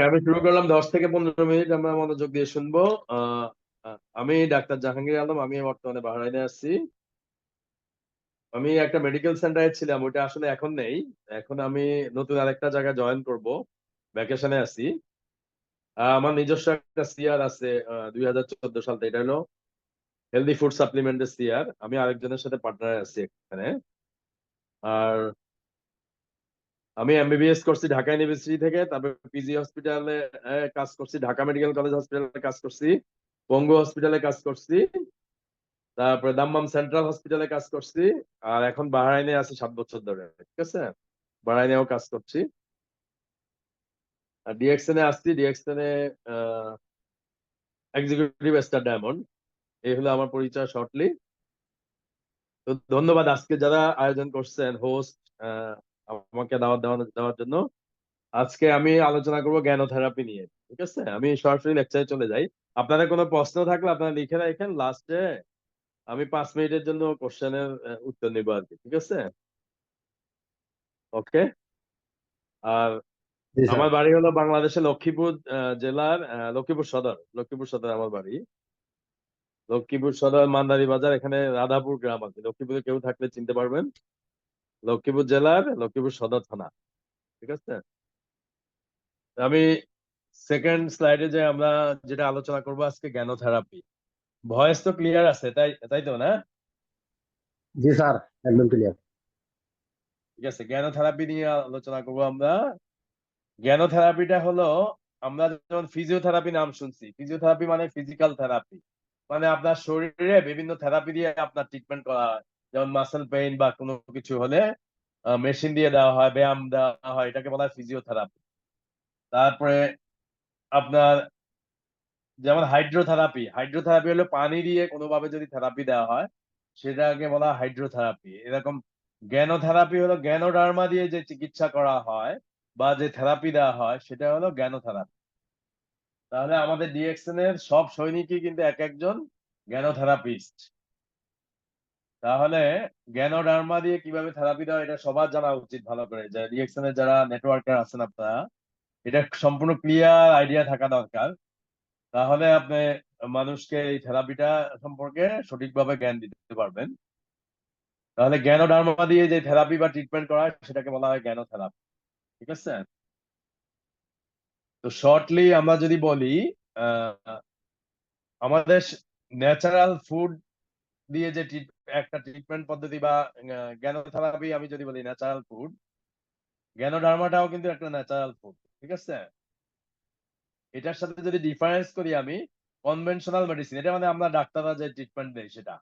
আমি শুরু করলাম 10 থেকে 15 মিনিট আমরা মনোযোগ দিয়ে শুনবো। আহ, আমি ডাক্তার জাহাঙ্গীর আলম, আমি বর্তমানে বাহরাইনে আছি। আমি একটা মেডিকেল সেন্টারে ছিলাম, ওইটা আসলে এখন নেই। এখন আমি নতুন আরেকটা জায়গায় জয়েন করব, ভ্যাকেশনে আছি। আমার নিজস্ব একটা সিআর আছে, 2014 সাল থেকে। এটা হলো হেলদি ফুড সাপ্লিমেন্টের সিআর। আমি আরেকজনের সাথে পার্টনারে আছি এখানে। আর আমি এমবিবিএস করছি ঢাকা ইউনিভার্সিটি থেকে, তারপর পিজি হসপিটালে কাজ করছি, ঢাকা মেডিকেল কলেজ হসপিটালে কাজ করছি, পঙ্গু হসপিটালে কাজ করছি, তারপরে দাম্মাম সেন্ট্রাল হসপিটালে কাজ করছি। আর এখন বাহরাইনে আছি 7 বছর ধরে, ঠিক আছে। বাহরাইনেও কাজ করছি। আর ডিএক্সএন এ আসছি, ডিএক্সএন এ এক্সিকিউটিভ স্টার ডায়মন্ড। এই হলো আমার পরিচয় শর্টলি। তো ধন্যবাদ আজকে যারা আয়োজন করছেন, হোস্ট, আমাকে দেওয়ার জন্য। আজকে আমি আলোচনা করব জ্ঞানোথেরাপি নিয়ে, ঠিক আছে। আমি সরাসরি লেকচারে চলে যাই। আপনাদের কোনো প্রশ্ন থাকলে আপনারা লিখে রাখেন, লাস্টে আমি 5 মিনিটের জন্য কোশ্চেনের উত্তর নিবো আর কি, ঠিক আছে। ওকে। আর জি স্যার। আমার বাড়ি হলো বাংলাদেশের লক্ষ্মীপুর জেলার লক্ষ্মীপুর সদর আমার বাড়ি। লক্ষ্মীপুর সদর মান্দারি বাজার, এখানে রাধাপুর গ্রাম আছে। লক্ষ্মীপুরে কেউ থাকলে চিনতে পারবেন। লক্ষ্মীপুর জেলার লক্ষ্মীপুর সদর থানা, ঠিক আছে। আমি সেকেন্ড স্লাইডে যে আমরা যেটা আলোচনা করবো আজকে, জ্ঞানোথেরাপি। ভয়েস তো ক্লিয়ার আছে, তাই তাই তো না? জি স্যার, একদম ক্লিয়ার। ঠিক আছে, জ্ঞানোথেরাপি নিয়ে আলোচনা করবো আমরা। জ্ঞানোথেরাপিটা হলো, আমরা যেমন ফিজিওথেরাপি নাম শুনছি, ফিজিওথেরাপি মানে ফিজিক্যাল থেরাপি। মানে আপনার শরীরে বিভিন্ন থেরাপি দিয়ে আপনার ট্রিটমেন্ট করা হয়। যেমন মাসেল পেইন বা কোনো কিছু হলে মেশিন দিয়ে দেওয়া হয়, ব্যায়াম দেওয়া হয়, এটাকে বলা হয় ফিজিওথেরাপি। তারপরে আপনার যেমন হাইড্রোথেরাপি, হাইড্রোথেরাপি হলো পানি দিয়ে কোনোভাবে যদি থেরাপি দেওয়া হয়, সেটাকে বলা হয় হাইড্রোথেরাপি। এরকম জ্ঞানোথেরাপি হলো জ্ঞানোডার্মা দিয়ে যে চিকিৎসা করা হয় বা যে থেরাপি দেওয়া হয়, সেটা হলো জ্ঞানোথেরাপি। তাহলে আমাদের ডিএক্সএন এর সব সৈনিকই কিন্তু এক একজন জ্ঞানোথেরাপিস্ট। তাহলে জ্ঞানোডার্মা দিয়ে কিভাবে থেরাপি দেওয়া, এটা সবার জানা উচিত ভালো করে, যে ডিএক্সএন এর যারা নেটওয়ার্কার আছেন আপনারা, এটা সম্পূর্ণ ক্লিয়ার আইডিয়া থাকা দরকার। তাহলে আপনি মানুষকে এই থেরাপিটা সম্পর্কে সঠিকভাবে জ্ঞান দিতে পারবেন। তাহলে জ্ঞানোডার্মা দিয়ে যে থেরাপি বা ট্রিটমেন্ট করা হয়, সেটাকে বলা হয় জ্ঞানোথেরাপি, ঠিক আছে। তো শর্টলি আমরা যদি বলি, আহ, আমাদের ন্যাচারাল ফুড দিয়ে যে একটা ট্রিটমেন্ট পদ্ধতি বা জ্ঞানোথেরাপি, আমি যদি বলি ন্যাচারাল ফুড, জ্ঞানোডার্মাটাও কিন্তু একটা ন্যাচারাল ফুড, ঠিক আছে। এটার সাথে যদি ডিফারেন্স করি আমি, কনভেনশনাল মেডিসিন, এটা মানে আমরা ডাক্তাররা যে ট্রিটমেন্ট দেয় সেটা।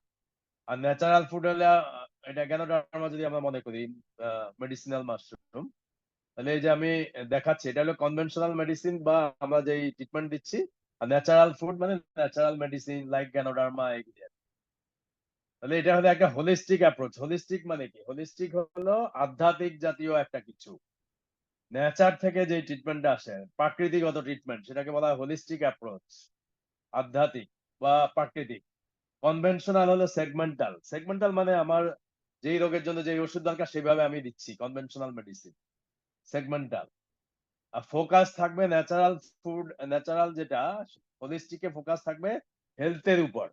আর ন্যাচারাল ফুড হলে এটা জ্ঞানোডার্মা যদি আমরা মনে করি মেডিসিনাল মাশরুম, তাহলে এই যে আমি দেখাচ্ছি, এটা হলো কনভেনশনাল মেডিসিন বা আমরা যে ট্রিটমেন্ট দিচ্ছি। আর ন্যাচারাল ফুড মানে ন্যাচারাল মেডিসিন লাইক জ্ঞানোডার্মা, এগুলি। তাহলে এটা হলো একটা হোলিস্টিক অ্যাপ্রোচ। হোলিস্টিক মানে কি? হোলিস্টিক হলো আধ্যাত্মিক জাতীয় একটা কিছু। নেচার থেকে যে ট্রিটমেন্টটা আসে, প্রাকৃতিগত ট্রিটমেন্ট, সেটাকে বলা হয় হোলিস্টিক অ্যাপ্রোচ, আধ্যাত্মিক বা প্রাকৃতিক। কনভেনশনাল হলো সেগমেন্টাল। সেগমেন্টাল মানে আমার যেই রোগের জন্য যে ওষুধ দরকার সেভাবে আমি দিচ্ছি, কনভেনশনাল মেডিসিন। সেগমেন্টাল। আর ফোকাস থাকবে ন্যাচারাল ফুড, ন্যাচারাল যেটা, হোলিস্টিকে ফোকাস থাকবে হেলথের উপর।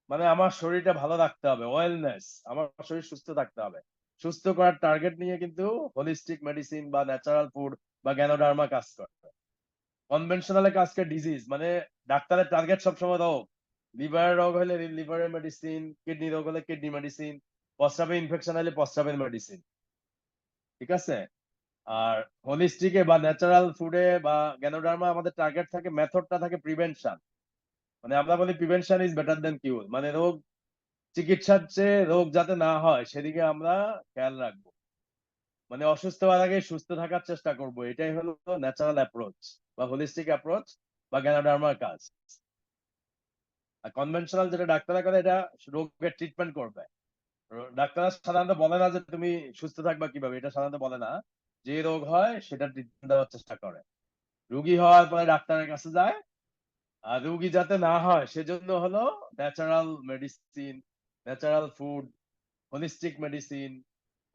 মানে আমার শরীরটা ভালো রাখতে হবে, ওয়েলনেস, আমার শরীর সুস্থ থাকতে হবে। সুস্থ করার টার্গেট নিয়ে কিন্তু হোলিস্টিক মেডিসিন বা ন্যাচারাল ফুড বা জ্ঞানোডার্মা কাজ করে। কনভেনশনালে কাজ করে ডিজিজ, মানে ডাক্তারের টার্গেট সবসময় রোগ। লিভারের রোগ হলে লিভারের মেডিসিন, কিডনি রোগ হলে কিডনি মেডিসিন, প্রস্রাবে ইনফেকশন হলে প্রস্রাবের মেডিসিন, ঠিক আছে। আর হোলিস্টিকে বা ন্যাচারাল ফুডে বা জ্ঞানোডার্মা আমাদের টার্গেট থাকে, মেথডটা থাকে প্রিভেনশন। মানে আমরা বলি প্রিভেনশন ইজ বেটার দেন কিউর, মানে রোগ চিকিৎসার চেয়ে রোগ যাতে না হয় সেদিকে আমরা খেয়াল রাখবো। মানে অসুস্থ হওয়ার আগে সুস্থ থাকার চেষ্টা করব, এটাই হলো ন্যাচারাল অ্যাপ্রোচ বা হোলিস্টিক অ্যাপ্রোচ বা জ্ঞানোডার্মার কাজ। আর কনভেনশনাল যেটা ডাক্তাররা করে, এটা রোগের ট্রিটমেন্ট করবে। ডাক্তাররা সাধারণত বলে না যে তুমি সুস্থ থাকবা কিভাবে, এটা সাধারণত বলে না। যে রোগ হয় সেটা ট্রিটমেন্ট দেওয়ার চেষ্টা করে। রোগী হওয়ার পরে ডাক্তারের কাছে যায়। আর রোগী যাতে না হয় সেজন্য হলো natural medicine, natural food, holistic medicine,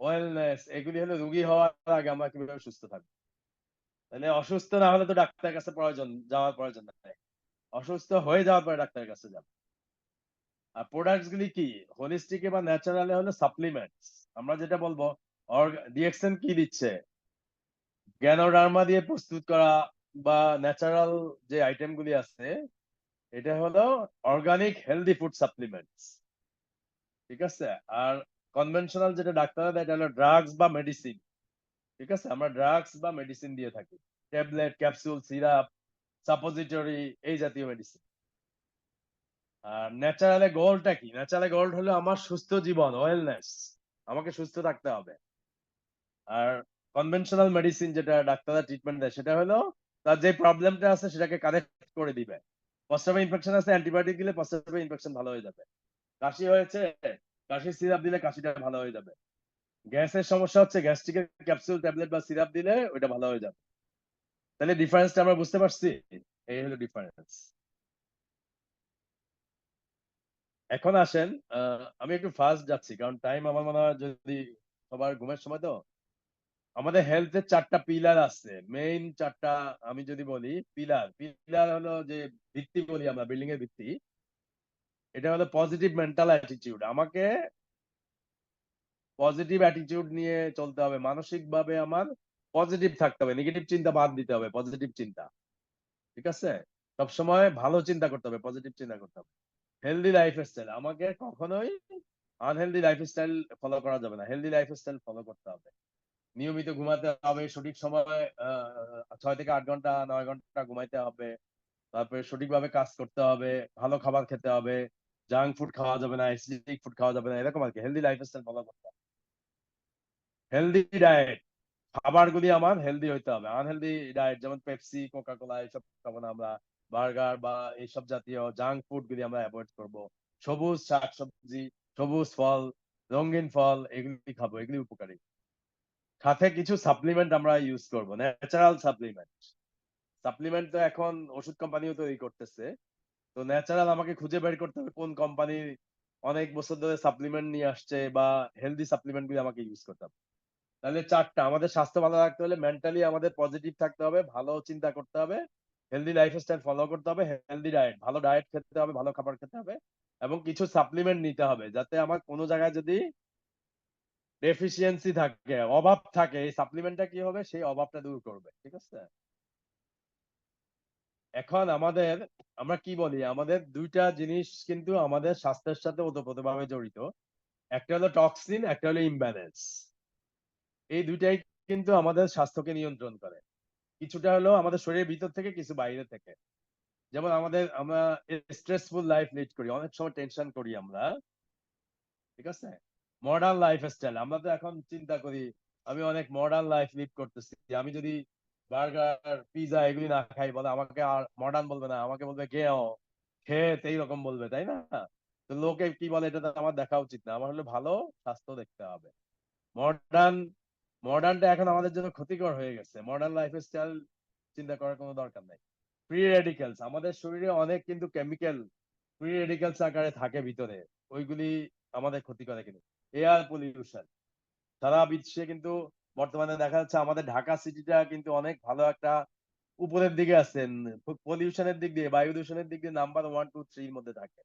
wellness, এগুলি হলো রোগী হওয়ার আগে আমরা কিভাবে সুস্থ থাকবো। তাহলে অসুস্থ না হলে তো ডাক্তারের কাছে যাওয়ার প্রয়োজন নাই। অসুস্থ হয়ে যাওয়ার পরে ডাক্তারের কাছে যাবো। আর প্রোডাক্টস গুলি কি? হোলিস্টিক বা ন্যাচারাল হলো সাপ্লিমেন্টস। আমরা যেটা বলবো ডিএক্সএন কি দিচ্ছে? গ্যানোডার্মা দিয়ে প্রস্তুত করা বা ন্যাচারাল যে আইটেম গুলি আছে, এটা হলো অর্গানিক হেলদি ফুড সাপ্লিমেন্টস। ঠিক আছে? আর কনভেনশনাল যেটা ডাক্তাররা দেয় এটা হলো ড্রাগস বা মেডিসিন। ঠিক আছে? আমরা ড্রাগস বা মেডিসিন দিয়ে থাকি। ট্যাবলেট, ক্যাপসুল, সিরাপ, সাপোজিটরি এই জাতীয় মেডিসিন। আর ন্যাচারালে গোলটা কি? ন্যাচারালে গোল্ড হলো আমার সুস্থ জীবন, ওয়েলনেস। আমাকে সুস্থ থাকতে হবে। আর কনভেনশনাল মেডিসিন যেটা ডাক্তাররা ট্রিটমেন্ট দেয় সেটা হলো তার যে প্রবলেমটা আছে সেটাকে কারেক্ট করে দিবে। প্রস্রাবে ইনফেকশন আছে, অ্যান্টিবায়োটিক দিলে প্রস্রাবে ইনফেকশন ভালো হয়ে যাবে। কাশি হয়েছে, কাশির সিরাপ দিলে কাশিটা ভালো হয়ে যাবে। গ্যাসের সমস্যা হচ্ছে, গ্যাস্ট্রিকের ক্যাপসুল, ট্যাবলেট বা সিরাপ দিলে ওইটা ভালো হয়ে যাবে। তাহলে ডিফারেন্সটা আমরা বুঝতে পারছি? এই হলো ডিফারেন্স। এখন আসেন, আমি একটু ফাস্ট যাচ্ছি কারণ টাইম আমার মনে হয় যদি সবার ঘুমের সময় তো। আমাদের হেলথের 4টা পিলার আছে, মেইন 4টা। আমি যদি বলি পিলার, পিলার হলো যে ভিত্তি বলি আমরা, বিল্ডিং এর ভিত্তি। এটা হলো পজিটিভ মেন্টাল অ্যাটিটিউড। আমাকে পজিটিভ অ্যাটিটিউড নিয়ে চলতে হবে, মানসিক ভাবে আমার পজিটিভ থাকতে হবে, নেগেটিভ চিন্তা বাদ দিতে হবে, পজিটিভ চিন্তা। ঠিক আছে? সবসময় ভালো চিন্তা করতে হবে, পজিটিভ চিন্তা করতে হবে। হেলদি লাইফস্টাইল, আমাকে কখনোই আনহেলদি লাইফস্টাইল ফলো করা যাবে না, হেলদি লাইফস্টাইল ফলো করতে হবে। নিয়মিত ঘুমাতে হবে, সঠিক সময় 6 থেকে 8 ঘন্টা 9 ঘন্টা ঘুমাইতে হবে। তারপরে সঠিকভাবে কাজ করতে হবে, ভালো খাবার খেতে হবে, জাঙ্ক ফুড খাওয়া যাবে না, অ্যাসিডিক ফুড খাওয়া যাবে না, এরকম আর কি। হেলদি লাইফস্টাইল ফলো করতে হবে। হেলদি ডায়েট, খাবারগুলি আমার হেলদি হইতে হবে। আনহেলদি ডায়েট যেমন পেপসি, কোকা কোলা এইসব খাবো না আমরা। বার্গার বা এইসব জাতীয় জাঙ্ক ফুড গুলি আমরা অ্যাভয়েড করব। সবুজ শাকসবজি, সবুজ ফল, রঙিন ফল এগুলি খাবো, এগুলি উপকারী। সাথে কিছু সাপ্লিমেন্ট আমরা ইউজ করব, ন্যাচারাল সাপ্লিমেন্ট। সাপ্লিমেন্ট তো এখন ওষুধ কোম্পানিও তৈরি করতেছে। তো ন্যাচারাল আমাকে খুঁজে বের করতে হবে কোন কোম্পানি অনেক বছর ধরে সাপ্লিমেন্ট নিয়ে আসছে বা হেলদি সাপ্লিমেন্ট গুলো আমাকে ইউজ করতে হবে। তাহলে 4টা, আমাদের স্বাস্থ্য ভালো রাখতে হলে মেন্টালি আমাদের পজিটিভ থাকতে হবে, ভালো চিন্তা করতে হবে, হেলদি লাইফস্টাইল ফলো করতে হবে, হেলদি ডায়েট, ভালো ডায়েট খেতে হবে, ভালো খাবার খেতে হবে, এবং কিছু সাপ্লিমেন্ট নিতে হবে যাতে আমার কোনো জায়গায় যদি ডেফিসিয়েন্সি থাকে, অভাব থাকে, এই সাপ্লিমেন্টটা কি হবে সেই অভাবটা দূর করবে। ঠিক আছে? এখন আমরা কি বলি, আমাদের 2টা জিনিস কিন্তু আমাদের স্বাস্থ্যের সাথে ওতপ্রোতভাবে জড়িত। একটা হলো টক্সিন, একটা হলো ইমব্যালেন্স। এই 2টাই কিন্তু আমাদের স্বাস্থ্যকে নিয়ন্ত্রণ করে। কিছুটা হলো আমাদের শরীরের ভিতর থেকে, কিছু বাইরে থেকে। যেমন আমরা স্ট্রেসফুল লাইফ লিড করি, অনেক সময় টেনশন করি আমরা। ঠিক আছে? মডার্ন লাইফস্টাইল, আমরা তো এখন চিন্তা করি আমি অনেক মডার্ন লাইফ লিড করতেছি। আমি যদি বার্গার, পিজা এগুলি না খাই, বলে আমাকে আর মডার্ন বলবে না, আমাকে বলবে গেও, খেত এইরকম বলবে, তাই না? তো লোকে কি বলে এটা তো আমার দেখা উচিত না। আমার হলো ভালো স্বাস্থ্য দেখতে হবে। মডার্ন মডার্নটা এখন আমাদের জন্য ক্ষতিকর হয়ে গেছে। মডার্ন লাইফস্টাইল চিন্তা করার কোনো দরকার নাই। ফ্রি রেডিক্যালস, আমাদের শরীরে অনেক কিন্তু কেমিক্যাল ফ্রি রেডিক্যালস আকারে থাকে ভিতরে, ওইগুলি আমাদের ক্ষতি করে। কিন্তু এয়ার পলিউশন, সারা বিশ্বে কিন্তু বর্তমানে দেখা যাচ্ছে আমাদের ঢাকা সিটিটা কিন্তু অনেক ভালো একটা উপরের দিকে আছেন পলিউশনের দিক দিয়ে, বায়ু দূষণের দিক দিয়ে নাম্বার 1 2 3 এর মধ্যে থাকে।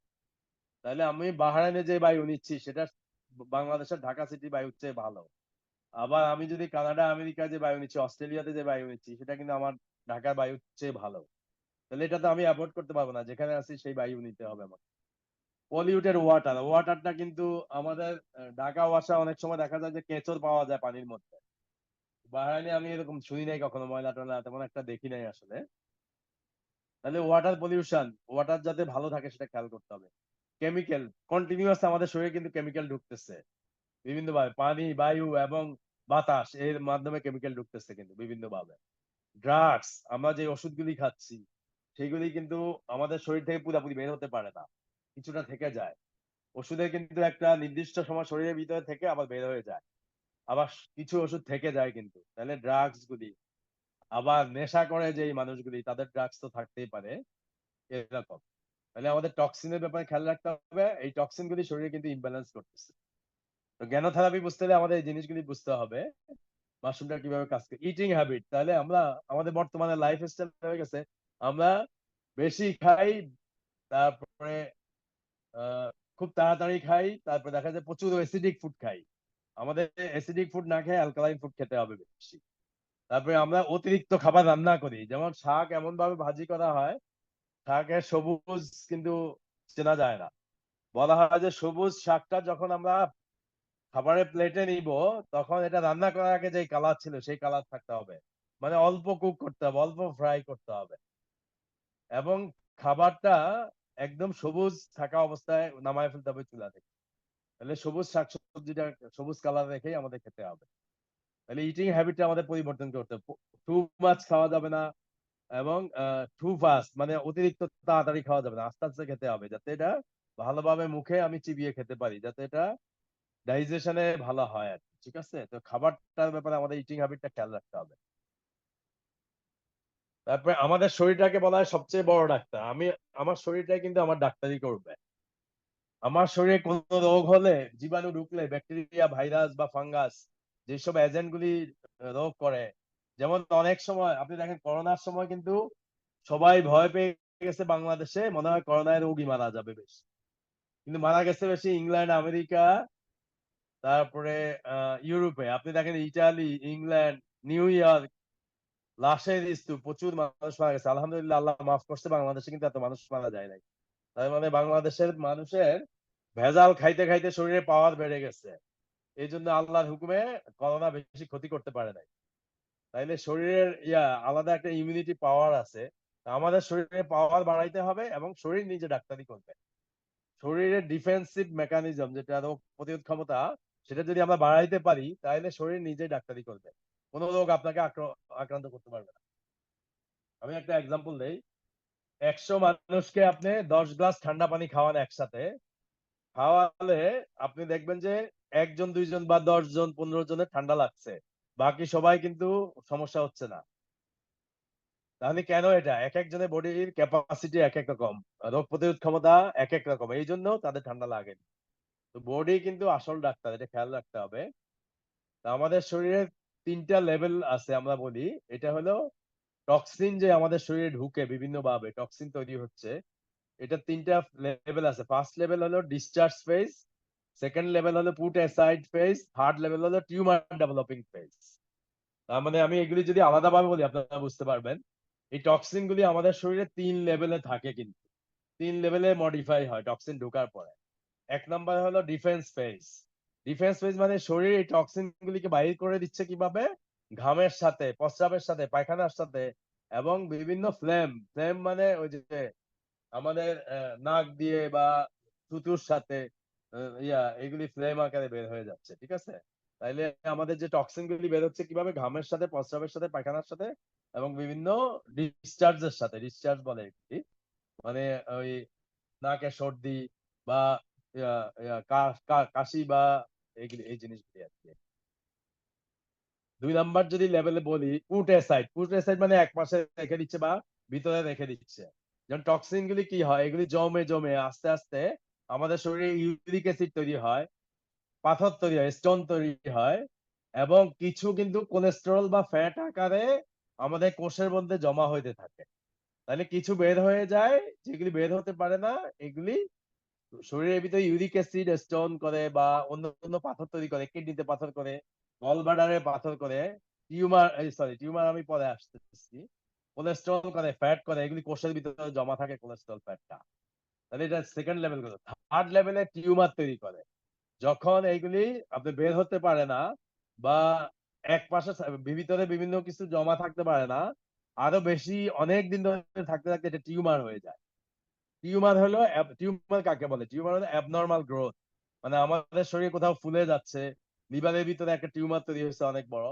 তাহলে আমি বাহরাইনে যে বায়ু নিচ্ছি সেটা বাংলাদেশের ঢাকা সিটি বায়ুর চেয়ে ভালো। আবার আমি যদি কানাডা, আমেরিকায় যে বায়ু নিচ্ছি, অস্ট্রেলিয়াতে যে বায়ু নিচ্ছি, সেটা কিন্তু আমার ঢাকার বায়ুর চেয়ে ভালো। তাহলে এটা তো আমি অ্যাভয়েড করতে পারবো না, যেখানে আছি সেই বায়ু নিতে হবে আমার। পলিউটেড ওয়াটার, ওয়াটারটা কিন্তু আমাদের ঢাকা ওয়াসা অনেক সময় দেখা যায় যে কেঁচড় পাওয়া যায় পানির মধ্যে। বাহরাইনে আমি এরকম শুনি নাই কখনো, ময়লা টয়লা তেমন একটা দেখি নাই আসলে। তাহলে ওয়াটার পলিউশন, ওয়াটার যাতে ভালো থাকে সেটা খেয়াল করতে হবে। কেমিক্যাল, কন্টিনিউয়াস আমাদের শরীরে কিন্তু কেমিক্যাল ঢুকতেছে বিভিন্ন ভাবে, পানি, বায়ু এবং বাতাস এর মাধ্যমে কেমিক্যাল ঢুকতেছে কিন্তু বিভিন্ন ভাবে। ড্রাগস, আমরা যে ওষুধগুলি খাচ্ছি সেগুলি কিন্তু আমাদের শরীর থেকে পুরোপুরি বের হতে পারে না, কিছুটা থেকে যায়। ওষুধের কিন্তু একটা নির্দিষ্ট সময় শরীরের ভিতরে থেকে আবার বের হয়ে যায়। আবার কিছু ওষুধ থেকে যায় কিন্তু। তাহলে ড্রাগস গুলি, আবার নেশা করে যে মানুষগুলি তাদের ড্রাগস তো থাকতেই পারে, এরকম। তাহলে আমাদের টক্সিনের ব্যাপারে খেয়াল রাখতে হবে, এই টক্সিন গুলি শরীরে কিন্তু ইমব্যালেন্স করতেছে। তো জ্ঞানোথেরাপি বুঝতে হলে আমাদের এই জিনিসগুলি বুঝতে হবে। মাশরুমটা কিভাবে কাজ করে। ইটিং হ্যাবিট, তাহলে আমরা আমাদের বর্তমানে লাইফস্টাইল হয়ে গেছে আমরা বেশি খাই, তারপরে খুব তাড়াতাড়ি খাই, তারপরে দেখা যায় প্রচুর অ্যাসিডিক ফুড খাই। আমাদের অ্যাসিডিক ফুড না খেয়ে অ্যালকালাইন ফুড খেতে হবে বেশি। তারপরে আমরা অতিরিক্ত খাবার রান্না করি, যেমন শাক এমন ভাবে ভাজি করা হয়, শাকের সবুজ কিন্তু চেনা যায় না। বলা হয় যে সবুজ শাকটা যখন আমরা খাবারের প্লেটে নিব, তখন এটা রান্না করার আগে যে কালার ছিল সেই কালার থাকতে হবে। মানে অল্প কুক করতে হবে, অল্প ফ্রাই করতে হবে, এবং খাবারটা একদম সবুজ থাকা অবস্থায় নামায় ফেলতে হবে চুলা থেকে। তাহলে সবুজ শাকসবজিটা সবুজ কালার রেখেই আমাদের খেতে হবে। তাহলে ইটিং হ্যাবিটটা আমাদের পরিবর্তন করতে হবে। টু মাছ খাওয়া যাবে না, এবং টু ফাস্ট মানে অতিরিক্ত তাড়াতাড়ি খাওয়া যাবে না, আস্তে আস্তে খেতে হবে, যাতে এটা ভালোভাবে মুখে আমি চিবিয়ে খেতে পারি, যাতে এটা ডাইজেশনে ভালো হয় আর কি। ঠিক আছে, তো খাবারটার ব্যাপারে আমাদের ইটিং হ্যাবিটটা খেয়াল রাখতে হবে। তারপরে আমাদের শরীরটাকে বলা হয় সবচেয়ে বড় ডাক্তার। আমার শরীরটাই কিন্তু আমার ডাক্তারি করবে। আমার শরীরে কোনো রোগ হলে, জীবাণু ঢুকলে, ব্যাকটেরিয়া, ভাইরাস বা ফাঙ্গাস যেসব এজেন্ট গুলি রোগ করে, যেমন অনেক সময় আপনি দেখেন করোনার সময় কিন্তু সবাই ভয় পেয়ে গেছে, বাংলাদেশে মনে হয় করোনায় রোগী মারা যাবে বেশি, কিন্তু মারা গেছে বেশি ইংল্যান্ড, আমেরিকা, তারপরে ইউরোপে। আপনি দেখেন ইটালি, ইংল্যান্ড, নিউ ইয়র্ক, লাশের স্তূপ, প্রচুর মানুষ মারা গেছে। আলহামদুলিল্লাহ, আল্লাহ মাফ করছে, বাংলাদেশে কিন্তু এত মানুষ মারা যায় নাই। তার মানে বাংলাদেশের মানুষের ভেজাল খাইতে খাইতে শরীরে পাওয়ার বেড়ে গেছে, এই জন্য আল্লাহর হুকুমে করোনা বেশি ক্ষতি করতে পারে নাই। তাইলে শরীরের আলাদা একটা ইমিউনিটি পাওয়ার আছে। তা আমাদের শরীরে পাওয়ার বাড়াইতে হবে, এবং শরীর নিজে ডাক্তারি করবে। শরীরের ডিফেন্সিভ মেকানিজম, যেটা রোগ প্রতিরোধ ক্ষমতা, সেটা যদি আমরা বাড়াইতে পারি, তাহলে শরীর নিজেই ডাক্তারি করবে, কোনো রোগ আপনাকে আক্রান্ত করতে পারবে না। আমি একটা এক্সাম্পল দেই। 100 মানুষকে আপনি 10 গ্লাস ঠান্ডা পানি খাওয়ান একসাথে, খাওয়ালে আপনি দেখবেন যে 1 জন 2 জন বা 10 জন 15 জনের ঠান্ডা লাগছে, বাকি সবাই কিন্তু সমস্যা হচ্ছে না। তাহলে কেন? এটা এক একজনের বডির ক্যাপাসিটি এক এক রকম, রোগ প্রতিরোধ ক্ষমতা এক এক রকম, এই জন্য তাদের ঠান্ডা লাগে। তো বডি কিন্তু আসল ডাক্তার, এটা খেয়াল রাখতে হবে। তা আমাদের শরীরে 3টা লেভেল আছে আমরা বলি। এটা হলো টক্সিন, যে আমাদের শরীরে ঢুকে বিভিন্ন ভাবে টক্সিন তৈরি হচ্ছে। এটা 3টা লেভেল আছে। ফার্স্ট লেভেল হলো ডিসচার্জ ফেজ, সেকেন্ড লেভেল হলো put aside phase, third level হলো টিউমার ডেভেলপিং ফেজ। তার মানে আমি এগুলি যদি আলাদাভাবে বলি আপনারা বুঝতে পারবেন। এই টক্সিন গুলি আমাদের শরীরে 3 লেভেলে থাকে, কিন্তু 3 লেভেলে মডিফাই হয় টক্সিন ঢোকার পরে। এক নম্বর হলো ডিফেন্স ফেজ। ডিফেন্স ফেজ মানে শরীর এই টক্সিন গুলিকে বাহির করে দিচ্ছে কিভাবে? ঘামের সাথে, প্রস্রাবের সাথে, পায়খানার সাথে, এবং বিভিন্ন ফ্লেম। ফ্লেম মানে ওই যে আমাদের নাক দিয়ে বা থুতুর সাথে এগুলি ফ্লেম আকারে বের হয়ে যাচ্ছে। ঠিক আছে, তাইলে আমাদের যে টক্সিন গুলি বের হচ্ছে কিভাবে? ঘামের সাথে, প্রস্রাবের সাথে, পায়খানার সাথে, এবং বিভিন্ন ডিসচার্জের সাথে। ডিসচার্জ বলে এগুলি, মানে ওই নাকে সর্দি বা কাশি বা এইগুলি, এই জিনিসগুলি আর কি। 2 নাম্বার যদি লেভেলে বলি, পুট অ্যাসাইড। পুট অ্যাসাইড মানে এক পাশে রেখে দিচ্ছে বা ভিতরে রেখে দিচ্ছে। যেমন টক্সিন গুলি কি হয়, এগুলি জমে জমে আস্তে আস্তে আমাদের শরীরে ইউরিক অ্যাসিড তৈরি হয়, পাথর তৈরি হয়, স্টোন তৈরি হয়, এবং কিছু কিন্তু কোলেস্টেরল বা ফ্যাট আকারে আমাদের কোষের মধ্যে জমা হইতে থাকে। তাহলে কিছু বের হয়ে যায়, যেগুলি বের হতে পারে না, এগুলি শরীরের ভিতরে ইউরিক অ্যাসিড স্টোন করে বা অন্য অন্য পাথর তৈরি করে, কিডনিতে পাথর করে, গল ব্লাডারে পাথর করে, টিউমার আমি পরে আসতেছি, কোলেস্ট্রল করে, ফ্যাট করে, এগুলি কোষের ভিতরে জমা থাকে কোলেস্ট্রল ফ্যাটটা। তাহলে এটা সেকেন্ড লেভেল গুলো। থার্ড লেভেলে টিউমার তৈরি করে, যখন এইগুলি আপনি বের হতে পারে না, বা এক পাশে ভিতরে বিভিন্ন কিছু জমা থাকতে পারে না, আরো বেশি অনেক দিন ধরে থাকতে থাকতে এটা টিউমার হয়ে যায়। টিউমার কাকে বলে? টিউমার হলো অ্যাবনর্মাল গ্রোথ। মানে আমাদের শরীরে কোথাও ফুলে যাচ্ছে, লিভারের ভিতরে একটা টিউমার তৈরি হয়েছে অনেক বড়,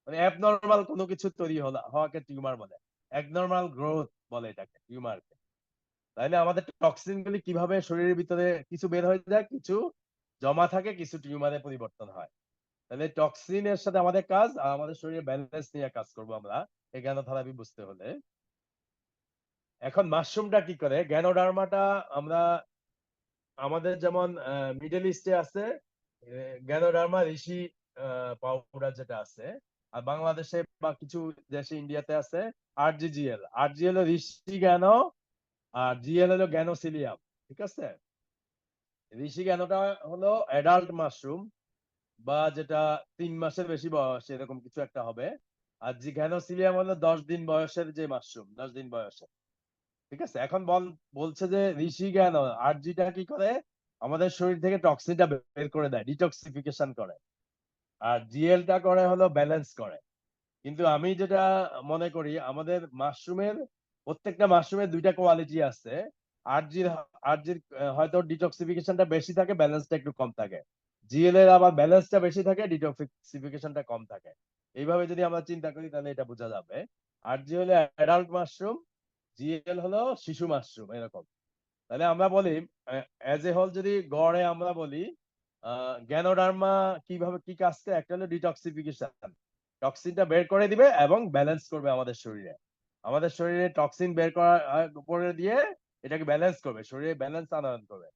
মানে অ্যাবনর্মাল কোনো কিছু তৈরি হওয়াকে টিউমার বলে। অ্যাবনর্মাল গ্রোথ বলে এটাকে, টিউমারকে। তাইলে আমাদের টক্সিন গুলি কিভাবে শরীরের ভিতরে কিছু বের হয়ে যায়, কিছু জমা থাকে, কিছু টিউমারে পরিবর্তন হয়। তাহলে টক্সিনের সাথে আমাদের কাজ, আর আমাদের শরীরে ব্যালেন্স নিয়ে কাজ করবো আমরা এই জ্ঞানধারাবি বুঝতে হলে। এখন মাশরুমটা কি করে? গ্যানোডার্মাটা আমরা আমাদের যেমন মিডল ইস্টে আছে গ্যানোডার্মা ঋষি পাউডার যেটা আছে, আর বাংলাদেশে বা কিছু দেশে ইন্ডিয়াতে আছে আরজিজিএল। আরজিএল হলো ঋষি জ্ঞান, আর জিএল হলো গ্যানোসিলিয়াম। ঠিক আছে? ঋষি জ্ঞানটা হলো অ্যাডাল্ট মাশরুম, বা যেটা 3 মাসের বেশি বয়স এরকম কিছু একটা হবে। আর জি গ্যানোসিলিয়াম হলো 10 দিন বয়সের যে মাশরুম, 10 দিন বয়সে। ঠিক আছে? এখন বলছে যে ঋষি জ্ঞান আরজিটা কি করে, আমাদের শরীর থেকে টক্সিনটা বের করে দেয়, ডিটক্সিফিকেশন করে। আর জিএলটা করে হলো ব্যালেন্স করে। কিন্তু আমি যেটা মনে করি, আমাদের মাশরুমের প্রত্যেকটা মাশরুমের দুইটা কোয়ালিটি আছে। আরজির আরজির হয়তো ডিটক্সিফিকেশনটা বেশি থাকে, ব্যালেন্সটা একটু কম থাকে। জিএল এর আবার ব্যালেন্সটা বেশি থাকে, ডিটক্সিফিকেশনটা কম থাকে। এইভাবে যদি আমরা চিন্তা করি তাহলে এটা বোঝা যাবে। আরজি হলো অ্যাডাল্ট মাশরুম, জিএল হলো শিশু মাশরুম, এরকম। তাহলে আমরা বলি অ্যাজ এ হোল যদি গড়ে আমরা বলি, গ্যানোডার্মা কিভাবে কি কাজ করে, একটা হলো ডিটক্সিফিকেশন, টক্সিনটা বের করে দিবে এবং ব্যালেন্স করবে আমাদের শরীরে। আমাদের শরীরে টক্সিন বের করে দিয়ে এটাকে ব্যালেন্স করবে, শরীরে ব্যালেন্স আনয়ন করবে।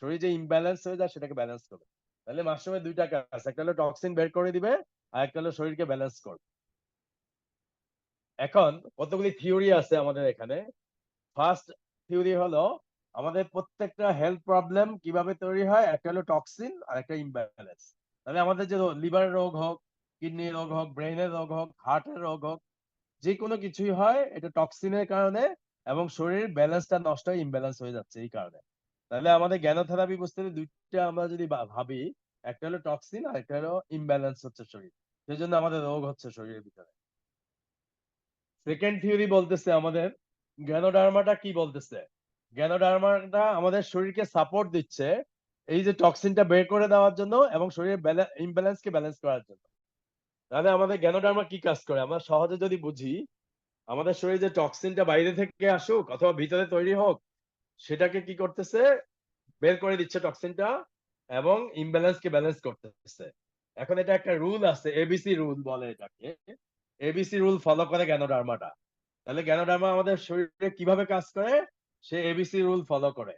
শরীর যে ইমব্যালেন্স হয়ে যায় সেটাকে ব্যালেন্স করবে। তাহলে মাশরুমের দুইটা কাজ, একটা হলো টক্সিন বের করে দিবে, আর একটা হলো শরীরকে ব্যালেন্স করবে। এখন কতগুলি থিওরি আছে আমাদের এখানে। ফার্স্ট থিওরি হলো, আমাদের প্রত্যেকটা হেলথ প্রবলেম কিভাবে তৈরি হয়, একটা হলো টক্সিন আর একটা ইমব্যালেন্স। তাহলে আমাদের যে লিভারের রোগ হোক, কিডনির রোগ হোক, ব্রেইনের রোগ হোক, হার্টের রোগ হোক, যে কোনো কিছুই হয় এটা টক্সিনের কারণে, এবং শরীরের ব্যালেন্সটা নষ্ট হয়ে ইমব্যালেন্স হয়ে যাচ্ছে এই কারণে। তাহলে আমাদের জ্ঞানোথেরাপি বুঝতে হলে দুইটা আমরা যদি ভাবি, একটা হলো টক্সিন আর একটা হলো ইমব্যালেন্স হচ্ছে শরীর, সেই জন্য আমাদের রোগ হচ্ছে শরীরের ভিতরে। সেকেন্ড থিওরি বলতেছে আমাদের, গ্যানোডার্মাটা কি বলতেছে, গ্যানোডার্মাটা আমাদের শরীরকে সাপোর্ট দিচ্ছে এই যে টক্সিনটা বের করে দেওয়ার জন্য এবং শরীরের ইমব্যালেন্সকে ব্যালেন্স করার জন্য। তাহলে আমাদের গ্যানোডার্মা কি কাজ করে আমরা সহজে যদি বুঝি, আমাদের শরীরে যে টক্সিনটা বাইরে থেকে আসুক অথবা ভিতরে তৈরি হোক, সেটাকে কি করতেছে, বের করে দিচ্ছে টক্সিনটা, এবং ইমব্যালেন্সকে ব্যালেন্স করতেছে। এখন এটা একটা রুল আছে, এবিসি রুল বলে এটাকে। এবিসি রুল ফলো করে গ্যানোডার্মাটা। তাহলে গ্যানোডার্মা আমাদের শরীরে কিভাবে কাজ করে, সে এবিসি রুল ফলো করে।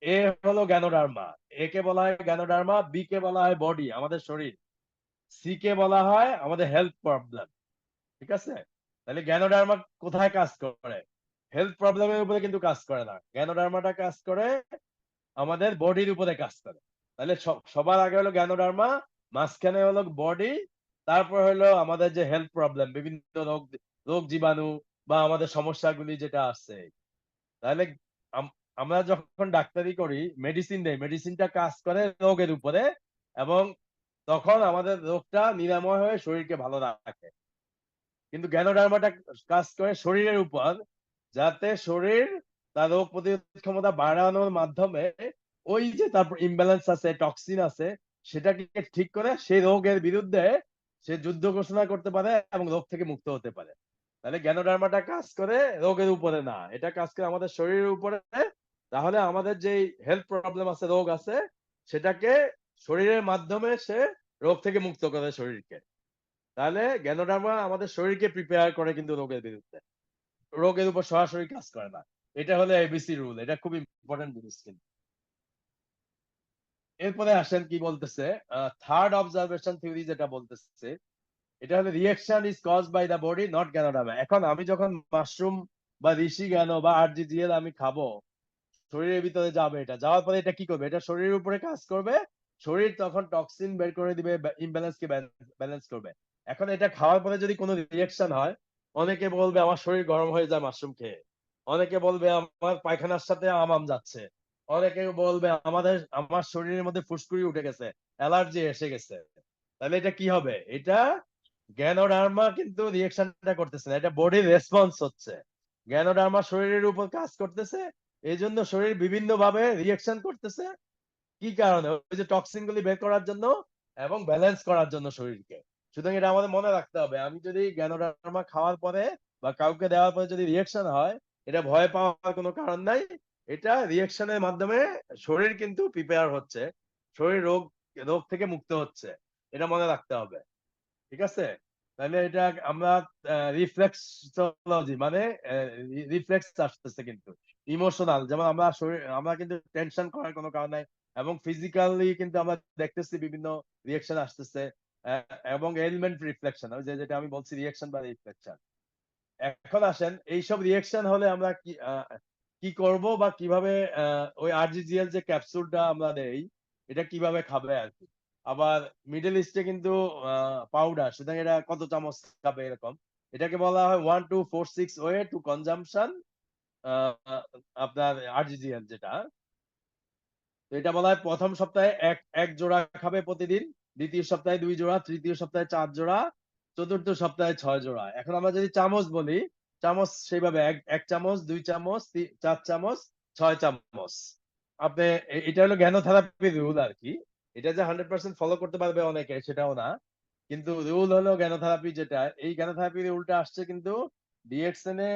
এ হলো গ্যানোডার্মা, এ কে বলা হয় গ্যানোডার্মা, বি কে বলা হয় বডি, আমাদের শরীর, সি কে বলা হয় আমাদের হেলথ প্রবলেম। ঠিক আছে? তাহলে গ্যানোডার্মা কোথায় কাজ করে, হেলথ প্রবলেমের উপরে কিন্তু কাজ করে না, গ্যানোডার্মাটা কাজ করে আমাদের বডির উপরে কাজ করে। তাহলে সবার আগে হলো গ্যানোডার্মা, মাঝখানে হলো বডি, তারপর হলো আমাদের যে হেলথ প্রবলেম, বিভিন্ন রোগ, রোগ জীবাণু বা আমাদের সমস্যাগুলি যেটা আছে। তাহলে আমরা যখন ডাক্তারি করি, মেডিসিন দেই, মেডিসিনটা কাজ করে রোগের উপরে, এবং তখন আমাদের রোগটা নিরাময় হয়ে শরীরকে ভালো রাখে। কিন্তু গ্যানোডার্মাটা কাজ করে শরীরের উপর, যাতে শরীর তার রোগ প্রতিরোধ ক্ষমতা বাড়ানোর মাধ্যমে ওই যে তারপর ইমব্যালেন্স আছে, টক্সিন আছে, সেটাকে ঠিক করে সেই রোগের বিরুদ্ধে সে যুদ্ধ ঘোষণা করতে পারে এবং রোগ থেকে মুক্ত হতে পারে। তাহলে জ্ঞানোডার্মাটা কাজ করে রোগের উপরে না, এটা কাজ করে আমাদের শরীরের উপরে। তাহলে আমাদের যে হেলথ প্রবলেম আছে, রোগ আছে, সেটাকে শরীরের মাধ্যমে সে রোগ থেকে মুক্ত করে শরীরকে। তাহলে জ্ঞানোডার্মা আমাদের শরীরকে প্রিপেয়ার করে কিন্তু রোগের বিরুদ্ধে, রোগের উপর সরাসরি কাজ করে না। এটা হলো এবিসি রুল, এটা খুব ইম্পর্টেন্ট জিনিস। কিন্তু এরপরে আসেন কি বলতেছে, থার্ড অবজারভেশন থিওরি যেটা বলতেছে, এটা হলো reaction is cause by the body not ganoderma. এখন আমি যখন মাশরুম বা ঋষি জ্ঞান বা আরজিজিএল আমি খাবো, শরীরের ভিতরে যাবে, এটা যাওয়ার পরে এটা কি করবে, এটা শরীরের উপরে কাজ করবে, শরীর তখন টক্সিন বের করে দিবে, ইমব্যালেন্সকে ব্যালেন্স করবে। এখন এটা খাওয়ার পরে যদি কোনো রিঅ্যাকশন হয়, অনেকে বলবে আমার শরীর গরম হয়ে যায় মাশরুম খেয়ে, অনেকে বলবে আমার পায়খানার সাথে আমাম যাচ্ছে, অনেকে বলবে আমার শরীরের মধ্যে ফুসকুড়ি উঠে গেছে, অ্যালার্জি এসে গেছে। তাহলে এটা কি হবে, এটা গ্যানোডার্মা কিন্তু রিঅ্যাকশনটা করতেছে না, এটা বডির রেসপন্স হচ্ছে। গ্যানোডার্মা শরীরের উপর কাজ করতেছে, এই জন্য শরীর বিভিন্ন ভাবে রিঅ্যাকশন করতেছে। কি কারণে, ওই যে টক্সিন গুলি বের করার জন্য এবং ব্যালেন্স করার জন্য শরীরকে। সুতরাং এটা আমাদের মনে রাখতে হবে, আমি যদি গ্যানোডার্মা খাওয়ার পরে বা কাউকে দেওয়ার পরে যদি রিঅ্যাকশন হয়, এটা ভয় পাওয়ার কোনো কারণ নাই। এটা রিঅ্যাকশনের মাধ্যমে শরীর কিন্তু প্রিপেয়ার হচ্ছে, শরীর রোগ রোগ থেকে মুক্ত হচ্ছে, এটা মনে রাখতে হবে। ঠিক আছে? তাহলে এটা আমরা রিফ্লেক্সোলজি মানে রিফ্লেক্স আসতেছে কিন্তু ইমোশনাল, যেমন আমরা শরীর, আমরা কিন্তু টেনশন করার কোনো কারণ নাই, এবং ফিজিক্যালি কিন্তু আমরা দেখতেছি বিভিন্ন রিঅ্যাকশন আসতেছে। এবং এলিমেন্ট রিফ্লেকশন, ওই যেটা আমি বলছি রিঅ্যাকশন বা রিফ্লেকশন। এখন আসেন এইসব রিঅ্যাকশন হলে আমরা কি করব বা কিভাবে ওই আরজিজিএল যে ক্যাপসুলটা আমরা দেই এটা কিভাবে খাবে আর কি। আবার মিডল ইস্টে কিন্তু পাউডার, সুতরাং এটা কত চামচ খাবে এরকম। এটাকে বলা হয় 1246 ওয়ে টু কনজাম্পশন আপনার আরজিজিএল যেটা। তো এটা বলা হয় প্রথম সপ্তাহে এক জোড়া খাবে প্রতিদিন, দ্বিতীয় সপ্তাহে 2 জোড়া, তৃতীয় সপ্তাহে 4 জোড়া, চতুর্থ সপ্তাহে 6 জোড়া। এখন আমরা যদি চামচ বলি, চামচ সেইভাবে এক চামচ, 2 চামচ, 4 চামচ, 6 চামচ। আপনি এটা হলো জ্ঞানোথেরাপির রুল আর কি। এটা যে 100% ফলো করতে পারবে অনেকে সেটাও না। কিন্তু রুল হলো জ্ঞানোথেরাপি যেটা, এই জ্ঞানোথেরাপির রুলটা আসছে কিন্তু ডিএক্সএন এ।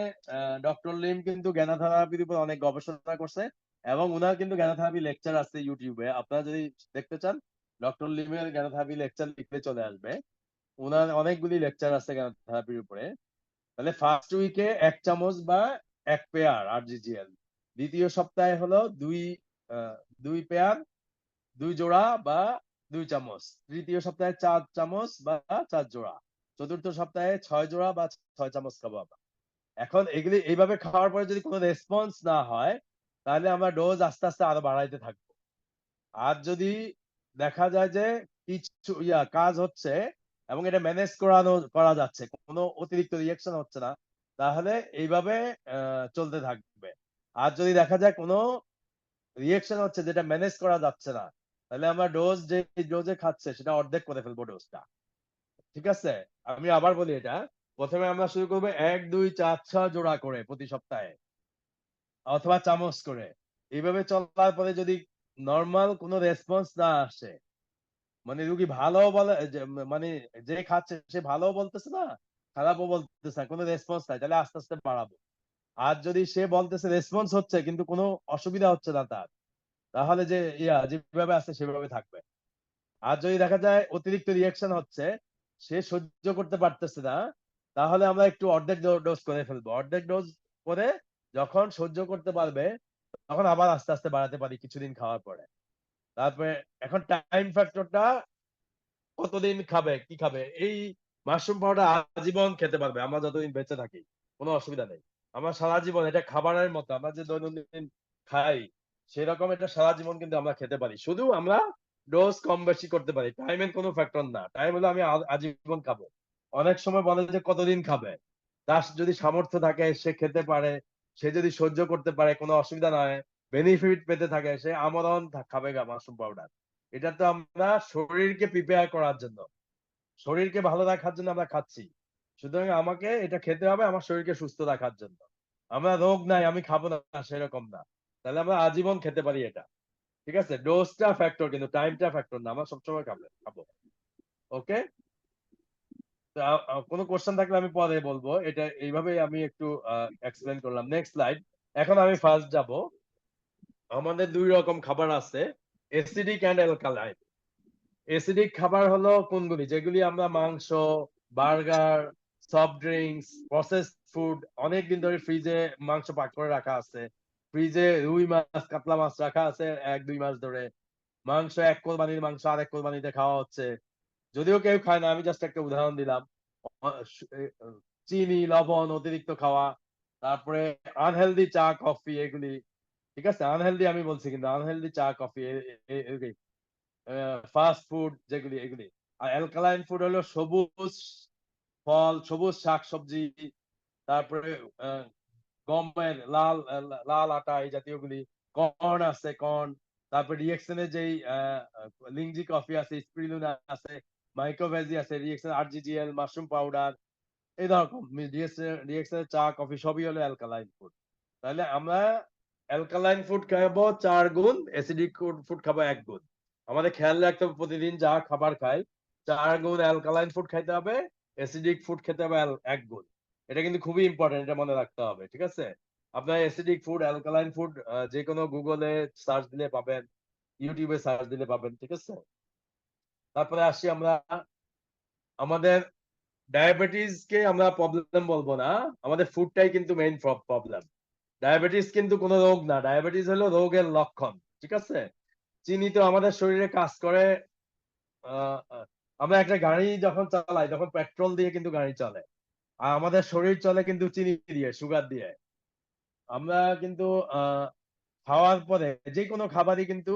ডক্টর লিম কিন্তু জ্ঞানোথেরাপির উপর অনেক গবেষণা করছে এবং উনার কিন্তু জ্ঞানোথেরাপি লেকচার আছে ইউটিউবে। আপনারা যদি দেখতে চান ডক্টর লিমের জ্ঞানোথেরাপি লেকচার লিখলে চলে আসবে। উনার অনেকগুলি লেকচার আছে জ্ঞানোথেরাপির উপরে। তাহলে ফার্স্ট উইকে 1 চামচ বা 1 পেয়ার আরজিজিএল, দ্বিতীয় সপ্তাহে হলো 2 পেয়ার, 2 জোড়া বা 2 চামচ, তৃতীয় সপ্তাহে 4 চামচ বা 4 জোড়া, চতুর্থ সপ্তাহে 6 জোড়া বা 6 চামচ খাবো আমরা। এখন এগুলি এইভাবে খাওয়ার পরে যদি কোনো রেসপন্স না হয় তাহলে আমরা ডোজ আস্তে আস্তে আরো বাড়াইতে থাকবো। আর যদি দেখা যায় যে কিছু কাজ হচ্ছে এবং এটা ম্যানেজ করা যাচ্ছে, কোনো অতিরিক্ত রিঅ্যাকশন হচ্ছে না, তাহলে এইভাবে চলতে থাকবে। আর যদি দেখা যায় কোনো রিঅ্যাকশন হচ্ছে যেটা ম্যানেজ করা যাচ্ছে না, তাহলে আমরা যে ডোজে খাচ্ছে সেটা অর্ধেক করে ফেলবো ডোজটা। ঠিক আছে? আমি আবার বলি এটা। প্রথমে আমরা শুরু করবো 1, 2, 4, 6 জোড়া করে প্রতি সপ্তাহে অথবা চামচ করে। এইভাবে চলার পরে যদি নরমাল কোনো রেসপন্স না আসে, মানে রুগী ভালো বলে মানে যে খাচ্ছে সে ভালো বলতেছে না, খারাপও বলতেছে না, কোনো রেসপন্স নাই, তাহলে আস্তে আস্তে বাড়াবো। আর যদি সে বলতেছে রেসপন্স হচ্ছে কিন্তু কোনো অসুবিধা হচ্ছে না তার, তাহলে যে যেভাবে আছে সেভাবে থাকবে। আর যদি দেখা যায় অতিরিক্ত রিঅ্যাকশন হচ্ছে, সে সহ্য করতে পারতেছে না, তাহলে আমরা একটু অর্ধেক ডোজ করে ফেলবো। অর্ধেক ডোজ করে যখন সহ্য করতে পারবে তখন আবার আস্তে আস্তে বাড়াতে পারি কিছুদিন খাওয়ার পরে। তারপরে এখন টাইম ফ্যাক্টরটা, কতদিন খাবে কি খাবে, এই মাশরুম পাউডার আজীবন খেতে পারবে আমরা যতদিন বেঁচে থাকি, কোনো অসুবিধা নেই। আমরা সারা জীবন এটা খাবারের মতো, আমরা যে দৈনন্দিন খাই সেরকম এটা সারা জীবন কিন্তু আমরা খেতে পারি, শুধু আমরা ডোজ কম বেশি করতে পারি। টাইমের কোনো ফ্যাক্টর না, টাইম হলো আমি আজীবন খাবো। অনেক সময় বলে যে কতদিন খাবে, তার যদি সামর্থ্য থাকে সে খেতে পারে, সে যদি সহ্য করতে পারে কোনো অসুবিধা নয়, বেনিফিট পেতে থাকে, সে আমরণ খাবে গা মাশরুম পাউডার। এটা তো আমরা শরীরকে প্রিপেয়ার করার জন্য, শরীরকে ভালো রাখার জন্য আমরা খাচ্ছি। সুতরাং আমাকে এটা খেতে হবে আমার শরীরকে সুস্থ রাখার জন্য। আমরা রোগ নাই আমি খাবো না সেরকম না, তাহলে আমরা আজীবন খেতে পারি এটা। ঠিক আছে? ডোজটা ফ্যাক্টর কিন্তু টাইমটা ফ্যাক্টর না, আমরা সবসময় খাবো। ওকে? কোনো কোশ্চেন থাকলে আমি পরে বলবো। এটা এইভাবে আমি একটু এক্সপ্লেন করলাম। Next slide. এখন আমি ফার্স্ট যাব। আমাদের 2 রকম খাবার আছে, অ্যাসিডিক এন্ড অ্যালকালাইন। অ্যাসিডিক খাবার হলো কোনগুলি, যেগুলি আমরা মাংস, burger, soft drinks, processed food, অনেকদিন ধরে ফ্রিজে মাংস পাক করে রাখা আছে, ফ্রিজে রুই মাছ কাতলা মাছ রাখা আছে 1-2 মাস ধরে, মাংস এক কোরবানির মাংস আরেক কোরবানিতে খাওয়া হচ্ছে, যদিও কেউ খায় না, আমি জাস্ট একটা উদাহরণ দিলাম। চিনি লবণ অতিরিক্ত খাওয়া, তারপরে আনহেলদি চা কফি এগুলি। ঠিক আছে? আনহেলদি আমি বলছি কিন্তু আনহেলদি চা কফি, ফাস্ট ফুড যেগুলি এগুলি। আর অ্যালকালাইন ফুড হলো সবুজ ফল, সবুজ শাকসবজি, তারপরে আহ, গমের লাল লাল আটা এই জাতীয় গুলি, কর্ন আছে কর্ন, তারপরে রিয়েকশনের যেই লিংজি কফি আছে, স্পিরুলিনা আছে, মাইক্রোভেজি আছে, রিয়েকশন আরজিজিএল, মাশরুম পাউডার, এই রকম রিয়েকশনের চা কফি সবই হলো অ্যালকালাইন ফুড। তাহলে আমরা অ্যালকালাইন ফুড খাবো 4 গুণ, অ্যাসিডিক ফুড খাবো 1 গুণ। আমাদের খেয়াল রাখতে হবে প্রতিদিন যা খাবার খাই 4 গুণ অ্যালকালাইন ফুড খাইতে হবে, অ্যাসিডিক ফুড খেতে হবে 1 গুণ। এটা কিন্তু খুবই ইম্পর্টেন্ট, এটা মনে রাখতে হবে। ঠিক আছে? আপনার অ্যাসিডিক ফুড অ্যালকালাইন ফুড যে কোনো গুগলে সার্চ দিলে পাবেন, ইউটিউবে সার্চ দিলে পাবেন। ঠিক আছে? তারপরে আসি আমরা আমাদের ডায়াবেটিস কে আমরা প্রবলেম বলবো না, আমাদের ফুডটাই কিন্তু মেইন প্রবলেম। ডায়াবেটিস কিন্তু কোনো রোগ না, ডায়াবেটিস হলো রোগের লক্ষণ। ঠিক আছে? চিনি তো আমাদের শরীরে কাজ করে আমরা একটা গাড়ি যখন চালাই তখন পেট্রোল দিয়ে কিন্তু গাড়ি চলে। আর আমাদের শরীর চলে কিন্তু চিনি দিয়ে, সুগার দিয়ে। আমরা কিন্তু খাওয়ার পরে যেকোনো খাবারই কিন্তু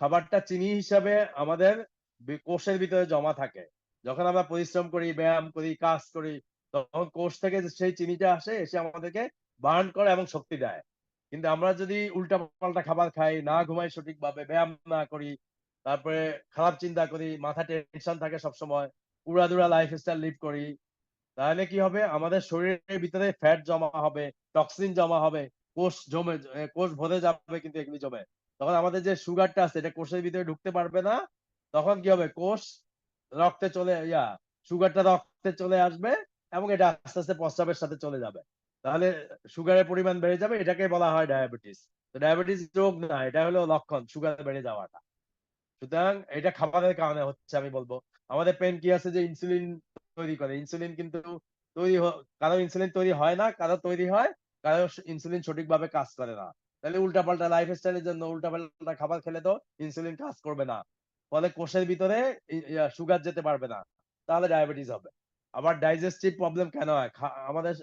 খাবারটা চিনি হিসাবে আমাদের কোষের ভিতরে জমা থাকে। যখন আমরা পরিশ্রম করি, ব্যায়াম করি, কাজ করি, তখন কোষ থেকে সেই চিনিটা আসে, এসে আমাদেরকে বার্ন করে এবং শক্তি দেয়। কিন্তু আমরা যদি উল্টাপাল্টা খাবার খাই, না ঘুমাই সঠিকভাবে, ব্যায়াম না করি, তারপরে খারাপ চিন্তা করি, মাথায় টেনশন থাকে সবসময়, উড়াধুরা লাইফস্টাইল লিড করি, তাহলে কি হবে? আমাদের শরীরের ভিতরে ফ্যাট জমা হবে, টক্সিন জমা হবে, কোষ জমে কোষ ভরে যাবে কিন্তু এগুলি জমে। তখন আমাদের যে সুগারটা আছে এটা কোষের ভিতরে ঢুকতে পারবে না। তখন কি হবে? কোষ রক্তে চলে সুগারটা রক্তে চলে আসবে এবং এটা আস্তে, আস্তে প্রস্রাবের সাথে চলে যাবে। তাহলে সুগারের পরিমাণ বেড়ে যাবে। এটাকে বলা হয় ডায়াবেটিস। তো ডায়াবেটিস রোগ না, এটা হলো লক্ষণ সুগার বেড়ে যাওয়াটা। সুতরাং এটা খাবারের কারণে হচ্ছে আমি বলব। আমাদের প্যানক্রিয়াসে যে ইনসুলিন তৈরি করে, ইনসুলিন কিন্তু তৈরি কারো ইনসুলিন তৈরি হয় না, কারো তৈরি হয়, কারো ইনসুলিন সঠিকভাবে কাজ করে না। তাহলে উল্টাপাল্টা লাইফস্টাইলের জন্য উল্টাপাল্টা খাবার খেলে তো ইনসুলিন কাজ করবে না। ফলে কোষের ভিতরে সুগার যেতে পারবে না। তাহলে ডায়াবেটিস হবে। আবার ডাইজেস্টিভ প্রবলেম কেন হয়? আমাদের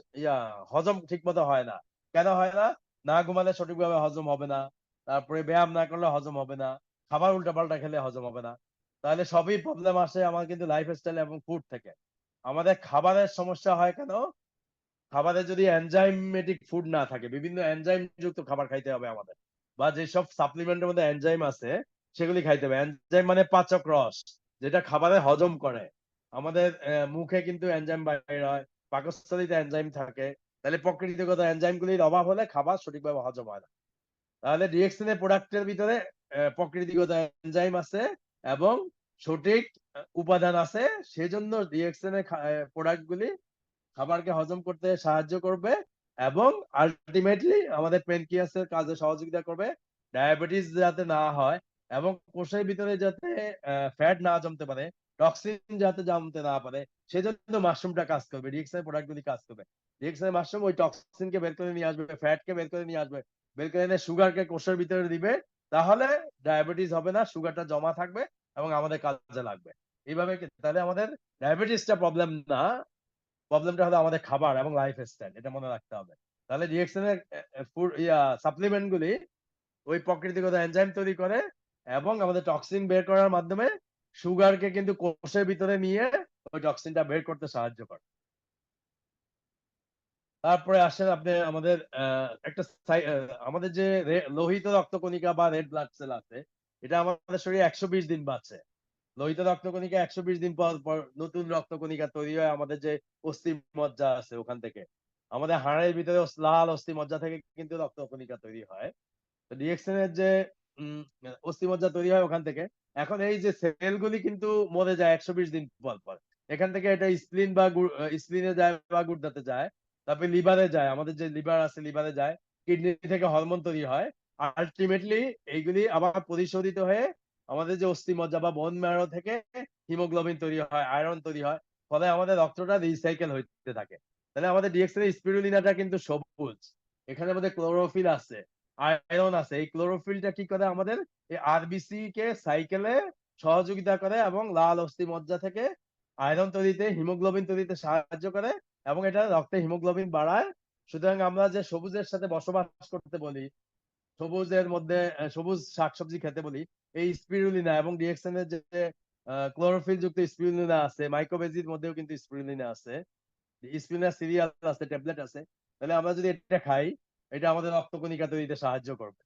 হজম ঠিকমতো হয় না। কেন হয় না? না ঘুমালে সঠিকভাবে হজম হবে না। তারপরে ব্যায়াম না করলে হজম হবে না। খাবার উল্টাপাল্টা খেলে হজম হবে না। তাহলে সবই প্রবলেম আসে আমার কিন্তু লাইফস্টাইল এবং ফুড থেকে। আমাদের খাবারের সমস্যা হয় কেন? খাবারে যদি এনজাইমেটিক ফুড না থাকে, বিভিন্ন এনজাইম যুক্ত খাবার খাইতে হবে আমাদের। বা যেসব সাপ্লিমেন্টের মধ্যে এনজাইম আছে সেগুলি খাইতে হবে। এনজাইম মানে পাচক রস, যেটা খাবারে হজম করে। আমাদের মুখে কিন্তু এনজাইম বাইর হয়, পাকস্থলীতে এনজাইম থাকে। তাহলে প্রকৃতিগত এনজাইম গুলির অভাব হলে খাবার সঠিকভাবে হজম হয় না। তাহলে ডিএক্সএন এর প্রোডাক্টের ভিতরে প্রকৃতিগত এনজাইম আছে এবং সঠিক উপাদান আছে। সেজন্য ডিএক্সএন এর প্রোডাক্ট গুলি খাবারকে হজম করতে সাহায্য করবে এবং আলটিমেটলি আমাদের প্যানক্রিয়াসের কাজে সহযোগিতা করবে, ডায়াবেটিস যাতে না হয় এবং কোষের ভিতরে যাতে ফ্যাট না জমতে পারে, টক্সিন যাতে জমতে না পারে, সেজন্য মাশরুমটা কাজ করবে, ডিএক্সএন প্রোডাক্ট গুলি কাজ করবে। ডিএক্সএন মাশরুম ওই টক্সিনকে বের করে নিয়ে আসবে, ফ্যাটকে বের করে নিয়ে আসবে, বের করে এনে সুগারকে কোষের ভিতরে দিবে। তাহলে ডায়াবেটিস হবে না, সুগারটা জমা থাকবে এবং আমাদের কাজে লাগবে। এইভাবে তাহলে আমাদের ডায়াবেটিসটা প্রবলেম না, প্রবলেমটা হলো আমাদের খাবার এবং লাইফস্টাইল। এটা মনে রাখতে হবে। তাহলে ডিএক্সএন এর ফুড সাপ্লিমেন্ট গুলি ওই প্রকৃতিগত এনজাইম তৈরি করে এবং আমাদের টক্সিন বের করার মাধ্যমে সুগারকে কিন্তু কোষের ভিতরে নিয়ে ওই টক্সিনটা বের করতে সাহায্য করে। তারপরে আসেন আপনি আমাদের একটা আমাদের যে লোহিত রক্তকণিকা বা রেড ব্লাড সেল আছে, এটা আমাদের শরীরে ১২০ দিন বাঁচে। লোহিত রক্তকণিকা ১২০ দিন পর পর নতুন রক্তকণিকা তৈরি হয় আমাদের যে অস্থি মজ্জা আছে ওখান থেকে। আমাদের হাড়ের ভিতরে লাল অস্থি মজ্জা থেকে কিন্তু রক্তকণিকা তৈরি হয়। তো ডিএক্সএন এর যে উম অস্থি মজ্জা তৈরি হয় ওখান থেকে। এখন এই যে সেল গুলি কিন্তু মরে যায় ১২০ দিন পর পর। এখান থেকে এটা স্প্লিন বা স্প্লিনে যায় বা গুর্দাতে যায়। তারপরে লিভারে যায়। আমাদের যে লিভার আছে লিভারে যায়। কিডনি থেকে হরমোন তৈরি হয়। আল্টিমেটলি এইগুলি আবার পরিশোধিত হয়ে আমাদের যে অস্থি মজ্জা বা বোন ম্যারো থেকে হিমোগ্লোবিন তৈরি হয়, আয়রন তৈরি হয়। ফলে আমাদের রক্তটা রিসাইকেল হইতে থাকে। তাহলে আমাদের ডিএক্সএন এর স্পিরুলিনাটা কিন্তু সবুজ। এখানের মধ্যে ক্লোরোফিল আছে, আয়রন আছে। এই ক্লোরোফিলটা কি করে? আমাদের এই আরবিসি কে সাইকেলে সহযোগিতা করে এবং লাল অস্থি মজ্জা থেকে আয়রন তৈরিতে, হিমোগ্লোবিন তৈরিতে সাহায্য করে এবং এটা রক্তে হিমোগ্লোবিন বাড়ায়। সুতরাং আমরা যে সবুজের সাথে বসবাস করতে বলি, সবুজের মধ্যে সবুজ শাকসবজি খেতে বলি, এই স্পিরুলিনা এবং ডিএক্সএন এর যে ক্লোরোফিল যুক্ত স্পিরুলিনা আছে, মাইক্রোবেজির মধ্যেও কিন্তু স্পিরুলিনা আছে, স্পিরুলিনা সিরিয়াল আছে, ট্যাবলেট আছে। তাহলে আমরা যদি এটা খাই, এটা আমাদের রক্তকণিকা তৈরিতে সাহায্য করবে।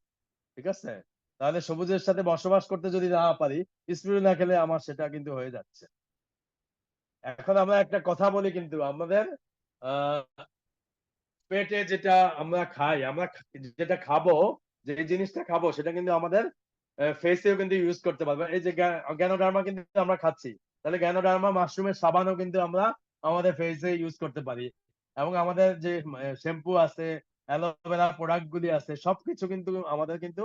ঠিক আছে? তাহলে সবুজের সাথে বসবাস করতে যদি না পারি, স্পিরুলিনা খেলে আমার সেটা কিন্তু হয়ে যাচ্ছে। এখন আমরা একটা কথা বলি কিন্তু আমাদের আহ পেটে যেটা আমরা খাই, আমরা যেটা খাবো, যে জিনিসটা খাবো সেটা কিন্তু আমাদের ফেসেও কিন্তু ইউজ করতে পারবো। এই যে গ্যানোডার্মা কিন্তু আমরা খাচ্ছি, তাহলে গ্যানোডার্মা মাশরুমের সাবানও কিন্তু আমরা আমাদের ফেসে ইউজ করতে পারি। এবং আমাদের যে শ্যাম্পু আছে, অ্যালোভেরা প্রোডাক্ট গুলি আছে, সবকিছু কিন্তু আমাদের কিন্তু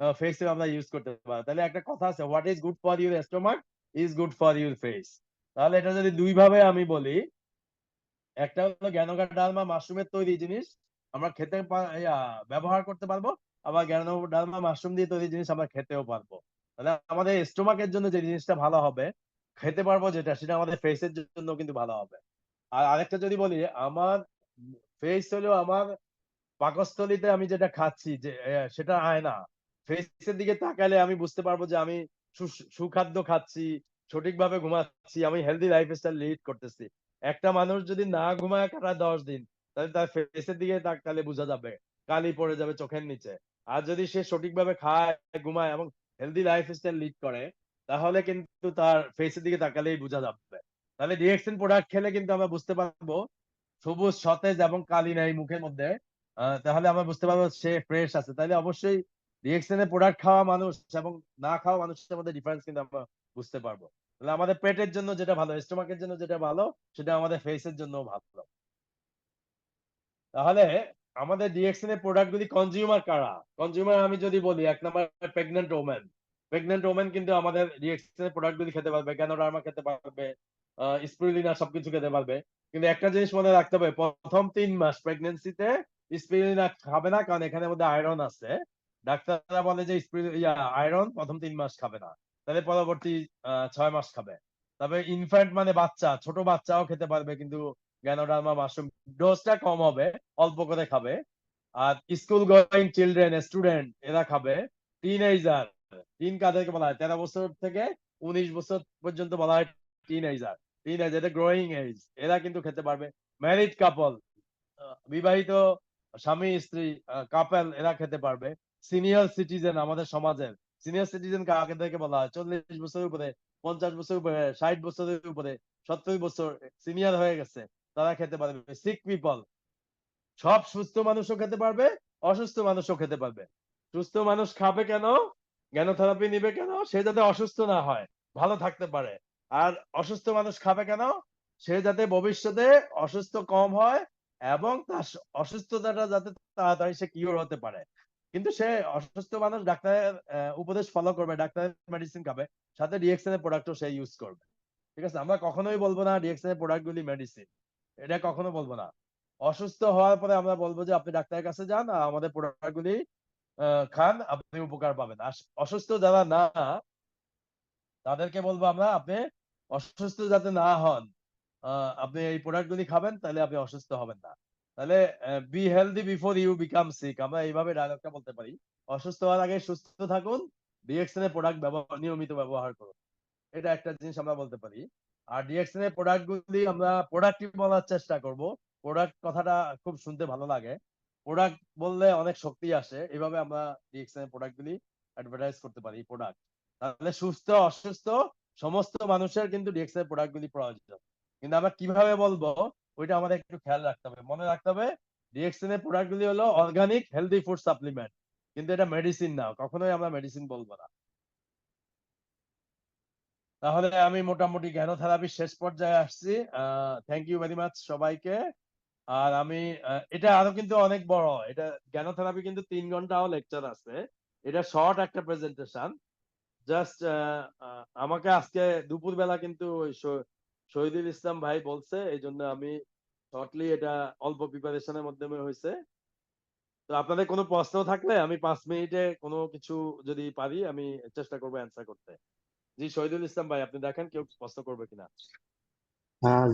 ফেসে আমরা ইউজ করতে পারি। তাহলে একটা কথা আছে, what is good for your stomach is good for your face. তাহলে এটা যদি দুই ভাবে আমি বলি, একটা হলো গ্যানোডার্মা মাশরুমের তৈরি জিনিস আমরা ব্যবহার করতে পারবো, আবার গ্যানোডার্মা মাশরুম দিয়ে তৈরি জিনিস আমরা খেতেও পারবো। তাহলে আমাদের স্টোমাকের জন্য যে জিনিসটা ভালো হবে খেতে পারবো যেটা সেটা আমাদের ফেসের জন্য কিন্তু ভালো হবে। আর আরেকটা যদি বলি, আমার ফেস হলো আমার পাকস্থলীতে আমি যেটা খাচ্ছি যে সেটা আয়না। ফেসের দিকে তাকালে আমি বুঝতে পারবো যে আমি সুখাদ্য খাচ্ছি, সঠিকভাবে ঘুমাচ্ছি, আমি হেলদি লাইফস্টাইল লিড করতেছি। একটা মানুষ যদি না ঘুমায় কাটায় 10 দিন, তাহলে তার ফেসের দিকে তাকালে বোঝা যাবে, কালি পড়ে যাবে চোখের নিচে। আর যদি সে সঠিকভাবে খায়, ঘুমায় এবং হেলদি লাইফস্টাইল লিড করে, তাহলে কিন্তু তার ফেসের দিকে তাকালেই বোঝা যাবে। তাহলে ডিএক্সএন প্রোডাক্ট খেলে কিন্তু আমরা বুঝতে পারবো সবুজ, সতেজ এবং কালি নাই মুখের মধ্যে। তাহলে আমরা বুঝতে পারবো সে ফ্রেশ আছে। তাইলে অবশ্যই ডিএক্সএন এর প্রোডাক্ট খাওয়া মানুষ এবং না খাওয়া মানুষের মধ্যে ডিফারেন্স কিন্তু আমরা বুঝতে পারবো। তাহলে আমাদের পেটের জন্য যেটা ভালো, স্টোমাকের জন্য যেটা ভালো, সেটা আমাদের ফেসের জন্য ভালো। তাহলে আমাদের ডিএক্সএন এর প্রোডাক্ট গুলি কনজিউমার কারা? কনজিউমার আমি যদি বলি, 1 নম্বর প্রেগন্যান্ট ওমেন। প্রেগন্যান্ট ওমেন কিন্তু আমাদের ডিএক্সএন এর প্রোডাক্ট গুলি খেতে পারবে, গ্যানোডার্মা খেতে পারবে, স্পিরুলিনা সবকিছু খেতে পারবে। কিন্তু একটা জিনিস মনে রাখতে হবে, প্রথম 3 মাস প্রেগন্যান্সিতে স্পিরুলিনা খাবে না, কারণ এখানের মধ্যে আয়রন আছে। ডাক্তাররা বলে যে আয়রন প্রথম 3 মাস খাবে না, তাহলে পরবর্তী 6 মাস খাবে। তবে ইনফ্যান্ট মানে বাচ্চা, ছোট বাচ্চাও খেতে পারবে, কিন্তু গ্যানোডার্মা মাশরুম ডোজটা কম হবে, অল্প করে খাবে। আর স্কুল গোয়িং চিলড্রেন, স্টুডেন্ট এরা খাবে। টিনেজার, টিন কাদেরকে বলা হয়? 13 বছর থেকে 19 বছর পর্যন্ত বলা হয় টিনেজার। টিনেজার এটা গ্রোয়িং এজ, এরা কিন্তু খেতে পারবে। ম্যারিড কাপল, বিবাহিত স্বামী স্ত্রী কাপল, এরা খেতে পারবে। সিনিয়র সিটিজেন, আমাদের সমাজের সিনিয়র সিটিজেন কাদেরকে বলা হয়? 40 বছরের উপরে, 50 বছরের উপরে, 60 বছরের উপরে, 70 বছর সিনিয়র হয়ে গেছে, তারা খেতে পারবে। সিক পিপল, সব সুস্থ মানুষও খেতে পারবে, অসুস্থ মানুষও খেতে পারবে। সুস্থ মানুষ খাবে কেন? জ্ঞানথেরাপি নিবে কেন? সে যাতে অসুস্থ না হয়, ভালো থাকতে পারে। আর অসুস্থ মানুষ খাবে কেন? সে যাতে ভবিষ্যতে অসুস্থ কম হয় এবং তার অসুস্থতাটা যাতে তাড়াতাড়ি সে কিওর হতে পারে। কিন্তু সে অসুস্থ মানুষ ডাক্তারের উপদেশ ফলো করবে, ডাক্তারের মেডিসিন খাবে, সাথে ডিএক্সএন এর প্রোডাক্টও সে ইউজ করবে। ঠিক আছে? আমরা কখনোই বলবো না ডিএক্সএন এর প্রোডাক্ট গুলি মেডিসিন, এটা কখনো বলবো না। অসুস্থ হওয়ার পরে আমরা বলবো যে আপনি ডাক্তারের কাছে যান, আমাদের প্রোডাক্ট গুলি খান, আপনি উপকার পাবেন। আর অসুস্থ যারা না, তাদেরকে বলবো আমরা, আপনি অসুস্থ যাতে না হন, আপনি এই প্রোডাক্ট গুলি খাবেন, তাহলে আপনি অসুস্থ হবেন না। তাহলে be healthy before you become sick, আমরা এইভাবে ডায়লগটা বলতে পারি। অসুস্থ হওয়ার আগে সুস্থ থাকুন, ডিএক্সএন এর প্রোডাক্ট নিয়মিত ব্যবহার করুন। এটা একটা জিনিস আমরা বলতে পারি। আর ডিএক্সএন এর প্রোডাক্ট গুলি আমরা প্রোডাক্টিভ বলার চেষ্টা করব। প্রোডাক্ট কথাটা খুব শুনতে ভালো লাগে, প্রোডাক্ট বললে অনেক শক্তি আসে, এভাবে আমরা ডিএক্সএন এর প্রোডাক্ট গুলি অ্যাডভার্টাইজ করতে পারি। প্রোডাক্ট, তাহলে সুস্থ অসুস্থ সমস্ত মানুষের কিন্তু ডিএক্সএন এর প্রোডাক্ট গুলি প্রয়োজন। কিন্তু আমরা কিভাবে বলবো, ওইটা আমাদের একটু খেয়াল রাখতে হবে, মনে রাখতে হবে। ডিএক্সএন এর প্রোডাক্ট গুলি হলো অর্গানিক হেলদি ফুড সাপ্লিমেন্ট, কিন্তু এটা মেডিসিন না, কখনোই আমরা মেডিসিন বলবো না। তাহলে আমি মোটামুটি জ্ঞানোথেরাপির শেষ পর্যায়ে আসছি। থ্যাংক ইউ ভেরি মাচ সবাইকে। আর আমি এটা আরো কিন্তু অনেক বড়, এটা জ্ঞানোথেরাপি কিন্তু 3 ঘন্টাও লেকচার আছে। এটা শর্ট একটা প্রেজেন্টেশন। জাস্ট আমাকে আজকে দুপুর বেলা কিন্তু ওই শহীদুল ইসলাম ভাই বলছে, এই জন্য আমি শর্টলি এটা অল্প প্রিপারেশনের মাধ্যমে হয়েছে। তো আপনাদের কোনো প্রশ্ন থাকলে আমি 5 মিনিটে কোনো কিছু যদি পারি, আমি চেষ্টা করবো অ্যান্সার করতে। জি শহীদুল ইসলাম ভাই, আপনি দেখেন কেউ প্রশ্ন করবে কিনা।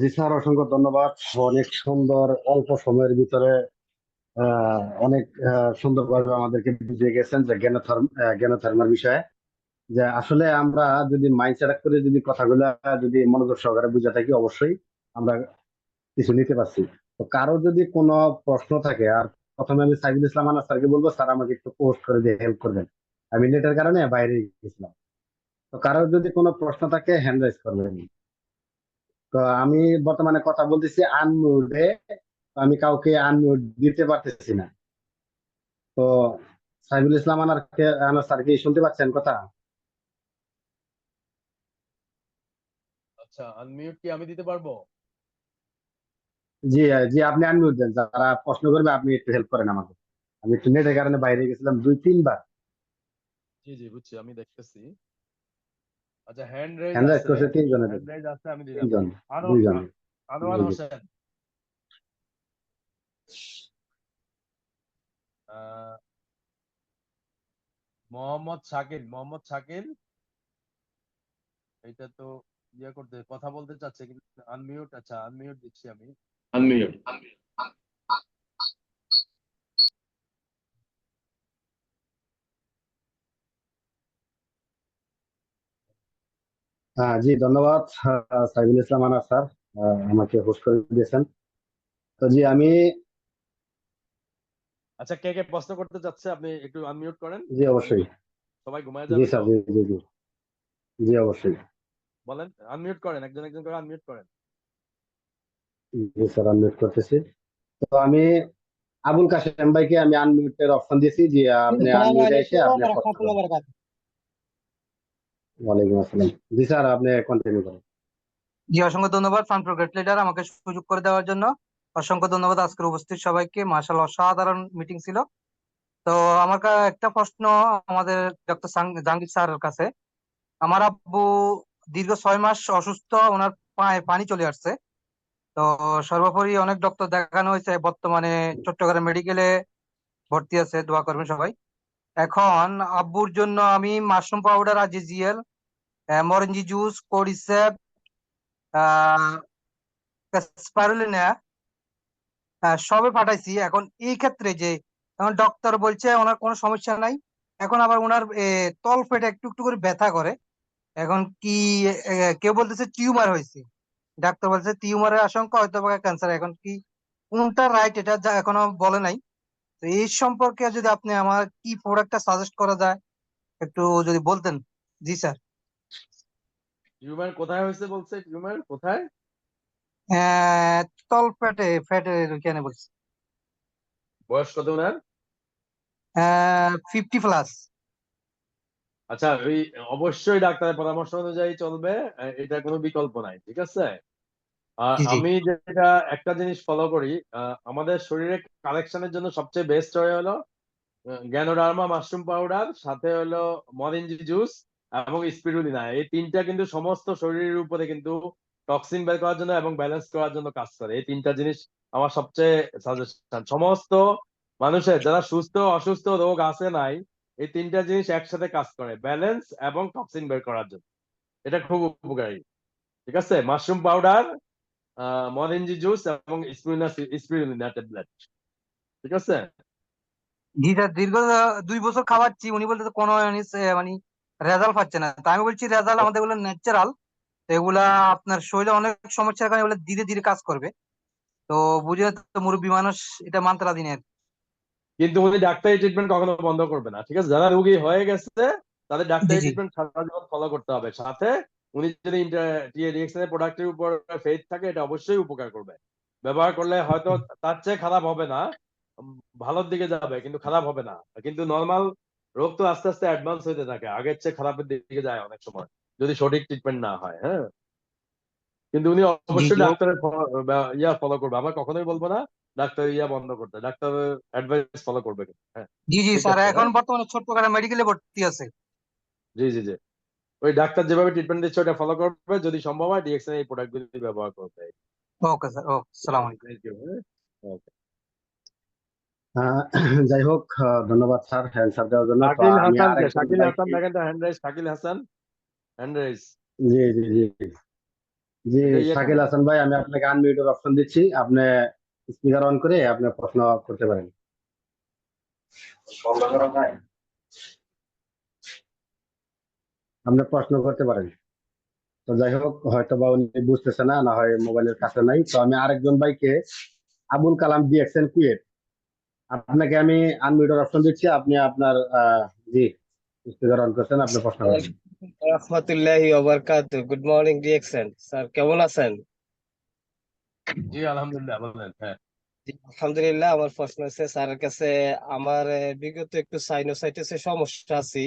জি স্যার, অসংখ্য ধন্যবাদ। অনেক সুন্দর অল্প সময়ের ভিতরে অনেক সুন্দরভাবে আমাদেরকে বুঝিয়ে গেছেন যে জ্ঞানোথার্মার বিষয়ে, যে আসলে আমরা যদি মাইন্ড সেট করে যদি কথাগুলো যদি মনোযোগ সহকারে বুঝে থাকি, অবশ্যই আমরা কিছু নিতে পারছি। তো কারো যদি কোনো প্রশ্ন থাকে, আর প্রথমে আমি সাইদুল ইসলাম আনাস স্যারকে বলবো, স্যার আমাকে একটু পোস্ট করে দিয়ে হেল্প করবেন, আমি নেটের কারণে বাইরে গেছিলাম। তো কারো যদি কোনো প্রশ্ন থাকে হ্যান্ড রাইজ করবেন। তো আমি বর্তমানে কথা বলতেছি আনমিউটে, আমি কাউকে আনমিউট দিতে পারতেছি না। তো সাইফুল ইসলাম আনার স্যার কি শুনতে পাচ্ছেন কথা? আচ্ছা, আনমিউট কি আমি দিতে পারবো? জি, জি, আপনি আনমিউট দেন, যারা প্রশ্ন করবে আপনি একটু হেল্প করেন আমাকে। আমি একটু নেটের কারণে বাইরে গেছিলাম 2-3 বার। জি জি, বুঝছি, আমি দেখতেছি। আচ্ছা, হ্যান্ড রেজ হ্যান্ড রাইজ আছে। করছে 3 জনের হ্যান্ড জন্য। রেজ আছে, আমি দিলাম। 3 জন, আনো 2 জন। আনোয়ার জি, জি। হোসেন, আহ, মোহাম্মদ শাকিল, মোহাম্মদ শাকিল, এটা তো ইয়ে করতে কথা বলতে চাচ্ছে কিন্তু আনমিউট। আচ্ছা, আনমিউট দিচ্ছি আমি। আনমিউট। জি ধন্যবাদ সাইফুল ইসলাম আনার স্যার, আমাকে হোস্ট করে দিয়েছেন। তো জি আমি আচ্ছা, কে কে প্রশ্ন করতে চাচ্ছে আপনি একটু আনমিউট করেন। জি অবশ্যই। সবাই ঘুমায় জি যাবে তো। স্যার, জি জি জি। জি অবশ্যই। বলেন, আনমিউট করেন, একজন একজন করে আনমিউট করেন। জি স্যার, আনমিউট করতেছি। তো আমি আবুল কাশেম ভাইকে আমি আনমিউটের অপশন দিয়েছি, যে আপনি আসসালামু আনমিউটে এসে আলাইকুম আপনি প্রশ্ন রহমতুল্লাহ করেন। বারাকাতুহু। ওয়ালাইকুম আসসালাম। জি স্যার, আপনি কন্টিনিউ করেন। জি, অসংখ্য ধন্যবাদ ফান প্রো গ্রেট লিডার আমাকে সুযোগ করে দেওয়ার জন্য। অসংখ্য ধন্যবাদ আজকের উপস্থিত সবাইকে, মাশাআল্লাহ অসাধারণ মিটিং ছিল। তো আমার একটা প্রশ্ন আমাদের ডক্টর জাহাঙ্গীর স্যারের কাছে। আমার আব্বু দীর্ঘ 6 মাস অসুস্থ, ওনার পায়ে পানি চলে আসছে। তো সর্বোপরি অনেক ডক্টর দেখানো হয়েছে, বর্তমানে চট্টগ্রাম মেডিকেলে ভর্তি আছে, দোয়া করবেন সবাই। এখন আব্বুর জন্য আমি মাশরুম পাউডার, আজিজিএল, মরেঞ্জি জুস, কোডিসেপ, স্পারুলিনা সবে পাঠাইছি। এখন এই ক্ষেত্রে যে এখন ডক্টর বলছে ওনার কোনো সমস্যা নাই, এখন আবার ওনার তল পেটে একটু একটু করে ব্যথা করে। এখন কি কেউ বলতেছে টিউমার হয়েছে, ডাক্তার বলছে টিউমারের আশঙ্কা, হয়তো বা ক্যান্সার। এখন কি কোনটা রাইট এটা যা এখনো বলে নাই। তো এই সম্পর্কে যদি আপনি আমার কি প্রোডাক্টটা সাজেস্ট করা যায় একটু যদি বলতেন। জি স্যার। টিউমার কোথায় হয়েছে বলছে? টিউমার কোথায়? আহ তল পেটে, ফ্যাটের ওইখানে বলছে। বয়স কত ওনার? 50+। আচ্ছা, ওই অবশ্যই ডাক্তারের পরামর্শ অনুযায়ী চলবে। এটা কোনো বিকল্প নাই, ঠিক আছে? আর জি জি। আমি যেটা একটা জিনিস ফলো করি, আমাদের শরীরে কালেকশনের জন্য সবচেয়ে বেস্ট হয় হলো গ্যানোডার্মা মাশরুম পাউডার, সাথে হলো মরিঞ্জি জুস এবং স্পিরুলিনা। এই তিনটা কিন্তু সমস্ত শরীরের উপরে কিন্তু টক্সিন বের করার জন্য এবং ব্যালেন্স করার জন্য কাজ করে। এই তিনটা জিনিস আমার সবচেয়ে সাজেশন। সমস্ত মানুষের যারা সুস্থ অসুস্থ রোগ আছে নাই, এই তিনটা জিনিস একসাথে কাজ করে ব্যালেন্স এবং টক্সিন বের করার জন্য। এটা খুব উপকারী, ঠিক আছে? মাশরুম পাউডার, মরেঞ্জি জুস এবং স্পিরুলিনা ট্যাবলেট, ঠিক আছে? জি স্যার, দীর্ঘ 2 বছর খাওয়াচ্ছি, উনি বলতে কোনো মানে রেজাল্ট পাচ্ছে না। তো আমি বলছি রেজাল্ট আমাদের এগুলো ন্যাচারাল, তো এগুলা আপনার শরীরে অনেক সমস্যার কারণে এগুলো ধীরে ধীরে কাজ করবে। তো বুঝে তো মুরব্বী মানুষ এটা মানতে রাজি নেই। কিন্তু উনি ডাক্তারি ট্রিটমেন্ট কখনো বন্ধ করবে না, ঠিক আছে? যারা রোগী হয়ে গেছে তাদের জি ডাক্তারি জি। ট্রিটমেন্ট সারা জীবন ফলো করতে হবে। সাথে উনি যদি রিএক্সনের প্রোডাক্টের উপর ফেথ থাকে, এটা অবশ্যই উপকার করবে। ব্যবহার করলে হয়তো তার চেয়ে খারাপ হবে না, উম, ভালোর দিকে যাবে কিন্তু খারাপ হবে না। কিন্তু নর্মাল রোগ তো আস্তে আস্তে অ্যাডভান্স হতে থাকে, আগের চেয়ে খারাপের দিকে যায় অনেক সময় যদি সঠিক ট্রিটমেন্ট না হয়। হ্যাঁ, কিন্তু উনি জি অবশ্যই জি। ডাক্তারের ইয়া ফলো করবে। আমরা কখনোই বলবো না ডাক্তার ইয়া বন্ধ করতে, ডাক্তারের অ্যাডভাইস ফলো করবে কিন্তু। হ্যাঁ, জি জি ঠিক স্যার, আছে। এখন হ্যাঁ, বর্তমানে চট্টগ্রাম মেডিকেলে ভর্তি আছে। জি জি জি। ওই ডাক্তার যেভাবে ট্রিটমেন্ট দিচ্ছে ওটা ফলো করবে, যদি সম্ভব হয় ডিএক্সএন এই প্রোডাক্ট গুলি ব্যবহার করবে। ওকে স্যার, ওকে, সালাম আলাইকুম। Thank you. হ্যাঁ, okay. আহ, যাই হোক, ধন্যবাদ স্যার অ্যান্সার দেওয়ার জন্য। তো শাকিল আমি হাসান কে? আরেকজন শাকিল হাসান ভাইকে। দেখেন তো, hand raise. Shakil Hasan, hand raise. জি জি জি। জি এটা ইয়ে শাকিল কেন? হাসান ভাই, আমি আপনাকে আনমিউটের অপশন দিচ্ছি, আপনি স্পিকার অন করে আপনি প্রশ্ন করতে পারেন। বন্ধ করা যায়? আপনি প্রশ্ন করতে পারেন। তো যাই হোক, হয়তো বা উনি বুঝতেছে না, না হয় মোবাইলের কাছে নাই। তো আমি আরেকজন ভাইকে, আবুল কালাম ডিএক্সএন কুয়েট, আপনাকে আমি আনমিউটের অপশন দিচ্ছি, আপনি আপনার জি স্পিকার অন করছেন, আপনি প্রশ্ন করেন। রহমতুল্লাহি ওবারকাতু। গুড মর্নিং ডিএক্সেন স্যার, কেমন আছেন? জি আলহামদুলিল্লাহ, বলেন। হ্যাঁ, জি, আলহামদুলিল্লাহ। আমার প্রশ্ন হচ্ছে স্যারের কাছে, আমার বিগত একটু সাইনোসাইটিসের সমস্যা আছে।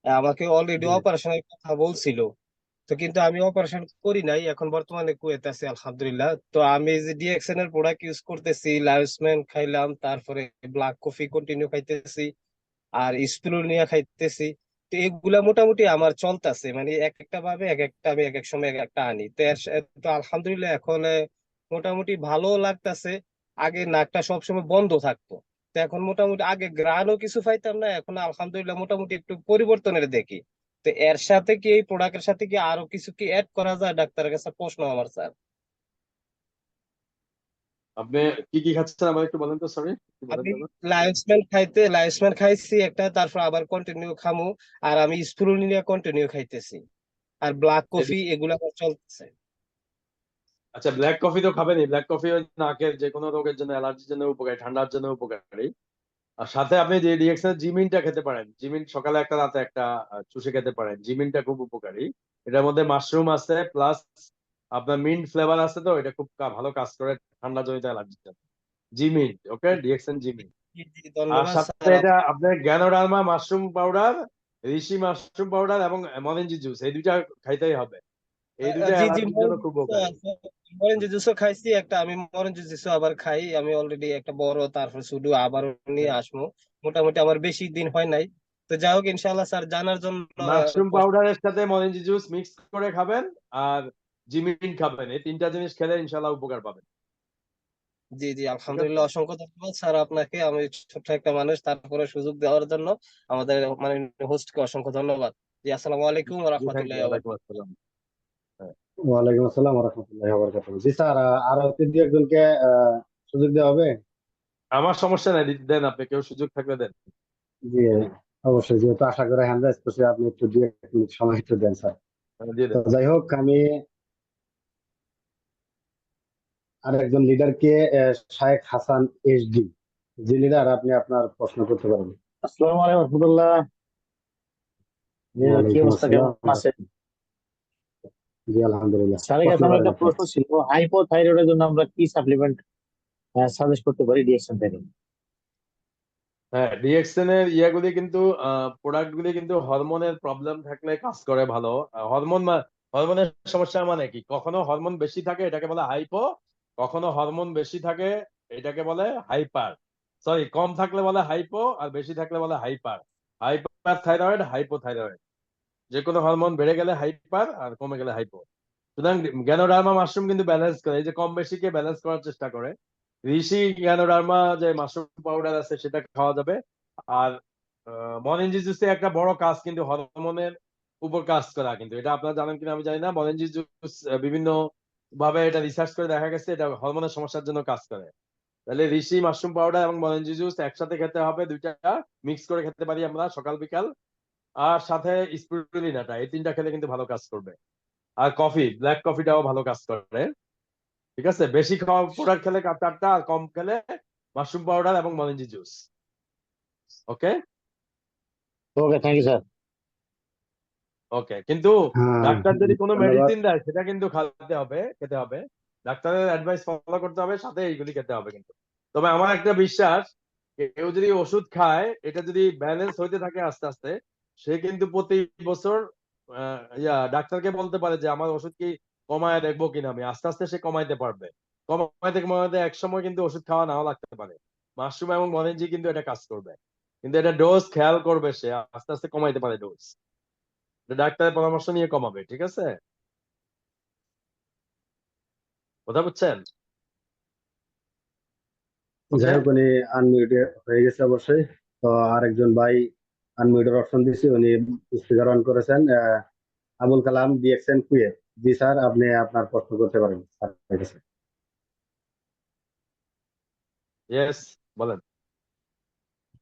আমাকে অলরেডি জি অপারেশনের কথা বলছিল, তো কিন্তু আমি অপারেশন করি নাই, এখন বর্তমানে কুয়েতে আছি আলহামদুলিল্লাহ। তো আমি যে ডিএক্সএন এর প্রোডাক্ট ইউজ করতেছি, লাইসম্যান খাইলাম, তারপরে ব্ল্যাক কফি কন্টিনিউ খাইতেছি, আর স্পিরুলিনা খাইতেছি। তো এগুলা মোটামুটি আমার চলতেছে, মানে এক একটা ভাবে এক একটা, আমি এক এক সময় এক একটা আনি। তো তো আলহামদুলিল্লাহ এখন মোটামুটি ভালো লাগতাছে। আগে নাকটা সবসময় বন্ধ থাকতো, তো এখন মোটামুটি, আগে গ্রানও কিছু পাইতাম না, এখন আলহামদুলিল্লাহ মোটামুটি একটু পরিবর্তনের দেখি। তো এর সাথে কি এই প্রোডাক্টের সাথে কি আরো কিছু কি অ্যাড করা যায়, ডাক্তারের কাছে প্রশ্ন আমার স্যার। আপনি কি কি খাচ্ছেন আমাকে একটু বলেন তো, সরি বলেন আমি তো। লাইফসম্যান খাইছি একটা, তারপর আবার কন্টিনিউ খামু। আর আমি স্পিরুলিনা কন্টিনিউ খাইতেছি, আর ব্ল্যাক কফি এগুলা আমার চলতেছে। আচ্ছা, ব্ল্যাক কফি তো খাবেনই। ব্ল্যাক কফি ওই নাকের যে কোনো রোগের জন্য, অ্যালার্জির জন্য উপকারী, ঠান্ডার জন্য উপকারী। আর সাথে আপনি যে ডিএক্সের জিমিনটা খেতে পারেন। জিমিন সকালে একটা, রাতে একটা চুষে খেতে পারেন। জিমিনটা খুব উপকারী। এটার মধ্যে মাশরুম আছে, প্লাস আপনার মিন্ট ফ্লেভার আছে, তো এটা খুব ভালো কাজ করে ঠান্ডা জনিত অ্যালার্জির জন্য। জিমিন, ওকে, ডিএক্সেন জিমিন। জি জি, আর ধন্যবাদ সাথে স্যার। এটা আপনার গ্যানোডার্মা মাশরুম পাউডার, ঋষি মাশরুম পাউডার এবং মরেঞ্জি জুস, এই দুইটা খাইতেই হবে। এই দুইটা জি জি, অ্যালার্জির জন্য খুব উপকারী। মরেঞ্জি জুসও খাইছি একটা, আমি মরেঞ্জি জুসও আবার খাই। আমি অলরেডি একটা বড়, তারপর শুধু আবার নিয়ে আসবো। মোটামুটি আমার বেশি দিন হয় নাই। তো যাই হোক, ইনশাআল্লাহ স্যার জানার জন্য মাশরুম পাউডারের সাথে মরেঞ্জি জুস মিক্স করে খাবেন, আর জিমিন খাবেন। এই তিনটা জিনিস খেলে ইনশাল্লাহ উপকার পাবেন। জি জি, ঠিক আছে? আলহামদুলিল্লাহ, অসংখ্য ধন্যবাদ স্যার আপনাকে। আমি ছোট্ট একটা মানুষ, তারপরে সুযোগ দেওয়ার জন্য আমাদের মানে হোস্টকে অসংখ্য ধন্যবাদ। জি, আসসালামু আলাইকুম ওয়া জি, থ্যাংক ইউ। রাহমাতুল্লাহি ওয়া ওয়ালাইকুম বারাকাতুহু। আসসালাম। হ্যাঁ। ওয়ালাইকুম আসসালাম ওয়া রাহমাতুল্লাহি ওয়া বারাকাতুহু। জি স্যার, আরো দু একজনকে সুযোগ দেওয়া হবে? আমার সমস্যা নাই, দেন আপনি, কেউ সুযোগ থাকলে দেন। জি, অবশ্যই, যেহেতু আশা করে হ্যান্ড রাইজ করছি, আপনি একটু 2 মিনিট সময় একটু দেন স্যার। দিয়ে তো দেন। যাই হোক, আমি আরেকজন লিডারকে, শায়েখ হাসান এসডি। জি লিডার, আপনি আপনার প্রশ্ন করতে পারেন। আসসালামু আলাইকুম রহমতুল্লাহ। কি ওয়ালাইকুম অবস্থা, আসসালাম। কেমন আছেন? জি আলহামদুলিল্লাহ, স্যারের প্রশ্ন কাছে আমার করেন একটা আপনার। প্রশ্ন ছিল, হাইপোথাইরয়েডের জন্য আমরা কি সাপ্লিমেন্ট সাজেস্ট করতে পারি ডিএক্সএন থেকে? হ্যাঁ, ডিএক্সএন এর ইয়াগুলি কিন্তু, প্রোডাক্ট গুলি কিন্তু হরমোনের প্রবলেম থাকলে কাজ করে ভালো। হরমোনের সমস্যা মানে কি, কখনো হরমোন বেশি থাকে এটাকে বলে হাইপো, কখনো হরমোন বেশি থাকে এটাকে বলে হাইপার। সরি, কম থাকলে বলে হাইপো, আর বেশি থাকলে বলে হাইপার। Hyper thyroid, hypothyroid. যে কোনো হরমোন বেড়ে গেলে হাইপার, আর কমে গেলে হাইপো। সুতরাং গ্যানোডার্মা মাশরুম কিন্তু ব্যালেন্স করে, এই যে কম বেশিকে ব্যালেন্স করার চেষ্টা করে। ঋষি গ্যানোডার্মা যে মাশরুম পাউডার আছে সেটা খাওয়া যাবে। আর মরেঞ্জি জুসে একটা বড় কাজ কিন্তু হরমোনের উপর কাজ করা, কিন্তু এটা আপনারা জানেন কিনা আমি জানি না। মরেঞ্জি জুস বিভিন্ন ভাবে এটা রিসার্চ করে দেখা গেছে এটা হরমোনের সমস্যার জন্য কাজ করে। তাহলে ঋষি মাশরুম পাউডার এবং মরেঞ্জি জুস একসাথে খেতে হবে, দুইটা মিক্স করে খেতে পারি আমরা সকাল বিকাল। আর সাথে স্পিরুলিনাটা, এই তিনটা খেলে কিন্তু ভালো কাজ করবে। আর কফি, ব্ল্যাক কফিটাও ভালো কাজ করে। ঠিক আছে, বেশি খাওয়া প্রোডাক্ট খেলে 4টা, আর কম খেলে মাশরুম পাউডার এবং মরেঞ্জি juice. Okay. Okay, thank you sir. Okay, কিন্তু হ্যাঁ, ডাক্তার যদি কোনো ধন্যবাদ। মেডিসিন দেয় সেটা কিন্তু খেতে হবে। ডাক্তারের অ্যাডভাইস ফলো করতে হবে, সাথে এইগুলি খেতে হবে কিন্তু। তবে আমার একটা বিশ্বাস, কেউ যদি ওষুধ খায়, এটা যদি ব্যালেন্স হইতে থাকে আস্তে আস্তে, সে কিন্তু প্রতি বছর ডাক্তারকে বলতে পারে যে আমার ওষুধ কি কমায় দেখবো কিনা। আমি আস্তে আস্তে সে কমাইতে পারবে। কমাইতে কমাইতে এক সময় কিন্তু ওষুধ খাওয়া নাও লাগতে পারে। মাশরুম এবং মরেঞ্জি কিন্তু এটা কাজ করবে, কিন্তু এটা ডোজ খেয়াল করবে, সে আস্তে আস্তে কমাইতে পারে ডোজ। ডাক্তারের পরামর্শ নিয়ে কমাবে, ঠিক আছে? কথা বুঝছেন? যাই ওকে। হোক, উনি আনমিউট হয়ে গেছে অবশ্যই। তো আরেকজন ভাই আনমিউটের অপশন দিছি, উনি স্পিকার অন করেছেন। Abul Kalam DXN Kuwait. জি স্যার, আপনি আপনার প্রশ্ন করতে পারেন স্যারের কাছে। ইয়েস, বলেন।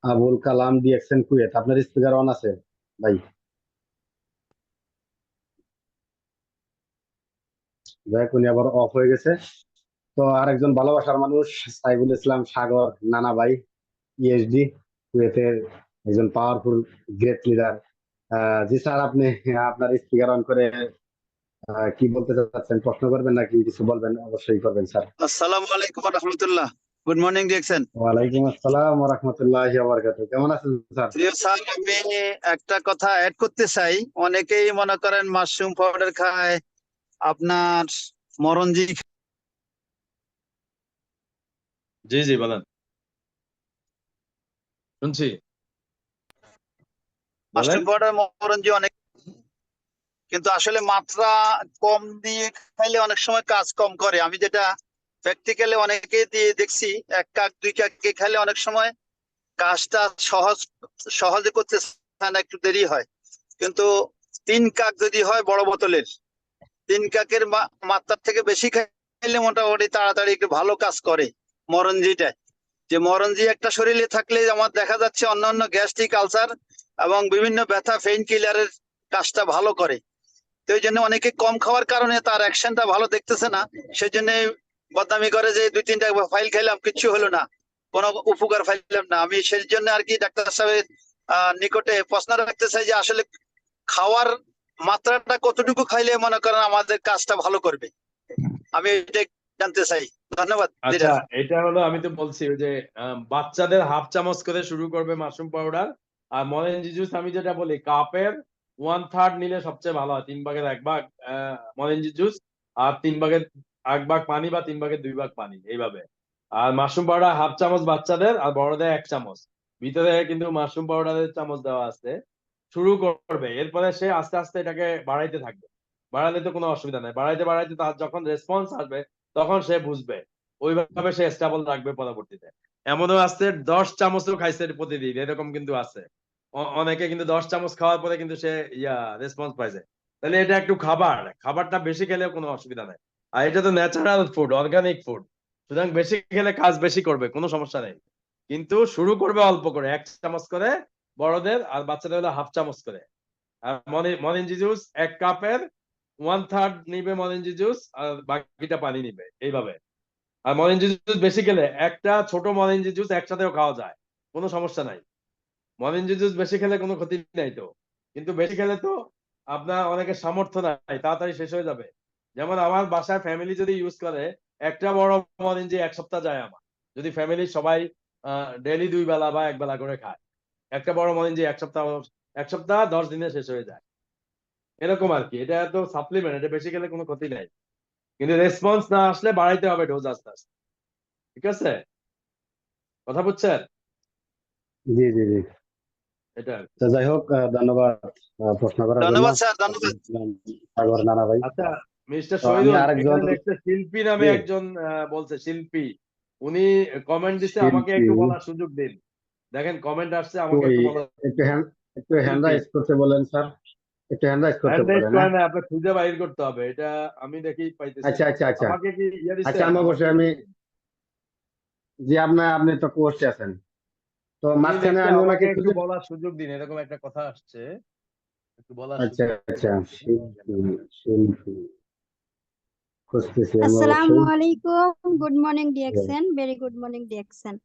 আবুল কালাম ডিএক্সএন কুয়েত, আপনার স্পিকার অন আছে ভাই? যাই হোক, উনি আবার অফ হয়ে গেছে। তো আরেকজন ভালোবাসার মানুষ, সাইফুল ইসলাম সাগর, নানা ভাই, ইএসডি, কুয়েতের একজন পাওয়ারফুল গ্রেট লিডার। জি স্যার, আপনি আপনার স্পিকার অন করে কি বলতে চাচ্ছেন? প্রশ্ন করবেন নাকি কিছু বলবেন? অবশ্যই করবেন স্যার। আসসালামু আলাইকুম রহমতুল্লাহ। Good morning direction. ওয়ালাইকুম আসসালাম ওয়া রাহমাতুল্লাহি ওয়া বারাকাতুহু। কেমন আছেন স্যার? প্রিয় স্যার, আমি একটা কথা অ্যাড করতে চাই। অনেকেই মনে করেন মাশরুম পাউডার খায়, আপনার মরঞ্জি জি জি, বলেন, শুনছি, বলেন। মাশরুম পাউডার মরঞ্জি অনেক, কিন্তু আসলে মাত্রা কম দিয়ে খাইলে অনেক সময় কাজ কম করে। আমি যেটা প্র্যাকটিক্যালি অনেকেই দিয়ে দেখছি, 1 কাপ 2 কাপ খাইলে অনেক সময় কাজটা সহজে করতে চায় না, একটু দেরি হয়। কিন্তু 3 কাক যদি হয় বড় বোতলের, 3 কাকের মাত্রার থেকে বেশি খাইলে মোটামুটি তাড়াতাড়ি একটু ভালো কাজ করে মরঞ্জিটা। যে মরঞ্জি একটা শরীরে থাকলে আমার দেখা যাচ্ছে অন্যান্য গ্যাস্ট্রিক আলসার এবং বিভিন্ন ব্যথা পেইন কিলারের কাজটা ভালো করে। তো এই জন্য অনেকে কম খাওয়ার কারণে তার অ্যাকশনটা ভালো দেখতেছে না, সেই জন্য বদনামি করে যে 2-3টা ফাইল খাইলাম কিচ্ছু হলো না, কোনো উপকার পাইলাম না। আমি সেই জন্য আর কি ডাক্তার সাহেবের নিকটে প্রশ্ন রাখতে চাই যে আসলে খাওয়ার মাত্রাটা কতটুকু খাইলে মনে করেন আমাদের কাজটা ভালো করবে, আমি এটা জানতে চাই। ধন্যবাদ। আচ্ছা, এটা হলো আমি তো বলছি ওই যে বাচ্চাদের হাফ চামচ করে শুরু করবে মাশরুম পাউডার। আর মরেঞ্জি জুস আমি যেটা বলি কাপের 1/3 নিলে সবচেয়ে ভালো হয়। 3/1 মরেঞ্জি জুস আর 3/1 পানি বা 3/2 পানি এইভাবে। আর মাশরুম পাউডার হাফ চামচ বাচ্চাদের আর বড়দের 1 চামচ। ভিতরে কিন্তু মাশরুম পাউডারের চামচ দেওয়া আছে। শুরু করবে, এরপরে সে আস্তে আস্তে এটাকে বাড়াইতে থাকবে। বাড়ালে তো কোনো অসুবিধা নাই, বাড়াইতে বাড়াইতে তার যখন রেসপন্স আসবে তখন সে বুঝবে, ওইভাবে সে স্টেবল রাখবে পরবর্তীতে। এমনও আছে 10 চামচও খাইছে প্রতিদিন, এরকম কিন্তু আছে। অনেকে কিন্তু 10 চামচ খাওয়ার পরে কিন্তু সে রেসপন্স পাইছে। তাহলে এটা একটু খাবারটা বেশি খেলেও কোনো অসুবিধা নাই। আর এটা তো ন্যাচারাল ফুড, অর্গানিক ফুড, সুতরাং বেশি খেলে কাজ বেশি করবে, কোনো সমস্যা নেই। কিন্তু শুরু করবে অল্প করে, 1 চামচ করে বড়দের, আর বাচ্চাদের হলো হাফ চামচ করে। আর মরেঞ্জি জুস 1 কাপের 1/3 নিবে মরেঞ্জি জুস, আর বাকিটা পানি নিবে এইভাবে। আর মরেঞ্জি জুস বেশি খেলে একটা ছোট মরেঞ্জি জুস একসাথেও খাওয়া যায়, কোনো সমস্যা নাই। মরেঞ্জি জুস বেশি খেলে কোনো ক্ষতি নাই তো, কিন্তু বেশি খেলে তো আপনার অনেকের সামর্থ্য নাই, তাড়াতাড়ি শেষ হয়ে যাবে। যেমন আমার বাসায় ফ্যামিলি যদি ইউজ করে, একটা বড় মরেঞ্জি 1 সপ্তাহ যায় আমার, যদি ফ্যামিলির সবাই ডেইলি 2 বেলা বা 1 বেলা করে খায়। একটা বড় মরেঞ্জি 1 সপ্তাহ 10 দিনে শেষ হয়ে যায়, এরকম আর কি। এটা তো সাপ্লিমেন্ট, এটা বেশি খেলে কোনো ক্ষতি নাই, কিন্তু রেসপন্স না আসলে বাড়াইতে হবে ডোজ আস্তে আস্তে। ঠিক আছে, কথা বুঝছেন? জি জি জি। এটা আর কি। তো যাই হোক, ধন্যবাদ প্রশ্ন করার জন্য। ধন্যবাদ স্যার, ধন্যবাদ। সাগর নানা ভাই। আচ্ছা মিস্টার তো আমি শহীদুল, আরেকজন, এখানে দেখতে শিল্পী নামে জি, একজন বলছে, শিল্পী, উনি কমেন্ট দিচ্ছে, আমাকে শিল্পী একটু বলার সুযোগ দিন। দেখেন কমেন্ট আসছে, আমাকে কই? একটু বলার। একটু হ্যান্ড শিল্পী রাইজ করতে বলেন স্যার, একটু হ্যান্ড রাইজ করতে হ্যান্ড রাইজ বলেন। করে হ্যাঁ, না, আপনার খুঁজে বাইর করতে হবে, এটা আমি দেখি পাইতেছি আচ্ছা না। আচ্ছা আচ্ছা আমাকে কি আচ্ছা, দিচ্ছেন? আমি আমাকে অবশ্যই, আমি, জি, আপনি তো কোর্সে আছেন, তো উনি মাঝখানে দেখছে, আমি আমাকে ওনাকে একটু খুঁজে, বলার সুযোগ দিন, এরকম একটা কথা আসছে, একটু বলার আচ্ছা সুযোগ আচ্ছা, দিন। শিল্পী, শিল্পী খুঁজতেছি আমি আসসালামু অবশ্যই। আলাইকুম, good morning DXN, very good morning DXN.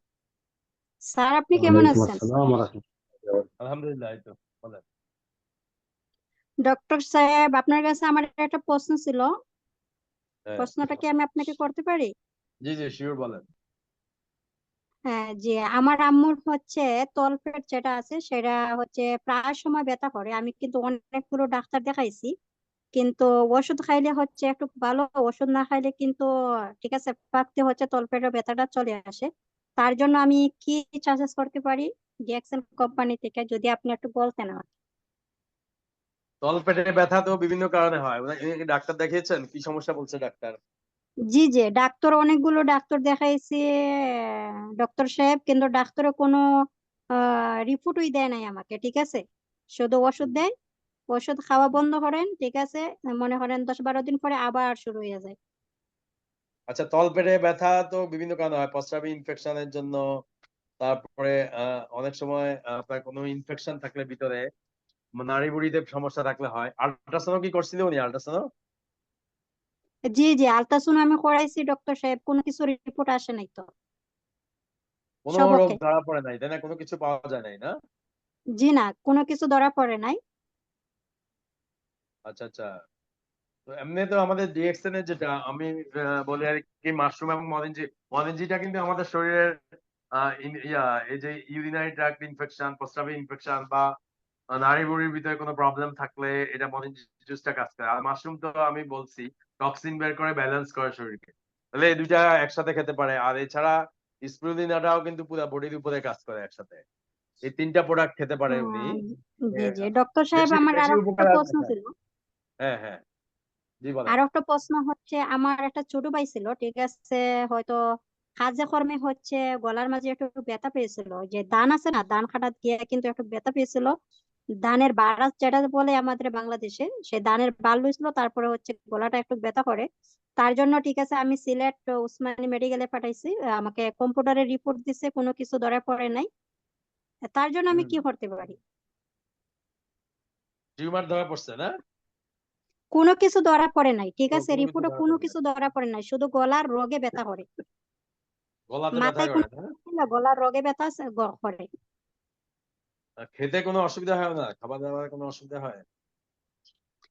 Sir আপনি কেমন ওয়ালাইকুম আছেন? আসসালাম ওয়া রাহমাতুল্লাহ। আলহামদুলিল্লাহ, এই তো বলেন। ডক্টর সাহেব, আপনার কাছে আমার একটা প্রশ্ন ছিল, হ্যাঁ, প্রশ্নটা কি আমি আপনাকে করতে পারি? জি জি শিওর, বলেন। হ্যাঁ, যে আমার আম্মুর হচ্ছে তলপেট যেটা আছে সেটা হচ্ছে প্রায় সময় ব্যথা করে। আমি কিন্তু অনেকগুলো ডাক্তার দেখাইছি, কিন্তু ওষুধ খাইলে হচ্ছে একটু ভালো, ওষুধ না খাইলে কিন্তু ঠিক আছে পাকতে হচ্ছে তলপেটের ব্যথাটা চলে আসে। তার জন্য আমি কি সাজেস্ট করতে পারি ডিএক্সএন কোম্পানি থেকে, যদি আপনি একটু বলতেন আমাকে। তলপেটে ব্যথা তো বিভিন্ন কারণে হয়, উনি কি ডাক্তার দেখিয়েছেন? কি সমস্যা বলছে ডাক্তার? জি জি, ডাক্তার অনেকগুলো ডাক্তার দেখাইছি ডক্টর সাহেব, কিন্তু ডাক্তারও কোনো রিপোর্টই দেয় নাই আমাকে, ঠিক আছে, শুধু ওষুধ দেয়, ওষুধ খাওয়া বন্ধ করেন, ঠিক আছে, মনে করেন 10-12 দিন পরে আবার শুরু হয়ে যায়। আচ্ছা, তলপেটে ব্যথা তো বিভিন্ন কারণে হয়, প্রস্রাবী ইনফেকশনের জন্য, তারপরে অনেক সময় আপনার কোনো ইনফেকশন থাকলে ভিতরে, নাড়ি বুড়িতে সমস্যা থাকলে হয়। আল্ট্রাসাউন্ড কি করছিল উনি? আল্ট্রাসাউন্ড জি জি, আলট্রাসাউন্ড আমি করাইছি ডক্টর সাহেব, কোনো কিছু রিপোর্ট আসে নাই তো, কোনো সব রোগ ওকে। ধরা পড়ে নাই, তাই না? কোনো কিছু পাওয়া যায় নাই, না? জি না, কোনো কিছু ধরা পড়ে নাই। আচ্ছা আচ্ছা। তো এমনি তো আমাদের ডিএক্সএন এর যেটা আমি বলি আর কি, মাশরুম এবং মরেঞ্জিটা কিন্তু আমাদের শরীরের এই যে ইউরিনারি ট্র্যাক্ট ইনফেকশন, প্রস্রাবী ইনফেকশন বা নাড়ি বুড়ির ভিতরে কোনো প্রবলেম থাকলে এটা মরেঞ্জি জুসটা কাজ করে। আর মাশরুম তো আমি বলছি টক্সিন বের করে, ব্যালেন্স করে শরীরকে, তাহলে এই দুইটা একসাথে খেতে পারে। আর এছাড়া স্পিরুলিনাটাও কিন্তু পুরো বডির উপরে কাজ করে একসাথে। এই 3টা প্রোডাক্ট খেতে পারে উনি। জি জি আহ, ডক্টর সাহেব, বেশি আমার বেশি আরো একটা উপকার আছে। প্রশ্ন হ্যাঁ ছিল। হ্যাঁ হ্যাঁ, জি বলেন। আরো একটা প্রশ্ন হচ্ছে, আমার একটা ছোট ভাই ছিল, ঠিক আছে, হয়তো কাজে কর্মে হচ্ছে গলার মাঝে একটু ব্যথা পেয়েছিল, যে দান আছে না, দান কাটা গিয়ে কিন্তু একটু ব্যথা পেয়েছিল। ধানের বাড়া যেটা বলে আমাদের বাংলাদেশে, সে ধানের বাল হয়েছিল, তারপরে হচ্ছে গলাটা একটু ব্যথা করে। তার জন্য ঠিক আছে আমি সিলেট উসমানী মেডিকেলে পাঠাইছি, আমাকে কম্পিউটারে রিপোর্ট দিছে, কোনো কিছু ধরা পড়ে নাই। তার জন্য আমি কি করতে পারি? টিউমার ধরা পড়ছে না? কোনো কিছু ধরা পড়ে নাই, ঠিক আছে, কোনো কিছু রিপোর্টে ধরা কোনো পড়ে কিছু নাই। ধরা পড়ে নাই, শুধু গলার রোগে ব্যথা করে। গলাতে ব্যথা মাথায় করে কোনো না? কিছু না, গলার রোগে ব্যথা করে। আর খেতে কোনো অসুবিধা হয় না? খাবার দাবার কোনো অসুবিধা হয়?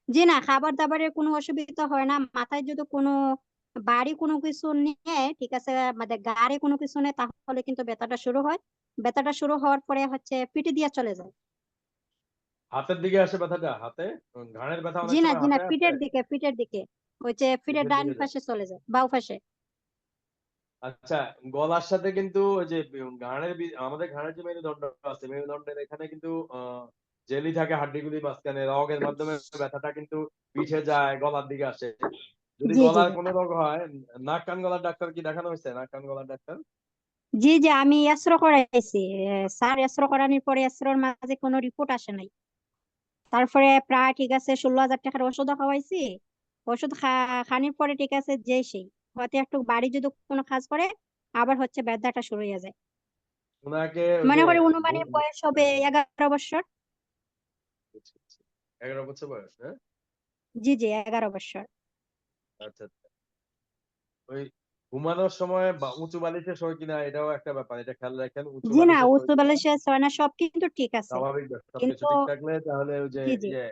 জি না, খাবার দাবারের কোনো অসুবিধা হয় না। মাথায় যদি কোনো বাড়ি কোনো কিছু নিয়ে, ঠিক আছে, আমাদের গাড়ি কোনো কিছু নেই, তাহলে কিন্তু ব্যথাটা শুরু হয়। ব্যথাটা শুরু হওয়ার পরে হচ্ছে পিঠে দিয়ে চলে যায়। হাতের দিকে আসে ব্যথাটা? হাতে? ঘাড়ের ব্যথা অনেক সময় জি না, হাতে আসে? পিঠের দিকে হচ্ছে, পিঠের পিঠের ডান দিকে যায়? পাশে চলে যায়, বাম পাশে। আচ্ছা, গলার সাথে কিন্তু ওই যে আমাদের ঘাড়ের যে মেরুদণ্ড আছে, মেরুদণ্ডের এখানে কিন্তু জেলি থাকে হাড্ডিগুলির মাঝখানে, রগের মাধ্যমে ব্যথাটা কিন্তু পিঠে যায়, গলার দিকে আসে। যদি জি গলার জি কোনো রোগ হয়, নাক কান গলার ডাক্তার কি দেখানো হয়েছে? নাক কান গলার ডাক্তার? জি, আমি এক্সরে করাইছি। স্যার, এক্সরে করানোর পরে এক্সরের মাঝে কোনো রিপোর্ট আসে নাই। তারপরে প্রায় ঠিক আছে 16,000 টাকার ওষুধ খাওয়াইছি। ওষুধ খানির পরে ঠিক আছে, যে সেই হয়তো একটু বাড়ি যদি কোনো কাজ করে, আবার হচ্ছে ব্যথাটা শুরু হয়ে যায়। ওনাকে ওই মনে যে করি অনুমানিক বয়স হবে 11 বছর। 11 বছর বয়স, হ্যাঁ? জি, 11 বছর। আচ্ছা আচ্ছা। ওই ঘুমানোর সময় উঁচু বালিশে শোয় কিনা এটাও একটা ব্যাপার, এটা খেয়াল রাখেন। উঁচু জি না, বালিশে শোয় উচ্চ কিনা। বালিশে শোয় না, সব কিন্তু ঠিক আছে। স্বাভাবিক সবকিছু কিন্তু ঠিক থাকলে তাহলে ওই যে জি ইয়ে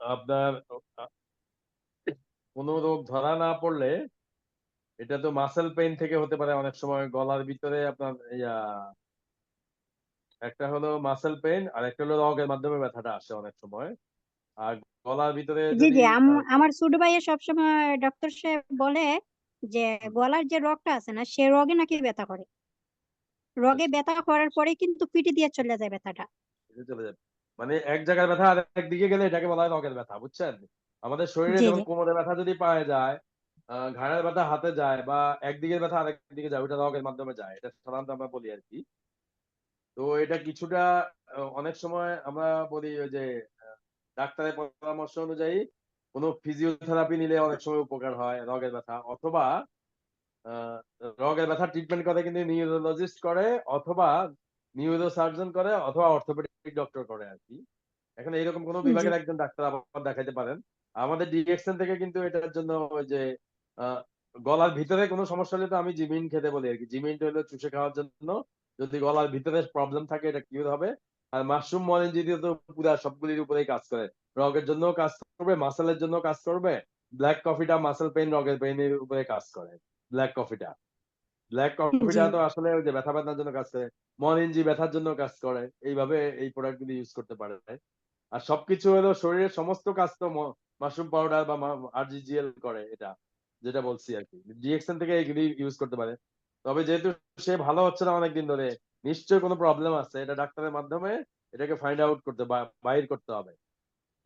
আপনার কোনো রোগ ধরা না পড়লে এটা তো মাসেল পেইন থেকে হতে পারে অনেক সময়। গলার ভিতরে আপনার একটা হলো মাসেল পেইন, আর একটা হলো রগের মাধ্যমে ব্যথাটা আসে অনেক সময়। আর গলার ভিতরে যদি জি, আমার ছোট ভাইয়ের সবসময় ডক্টর সাহেব বলে যে গলার যে রগটা আছে না, সে রগে নাকি ব্যথা করে। রগে ব্যথা করার পরে কিন্তু পিঠে দিয়ে চলে যায় ব্যথাটা। চলে যাবে, মানে এক জায়গায় ব্যথা আর একদিকে গেলে এটাকে বলা হয় রগের ব্যথা, বুঝছেন? আমাদের শরীরে জি যেমন কোমরে ব্যথা যদি পায়ে যায়, ঘাড়ের ব্যথা হাতে যায়, বা একদিকের ব্যথা আরেক দিকে যায়, ওটা রগের মাধ্যমে যায়, এটা সাধারণত আমরা বলি আর কি। তো এটা কিছুটা অনেক সময় আমরা বলি ওই যে ডাক্তারের পরামর্শ অনুযায়ী কোনো ফিজিওথেরাপি নিলে অনেক সময় উপকার হয় রগের ব্যথা, অথবা আহ, রগের ব্যথা ট্রিটমেন্ট করে কিন্তু নিউরোলজিস্ট করে, অথবা নিউরো সার্জন করে, অথবা অর্থোপেডিক ডক্টর করে আর কি। এখন এইরকম কোনো জি বিভাগের একজন ডাক্তার আবার দেখাইতে পারেন। আমাদের ডিএক্সএন থেকে কিন্তু এটার জন্য ওই যে আহ, গলার ভিতরে কোনো সমস্যা হলে তো আমি জিমিন খেতে বলি আর কি। জিমিনটা হলো চুষে খাওয়ার জন্য, যদি গলার ভিতরে প্রবলেম থাকে এটা কিউর হবে। আর মাশরুম মরেনজিটি তো পুরা সবগুলির উপরেই কাজ করে, রগের জন্য কাজ করবে, মাসেলের জন্য কাজ করবে। ব্ল্যাক কফিটা মাসেল পেইন, রগের পেইনের উপরে কাজ করে। ব্ল্যাক কফিটা ব্ল্যাক জি কফিটা তো আসলে ওই যে ব্যথা ব্যথার জন্য কাজ করে, মরিনজি ব্যথার জন্য কাজ করে। এইভাবে এই প্রোডাক্ট গুলি ইউজ করতে পারে। আর সবকিছু হলো শরীরের সমস্ত কাজ তো মাশরুম পাউডার বা আরজিজিএল করে, এটা যেটা বলছি আর কি। ডিএক্সএন থেকে এইগুলি ইউজ করতে পারে। তবে যেহেতু সে ভালো হচ্ছে না অনেকদিন ধরে, নিশ্চয়ই কোনো প্রবলেম আছে, এটা ডাক্তারের মাধ্যমে এটাকে ফাইন্ড আউট করতে বাইর করতে হবে।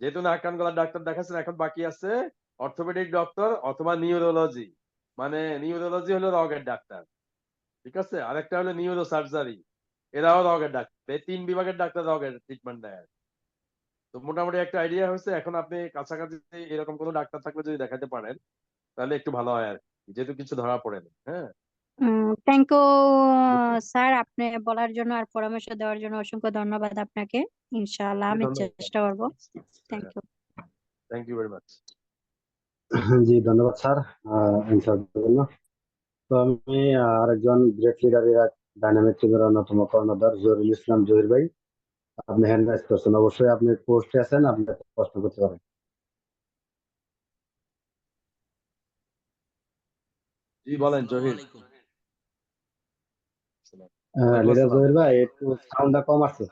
যেহেতু নাক কান গলার ডাক্তার দেখাচ্ছেন, এখন বাকি আছে অর্থোপেডিক ডক্টর অথবা নিউরোলজি। মানে নিউরোলজি হলো রগের ডাক্তার, ঠিক আছে, আরেকটা হলো নিউরো সার্জারি, এরাও রগের ডাক্তার। এই 3 বিভাগের ডাক্তার রগের ট্রিটমেন্ট দেয়। তো মোটামুটি একটা আইডিয়া হয়েছে। এখন আপনি কাছাকাছি এরকম কোনো ডাক্তার থাকলে যদি দেখাতে পারেন তাহলে একটু ভালো হয় আর কি, যেহেতু কিছু ধরা পড়েনি। হ্যাঁ, থ্যাংক ইউ স্যার, আপনি বলার জন্য আর পরামর্শ দেওয়ার জন্য অসংখ্য ধন্যবাদ আপনাকে। ইনশাআল্লাহ আমি ধন্যবাদ। চেষ্টা করব। Thank you. Thank you very much. জি ধন্যবাদ স্যার অ্যান্সার জন্য। তো আমি আরেকজন গ্রেট লিডার ডাইনামিক টিমের অন্যতম কর্ণধার জহিরুল ইসলাম জহির ভাই, আপনি হ্যান্ড রাইজ করছেন, অবশ্যই আপনি পোস্টে আছেন, আপনি প্রশ্ন করতে পারেন। জি বলেন জহির। ওয়ালাইকুম লিডার আসসালাম। জহির ভাই, একটু সাউন্ডটা কম আসছে।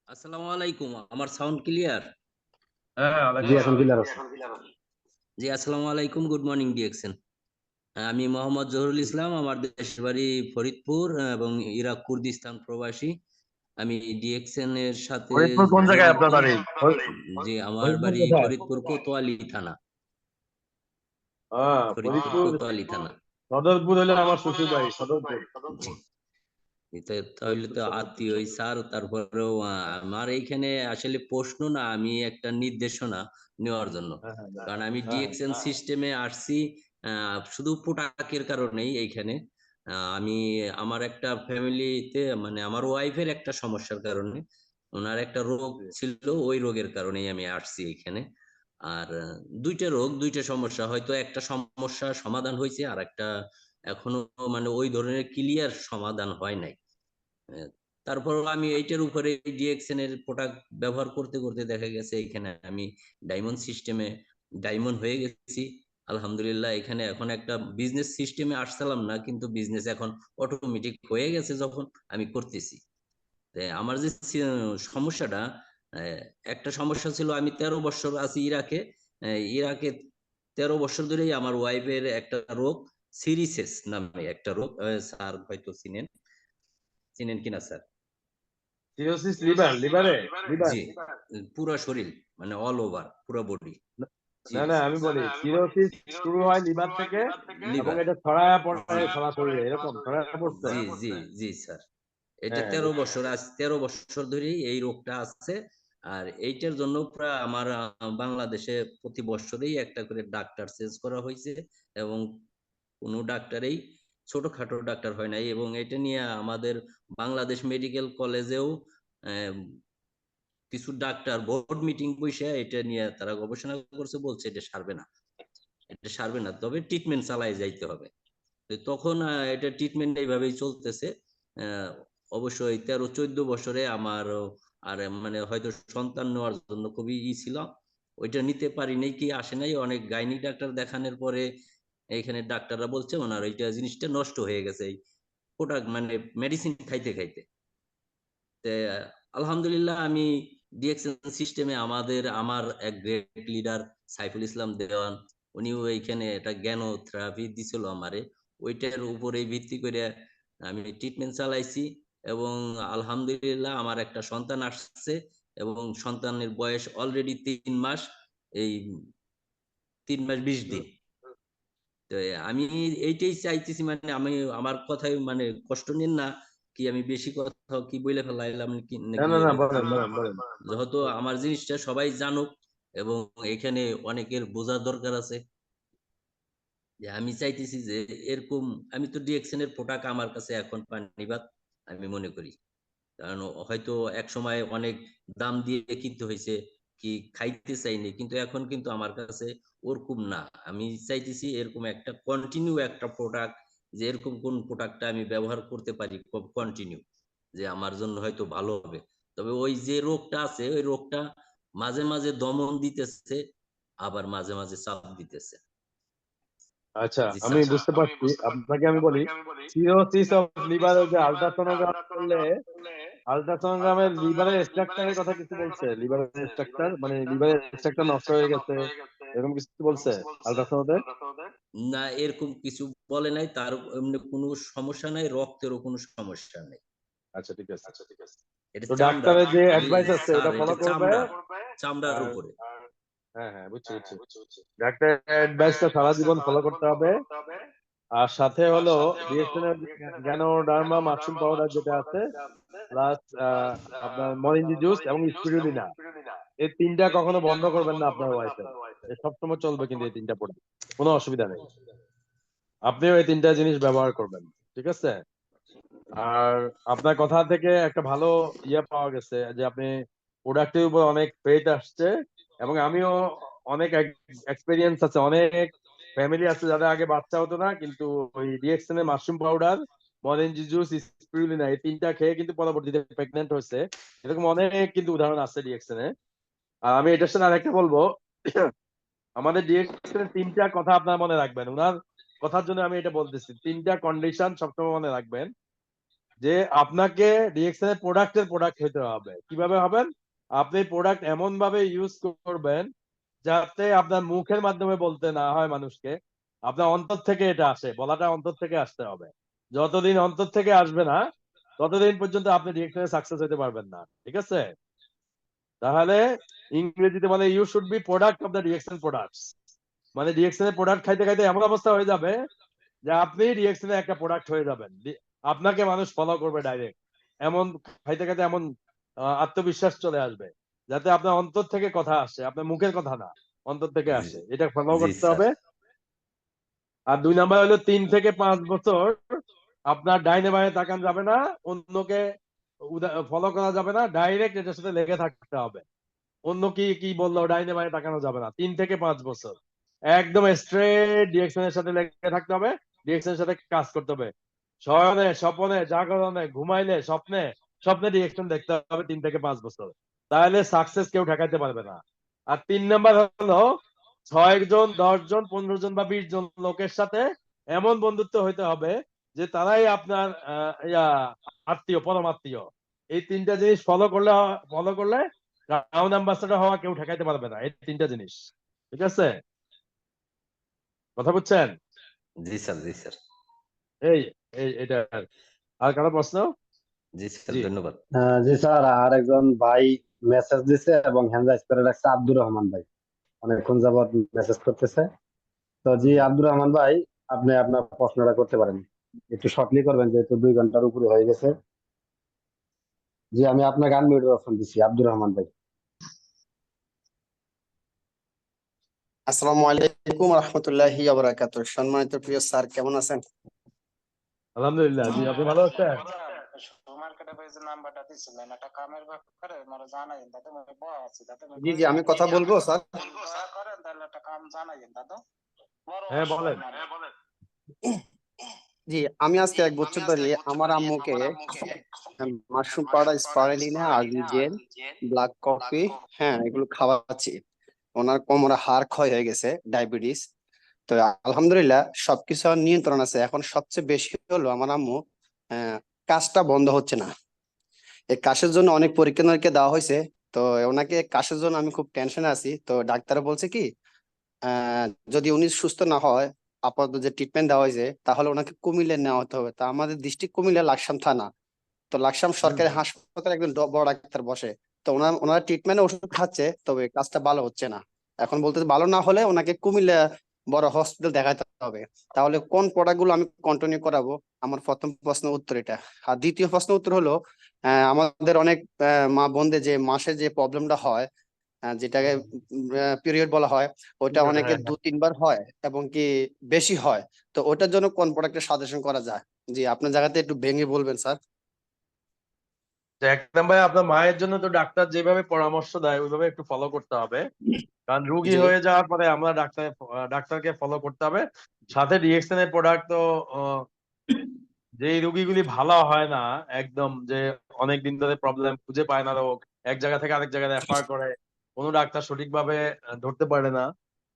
আসসালামু আলাইকুম, আমার সাউন্ড ক্লিয়ার? হ্যাঁ, জি ওয়ালাইকুম এখন আসসালাম। ক্লিয়ার আছে। জি, আসসালামু আলাইকুম, গুড মর্নিং ডিএক্সএন। আমি মোহাম্মদ জহুরুল ইসলাম, আমার দেশের বাড়ি ফরিদপুর এবং ইরাক কুর্দিস্তান প্রবাসী। আমি ডিএক্সএন এর সাথে ফরিদপুর কোন জায়গায় জড়িত। আপনার বাড়ি? জি, আমার ফরিদপুর বাড়ি কোথায়? ফরিদপুর কোতোয়ালি থানা। ফরিদপুর ফরিদপুর কোতোয়ালি থানা। সদরপুর হলো আমার শ্বশুর বাড়ি, সদরপুর। জি, তাহলে তো আত্মীয়ই স্যার। তারপরেও আমার এইখানে আসলে প্রশ্ন না, আমি একটা নির্দেশনা নেওয়ার জন্য। হ্যাঁ হ্যাঁ কারণ আমি হ্যাঁ ডিএক্সএন সিস্টেমে আসছি শুধু প্রোডাক্টের কারণেই এইখানে। আমি আমার একটা ফ্যামিলিতে মানে আমার ওয়াইফের একটা সমস্যার কারণে, ওনার একটা রোগ ছিল, ওই রোগের কারণেই আমি আসছি এইখানে। আর দুইটা রোগ, দুইটা সমস্যা, হয়তো একটা সমস্যা সমাধান হয়েছে, আর একটা এখনো মানে ওই ধরনের ক্লিয়ার সমাধান হয় নাই। তারপর আমি এইটার উপরে ডিএক্সএন এর প্রোডাক্ট ব্যবহার করতে করতে দেখা গেছে এখানে আমি ডায়মন্ড সিস্টেমে ডায়মন্ড হয়ে গেছি আলহামদুলিল্লাহ। এখানে এখন একটা বিজনেস সিস্টেমে আসছিলাম না, কিন্তু বিজনেস এখন অটোমেটিক হয়ে গেছে যখন আমি করতেছি। আমার যে সমস্যাটা, আহ, একটা সমস্যা ছিল, আমি 13 বছর আছি ইরাকে। ইরাকে 13 বছর ধরেই আমার ওয়াইফের একটা রোগ, সিরিসেস নামে একটা রোগ, স্যার হয়তো চিনেন, চিনেন কিনা স্যার? সিরোসিস লিভারে লিভার জি, পুরো শরীর মানে অল ওভার পুরো বডি। জি না না আমি বলি সিরোসিস শুরু হয় লিভার থেকে এবং লিভার, এটা ছড়ায় পড়ে জি সারা শরীরে, এরকম ছড়ায় পড়ছে। জি জি জি স্যার। এটা হ্যাঁ 13 বছর, আজ 13 বছর ধরেই এই রোগটা আছে। আর এইটার জন্য প্রায় আমার বাংলাদেশে প্রতি বছরেই একটা করে ডাক্তার চেঞ্জ করা হয়েছে, এবং কোনো ডাক্তারই ছোটখাটো ডাক্তার হয় নাই। এবং এটা নিয়ে আমাদের বাংলাদেশ মেডিকেল কলেজেও কিছু ডাক্তার বোর্ড মিটিং বসে এটা নিয়ে তারা গবেষণা করছে, বলছে এটা সারবে না, এটা সারবে না, তবে ট্রিটমেন্ট চালায় যাইতে হবে। তো তখন এটা ট্রিটমেন্ট এইভাবেই চলতেছে। আহ, অবশ্যই 13-14 বছরে আমার আর মানে হয়তো সন্তান নেওয়ার জন্য খুবই ছিল, ওইটা নিতে পারিনি, কি আসে নাই। অনেক গাইনি ডাক্তার দেখানোর পরে এইখানে ডাক্তাররা বলছে ওনার ওইটা জিনিসটা নষ্ট হয়ে গেছে এই প্রোডাক্ট মানে মেডিসিন খাইতে খাইতে। তে আলহামদুলিল্লাহ আমি ডিএক্সএন সিস্টেমে আমার এক গ্রেট লিডার সাইফুল ইসলাম দেওয়ান, উনিও এইখানে একটা জ্ঞান থেরাপি দিছিল আমারে, ওইটার উপরেই ভিত্তি করে আমি ট্রিটমেন্ট চালাইছি। এবং আলহামদুলিল্লাহ আমার একটা সন্তান আসছে, এবং সন্তানের বয়স অলরেডি 3 মাস, এই 3 মাস 20 দিন। তো আমি এইটাই চাইতেছি, মানে আমি আমার কথাই মানে কষ্ট নিন না, কি আমি বেশি কথা কি বলে ফেলাইলাম না নাকি না না আমি বলেন ভুল, বলেন বলেন। যেহেতু আমার জিনিসটা সবাই জানুক, এবং এখানে অনেকের বোঝার দরকার আছে যে আমি চাইতেছি যে এরকম, আমি তো ডিএক্সএন এর প্রোডাক্ট আমার কাছে এখন পানিবাদ আমি মনে করি। কারণ হয়তো এক সময় অনেক দাম দিয়ে কিনতে হয়েছে, কি খাইতে চাইনি, কিন্তু এখন কিন্তু আমার কাছে ওরকম না। আমি চাইতেছি এরকম একটা কন্টিনিউ একটা প্রোডাক্ট, যে এরকম কোন প্রোডাক্টটা আমি ব্যবহার করতে পারি কন্টিনিউ, যে আমার জন্য হয়তো ভালো হবে। তবে ওই যে রোগটা আছে, ওই রোগটা মাঝে মাঝে দমন দিতেছে, আবার মাঝে মাঝে চাপ দিতেছে। আচ্ছা জি আমি স্যার। বুঝতে পারছি, আপনাকে আমি বলি সিরোসিস অফ লিভার যে আলট্রাসোনোগ্রাম করলে আলট্রাসোনোগ্রামের লিভারের স্ট্রাকচারের কথা কিছু বলছে? লিভারের স্ট্রাকচার মানে লিভারের স্ট্রাকচার নষ্ট হয়ে গেছে এরকম কিছু বলছে আলট্রাসোনোতে? না, এরকম কিছু বলে নাই, তার এমনি কোনো সমস্যা নাই, রক্তেরও কোনো সমস্যা নেই। আচ্ছা ঠিক আছে। এটা তো চামড়ার, ডাক্তারের যে আমি অ্যাডভাইস আছে স্যার ওটা ফলো এটা করবে। চামড়ার আর উপরে। হ্যাঁ হ্যাঁ বুঝছি বুঝছি। ডাক্তারের অ্যাডভাইসটা সারা জীবন ফলো করতে হবে। আর সাথে হলো ডিএক্সএন এর গ্যানোডার্মা মাশরুম পাউডার যেটা আছে, প্লাস আপনার মরিঞ্জি জুস এবং স্পিরুলিনা, এই তিনটা কখনো বন্ধ করবেন না আপনার ওয়াইফের। সবসময় চলবে কিন্তু এই তিনটা প্রোডাক্ট, কোনো অসুবিধা নেই। আপনিও এই তিনটা জিনিস ব্যবহার করবেন, ঠিক আছে? আর আপনার কথা থেকে একটা ভালো পাওয়া গেছে যে আপনি প্রোডাক্টের উপর অনেক ফেথ আসছে, এবং আমিও অনেক এক্সপেরিয়েন্স আছে, অনেক ফ্যামিলি আছে যাদের আগে বাচ্চা হতো না, কিন্তু ওই ডিএক্সএন এর মাশরুম পাউডার, মরেঞ্জি জুস, স্পিরুলিনা এই তিনটা খেয়ে কিন্তু পরবর্তীতে প্রেগনেন্ট হয়েছে। এরকম অনেক কিন্তু উদাহরণ আছে ডিএক্সএন এ। আর আমি এটার সাথে আরেকটা বলবো, আমাদের ডিএক্সএন এর তিনটা কথা আপনার মনে রাখবেন। ওনার কথার জন্য আমি এটা বলতেছি, তিনটা কন্ডিশন সবসময় মনে রাখবেন। যে আপনাকে ডিএক্সএন এর প্রোডাক্ট হতে হবে। কিভাবে হবেন? আপনি প্রোডাক্ট এমন ভাবে ইউজ করবেন যাতে আপনার মুখের মাধ্যমে বলতে না হয় মানুষকে, আপনার অন্তর থেকে এটা আসে, বলাটা অন্তর থেকে আসতে হবে। যতদিন অন্তর থেকে আসবে না ততদিন পর্যন্ত আপনি ডিএক্সএন এ সাকসেস হতে পারবেন না, ঠিক আছে? তাহলে ইংরেজিতে বলে you should be product of the DXN products, মানে ডিএক্সএন এর প্রোডাক্ট খাইতে খাইতে এমন অবস্থা হয়ে যাবে যে আপনি ডিএক্সএন এর একটা প্রোডাক্ট হয়ে যাবেন। আপনাকে মানুষ ফলো করবে ডাইরেক্ট, এমন খাইতে খাইতে এমন আত্মবিশ্বাস চলে আসবে যাতে আপনার অন্তর থেকে কথা আসে, আপনার মুখের কথা না, অন্তর থেকে আসে। এটা ফলো জি করতে স্যার। হবে। আর 2 নাম্বার হলো 3 থেকে 5 বছর আপনার ডাইনে বাঁয়ে তাকান যাবে না, অন্যকে ফলো করা যাবে না, ডাইরেক্ট এটার সাথে লেগে থাকতে হবে। অন্য কি কি বললো ডাইনে বাঁয়ে তাকানো যাবে না 3 থেকে 5 বছর। একদম স্ট্রেট ডিরেকশন এর সাথে লেগে থাকতে হবে, ডিরেকশন এর সাথে কাজ করতে হবে। শয়নে স্বপনে জাগরণে ঘুমাইলে স্বপ্নে স্বপ্নে ডিরেকশন দেখতে হবে 3 থেকে 5 বছর, তাহলে সাকসেস কেউ ঠেকাইতে পারবে না। আর 3 নাম্বার হলো 6 জন 10 জন 15 জন বা 20 জন লোকের সাথে এমন বন্ধুত্ব হইতে হবে যে তারাই আপনার আত্মীয়, পরম আত্মীয়। এই 3টা জিনিস ফলো করলে টাউন অ্যাম্বাসেডর হওয়া কেউ ঠেকাইতে পারবে না, এই 3টা জিনিস। ঠিক আছে, কথা বুঝছেন? জি স্যার, জি স্যার। এই এটা আর কারো প্রশ্ন? জি স্যার, জি ধন্যবাদ। জি স্যার, আর একজন ভাই মেসেজ দিছে এবং হ্যান্ড রাইজ করে রাখছে, আব্দুর রহমান ভাই অনেকক্ষণ যাবত মেসেজ করতেছে। তো জি আব্দুর রহমান ভাই, আপনি আপনার প্রশ্নটা করতে পারেন, একটু শর্টলি করবেন যেহেতু 2 ঘন্টার উপরে হয়ে গেছে। জি আমি আপনাকে আনমিউটের অপশন দিচ্ছি, আব্দুর রহমান ভাই। আসসালামু আলাইকুম রহমতুল্লাহি ওয়া বারাকাতুহু। সম্মানিত প্রিয় স্যার, কেমন আছেন? আলহামদুলিল্লাহ। জি আপনি ভালো আছেন? জি জি, আমি কথা বলবো স্যার। হ্যাঁ বলেন। জি, আমি আজকে 1 বছর ধরে আমার আম্মুকে মাশরুম পাউডার, স্পারুলিনা, আর্লি জেল, ব্ল্যাক কফি, হ্যাঁ এগুলো খাওয়াচ্ছি। ওনার কোমরে হাড় ক্ষয় হয়ে গেছে, ডায়াবেটিস। তো আলহামদুলিল্লাহ সবকিছু আমার নিয়ন্ত্রণ আছে। এখন সবচেয়ে বেশি হলো আমার আম্মু কাশটা বন্ধ হচ্ছে না। এই কাশের জন্য অনেক পরীক্ষা নিরীক্ষা দেওয়া হয়েছে। তো ওনাকে কাশের জন্য আমি খুব টেনশনে আছি। তো ডাক্তার বলছে কি যদি উনি সুস্থ না হয়, আপাতত যে ট্রিটমেন্ট দেওয়া হয়েছে তাহলে ওনাকে কুমিল্লা নেওয়া হতে হবে। তা আমাদের ডিস্ট্রিক্ট কুমিল্লা, লাকসাম থানা। তো লাকসাম সরকারি হাসপাতালে একজন বড় ডাক্তার বসে। তো ওনার ট্রিটমেন্ট ওষুধ খাচ্ছে, তবে কাজটা ভালো হচ্ছে না। এখন বলতেছে ভালো না হলে ওনাকে কুমিল্লা বড় হসপিটাল দেখাতে হবে। তাহলে কোন প্রোডাক্ট গুলো আমি কন্টিনিউ করাবো? আমার প্রথম প্রশ্ন উত্তর এটা। আর দ্বিতীয় প্রশ্ন উত্তর হলো আমাদের অনেক মা বোনদের যে মাসে যে প্রবলেমটা হয়, যেটাকে পিরিয়ড বলা হয়, ওটা অনেকের 2-3 বার হয় এবং কি বেশি হয়। তো ওটার জন্য কোন প্রোডাক্টের সাজেশন করা যায়? জি আপনার জায়গাতে একটু ভেঙে বলবেন স্যার। এক নাম্বারে আপনার মায়ের জন্য তো ডাক্তার যেভাবে পরামর্শ দেয় ওইভাবে একটু ফলো করতে হবে, কারণ রোগী জি হয়ে যাওয়ার পরে আমরা ডাক্তারকে ফলো করতে হবে। সাথে ডিএক্সএন এর প্রোডাক্ট তো যে রোগীগুলি ভালো হয় না, একদম যে অনেক দিন ধরে প্রবলেম খুঁজে পায় না, রোগ এক জায়গা থেকে আরেক জায়গায় রেফার করে, কোনো ডাক্তার সঠিকভাবে ধরতে পারে না,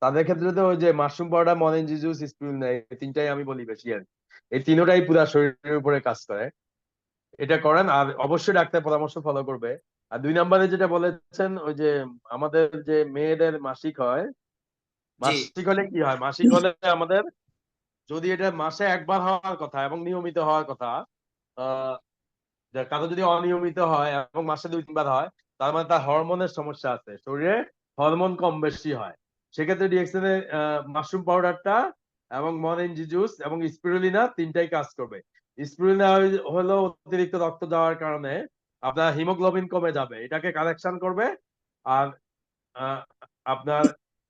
তাদের ক্ষেত্রে তো ওই যে মাশরুম পাউডার, মরেঞ্জি জুস, স্পিরুলিনা, এই 3টাই আমি বলি বেশি আর কি। এই 3টাই পুরো শরীরের উপরে কাজ করে, এটা করেন। আর অবশ্যই ডাক্তার পরামর্শ ফলো করবে। আর 2 নম্বরে যেটা বলেছেন, ওই যে আমাদের যে মেয়েদের মাসিক হয়, জি মাসিক হলে কি হয়, মাসিক হলে আমাদের যদি এটা মাসে একবার হওয়ার কথা এবং নিয়মিত হওয়ার কথা, আহ কারো যদি অনিয়মিত হয় এবং মাসে 2-3 বার হয়, তার মানে তার হরমোনের সমস্যা আছে, শরীরে হরমোন কম বেশি হয়। সেক্ষেত্রে ডিএক্সএন এর মাশরুম পাউডারটা এবং মরেঞ্জি জুস এবং স্পিরুলিনা 3টাই কাজ করবে। স্পিরুলিনা হলো অতিরিক্ত রক্ত যাওয়ার কারণে আপনার হিমোগ্লোবিন কমে যাবে, এটাকে কারেকশন করবে। আর আহ, আপনার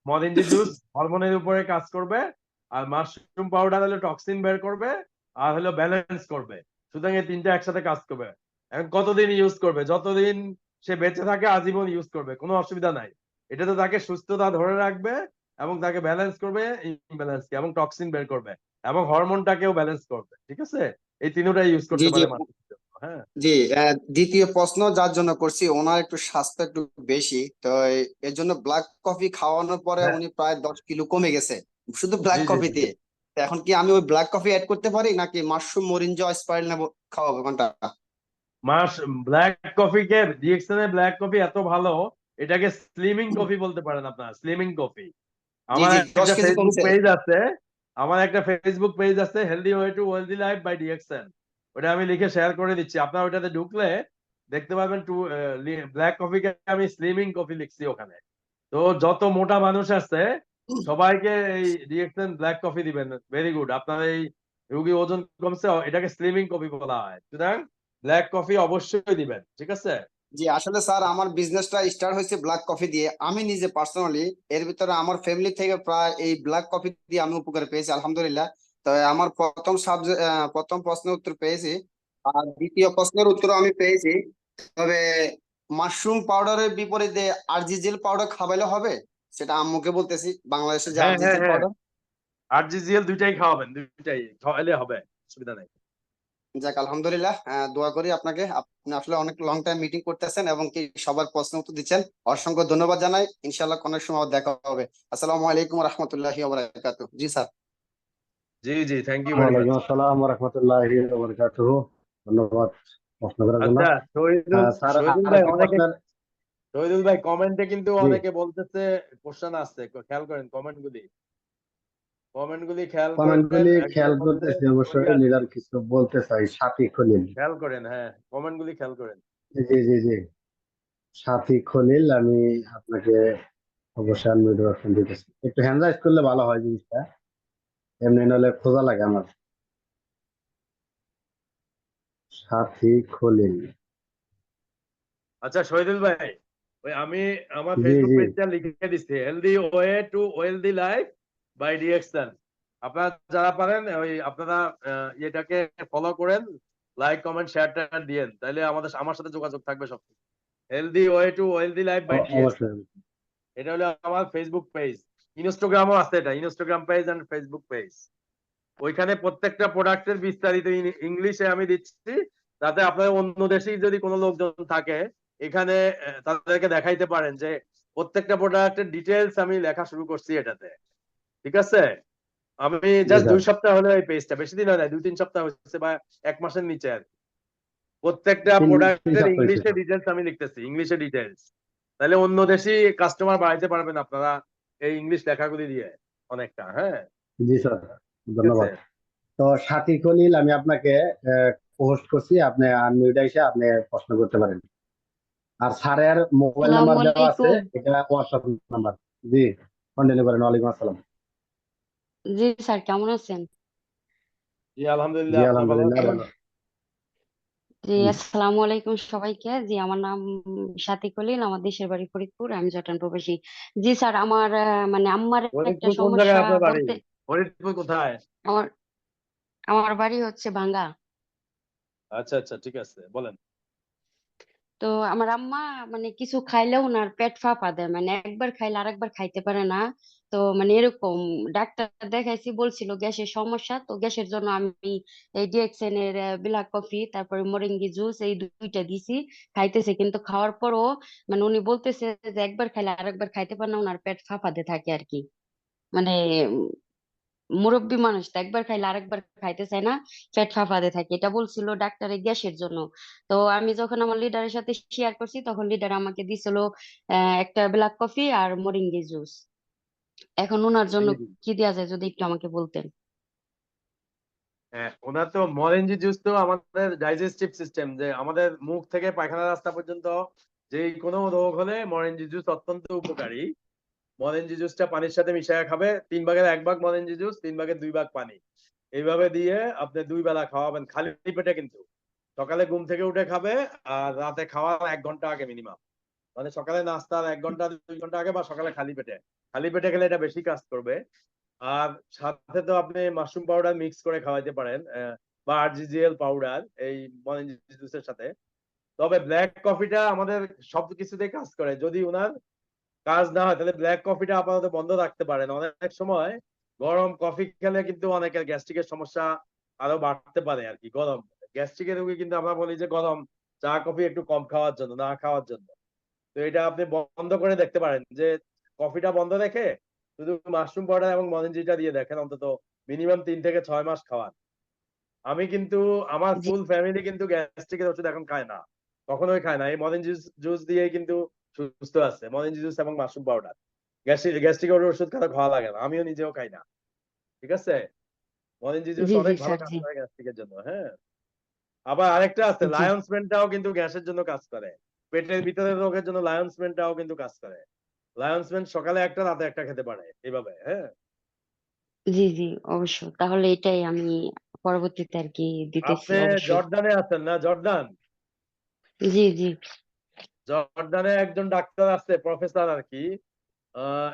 মরেঞ্জি জুস হরমোনের উপরে কাজ করবে। আর মাশরুম পাউডার হলো টক্সিন বের করবে, আর হলো ব্যালেন্স করবে। সুতরাং এই 3টা একসাথে কাজ করবে। এখন কতদিন ইউজ করবে? যতদিন সে বেঁচে থাকে আজীবন ইউজ করবে, কোনো অসুবিধা নাই। এটা তো তাকে সুস্থতা ধরে রাখবে এবং তাকে ব্যালেন্স করবে, ইমব্যালেন্সকে, এবং টক্সিন বের করবে এবং হরমোনটাকেও ব্যালেন্স করবে। ঠিক আছে, এই 3টাই ইউজ জি করতে জি পারে মানুষ। হ্যাঁ জি দ্বিতীয় প্রশ্ন যার জন্য করছি, ওনার একটু স্বাস্থ্য একটু বেশি, তো এর জন্য ব্ল্যাক কফি খাওয়ানোর পরে হ্যাঁ উনি প্রায় 10 কিলো কমে গেছে শুধু ব্ল্যাক জি জি জি। কফিতে। এখন কি আমি ওই ব্ল্যাক কফি অ্যাড করতে পারি নাকি মাশরুম, মরিঞ্জা, স্পাইরুলিনা খাওয়াবো, কোনটা? ব্ল্যাক কফি কে ডিএক্সএন এর ব্ল্যাক কফি এত ভালো, এটাকে স্লিমিং কফি বলতে পারেন আপনারা, স্লিমিং কফি। জি আমার জি, 10 একটা কেজি ফেসবুক কমছে। পেজ আছে, healthy way to wealthy life by DXN. ওটা আমি লিখে শেয়ার করে দিচ্ছি, আপনার ওটাতে ঢুকলে দেখতে পাবেন ব্ল্যাক কফিকে আমি স্লিমিং কফি লিখছি ওখানে। তো যত মোটা মানুষ আছে সবাইকে এই ডিএক্সএন ব্ল্যাক কফি দিবেন, ভেরি গুড। আপনার এই রোগী ওজন কমছে, এটাকে স্লিমিং কফি বলা হয়। সুতরাং ব্ল্যাক কফি অবশ্যই দিবেন, ঠিক আছে? জি আসলে স্যার আমার বিজনেসটা স্টার্ট হয়েছে ব্ল্যাক কফি দিয়ে। আমি নিজে পার্সোনালি এর ভিতরে আমার ফ্যামিলি থেকে প্রায় এই ব্ল্যাক কফি দিয়ে আমি উপকার পেয়েছি আলহামদুলিল্লাহ। তো আমার প্রথম প্রশ্নের উত্তর পেয়েছি, আর দ্বিতীয় প্রশ্নের উত্তর আমি পেয়েছি। তবে মাশরুম পাউডারের বিপরীতে আরজিজিএল পাউডার খাওয়াইলে হবে, সেটা আম্মুকে বলতেছি, বাংলাদেশের যে হ্যাঁ হ্যাঁ আরজিজিএল হ্যাঁ, পাউডার। আরজিজিএল দুইটাই খাওয়াবেন, দুইটাই খাওয়াইলে হবে, অসুবিধা নেই। যাক আলহামদুলিল্লাহ, দোয়া করি আপনাকে। আপনি আসলে অনেক লং টাইম মিটিং করতেছেন এবং কি সবার প্রশ্ন উত্তর দিচ্ছেন, অসংখ্য ধন্যবাদ জানাই। ইনশাআল্লাহ কোনো সময় আবার দেখা হবে। আসসালামু আলাইকুম রহমতুল্লাহি ওয়া বারাকাতুহু। জি স্যার। জি জি, থ্যাংক ইউ ভেরি ওয়ালাইকুম মাচ। আসসালাম ওয়া রাহমাতুল্লাহি ওয়া বারাকাতুহু। ধন্যবাদ প্রশ্ন করার জন্য। আচ্ছা, স্যার শহীদুল ভাই, আরেকটা অনেকে, প্রশ্নের, শহীদুল ভাই কমেন্টে কিন্তু জি অনেকে বলতেছে কোশ্চেন আসছে, খেয়াল করেন কমেন্ট গুলি খেয়াল কমেন্ট করেন। গুলি একজন খেয়াল বলছে করতেছি, কোরিয়া, অবশ্যই লিডার কিছু বলতে চাই। সাথী খলিল, খেয়াল করেন, হ্যাঁ কমেন্ট গুলি খেয়াল করেন। জি জি জি, সাথী খলিল, আমি আপনাকে অবশ্যই আনমিউট অপশন দিতেছি। একটু হ্যান্ড রাইজ করলে ভালো হয় জিনিসটা, এমনি নলে খোঁজা লাগে আমার। সাথী খলিল, আচ্ছা শহীদুল ভাই, ওই আমি আমার জি ফেসবুক জি পেজটা লিখে দিচ্ছি, healthy way to wealthy life by DXN. আপনারা যারা পারেন ওই আপনারা এটাকে ফলো করেন, লাইক কমেন্ট শেয়ার টেয়ার দিয়েন, তাহলে আমার সাথে যোগাযোগ থাকবে সব। Healthy way to wealthy life by DXN, অবশ্যই। এটা হলো আমার ফেসবুক পেজ। ইনস্টাগ্রামও আছে, এটা Instagram page and Facebook page. ওইখানে প্রত্যেকটা প্রোডাক্টের বিস্তারিত ইংলিশে আমি দিচ্ছি, যাতে আপনার অন্য দেশেই যদি কোনো লোকজন থাকে এখানে তাদেরকে দেখাইতে পারেন যে প্রত্যেকটা প্রোডাক্টের ডিটেলস আমি লেখা শুরু করছি এটাতে, ঠিক আছে? আমি জি জাস্ট স্যার, 2 সপ্তাহ হলো এই পেজটা, বেশি দিন হয় না, 2-3 সপ্তাহ হচ্ছে বা 1 মাসের নিচে আর কি। প্রত্যেকটা তিন প্রোডাক্টের সপ্তাহ হয়েছে ইংলিশে স্যার। ডিটেলস আমি লিখতেছি, ইংলিশে ডিটেলস। তাহলে অন্য দেশি কাস্টমার বাড়াইতে পারবেন আপনারা এই ইংলিশ লেখাগুলি দিয়ে অনেকটা, হ্যাঁ জি স্যার, ঠিক আছে। ধন্যবাদ। তো সাথী খলিল, আমি আপনাকে পোস্ট করছি, আপনি আনমিউট এসে আপনি প্রশ্ন করতে পারেন। আর স্যারের মোবাইল আসসালামু নাম্বার দেওয়া আছে, আলাইকুম। এটা হোয়াটসঅ্যাপ নাম্বার। জি, কন্টিনিউ করেন। ওয়ালাইকুম আসসালাম। জি স্যার, কেমন আছেন? জি জি আলহামদুলিল্লাহ, আপনি ভালো আলহামদুলিল্লাহ আছেন? ভালো। জি জি আসসালামু আলাইকুম সবাইকে। জি আমার নাম সাথী খলিল, আমার দেশের বাড়ি ফরিদপুর, আমি জটান প্রবাসী। জি স্যার, আমার মানে আম্মার একটা ফরিদপুর কোন সমস্যা জায়গায় আপনার বাড়ি? বলতে, ফরিদপুর কোথায়? আমার আমার বাড়ি হচ্ছে ভাঙ্গা। আচ্ছা আচ্ছা, ঠিক আছে, বলেন। তো আমার আম্মা মানে কিছু খাইলেও ওনার পেট ফাঁপা দেয়, মানে একবার খাইলে আরেকবার খাইতে পারে না। তো মানে এরকম ডাক্তার দেখাইছি, বলছিল গ্যাসের সমস্যা। তো গ্যাসের জন্য আমি এই ডিএক্সএন এর ব্ল্যাক কফি, তারপরে মোরিঙ্গি জুস, এই দুইটা দিছি, খাইতেছে। কিন্তু খাওয়ার পরও মানে উনি বলতেছে যে একবার খাইলে আরেকবার খাইতে পারে না, ওনার পেট ফাঁপাতে থাকে আর কি। মানে মুরব্বী মানুষ তো একবার খাইলে আরেকবার খাইতে চায় না, পেট ফাঁপাতে থাকে, এটা বলছিল ডাক্তারের গ্যাসের জন্য। তো আমি যখন আমার লিডারের সাথে শেয়ার করছি, তখন লিডার আমাকে দিছিল একটা ব্ল্যাক কফি আর মরিঙ্গি জুস। এখন ওনার জি জন্য জি, কি দেওয়া যায় যদি একটু আমাকে বলতেন। হ্যাঁ ওনার তো মরেঞ্জি জুস তো আমাদের ডাইজেস্টিভ সিস্টেম, যে আমাদের মুখ থেকে পায়খানা রাস্তা পর্যন্ত যে কোনো রোগ হলে মরেঞ্জি জুস অত্যন্ত উপকারী। মরেঞ্জি জুসটা পানির সাথে মিশিয়ে খাবে, 3 ভাগের 1 ভাগ মরেঞ্জি জুস, 3 ভাগের 2 ভাগ পানি, এইভাবে দিয়ে আপনি 2 বেলা খাওয়াবেন খালি পেটে। কিন্তু সকালে ঘুম থেকে উঠে খাবে, আর রাতে খাওয়ার 1 ঘন্টা আগে মিনিমাম, মানে সকালে নাস্তার 1 ঘন্টা 2 ঘন্টা আগে, বা সকালে খালি পেটে খেলে এটা বেশি কাজ করবে। আর সাথে তো আপনি মাশরুম পাউডার মিক্স করে খাওয়াইতে পারেন, বা আরজিজিএল পাউডার এই মরেঞ্জি জুসের সাথে। তবে ব্ল্যাক কফিটা আমাদের সবকিছুতেই কাজ করে, যদি ওনার কাজ না হয় তাহলে ব্ল্যাক কফিটা আপাতত বন্ধ রাখতে পারেন। অনেক সময় গরম কফি খেলে কিন্তু অনেকের গ্যাস্ট্রিকের সমস্যা আরো বাড়তে পারে আর কি। গরম গ্যাস্ট্রিকের রোগী কিন্তু আমরা বলি যে গরম চা কফি একটু কম খাওয়ার জন্য, না খাওয়ার জন্য। তো এটা আপনি বন্ধ করে দেখতে পারেন, যে কফিটা বন্ধ রেখে শুধু মাশরুম পাউডার এবং মরেঞ্জিটা দিয়ে দেখেন, অন্তত মিনিমাম 3 থেকে 6 মাস খাওয়ান। আমি কিন্তু আমার জি ফুল ফ্যামিলি কিন্তু গ্যাস্ট্রিকের ওষুধ এখন খায় না, কখনোই খায় না। এই মরেঞ্জি জুস দিয়েই কিন্তু সুস্থ আছে, মরেঞ্জি জুস এবং মাশরুম পাউডার। গ্যাস্ট্রিকের ওষুধ কারো খাওয়া লাগে না, আমিও নিজেও খাই না, ঠিক আছে? মরেঞ্জি জুস জি জি অনেক ভালো স্যার। কাজ জি করে গ্যাস্ট্রিকের জন্য, হ্যাঁ। আবার আরেকটা আছে, জি লায়ন্স মেনটাও কিন্তু গ্যাসের জন্য কাজ করে, পেটের ভিতরের রোগের জন্য লায়ন্স মেনটাও কিন্তু কাজ করে। লায়ন্স মেন সকালে একটা রাতে একটা খেতে পারে এইভাবে, হ্যাঁ। জি জি, অবশ্যই। তাহলে এটাই আমি পরবর্তীতে আর কি দিতেছি আপনি অবশ্যই। জর্ডানে আছেন না? জর্ডান, জি জি। জর্ডানে একজন ডাক্তার আছে, প্রফেসর আর কি,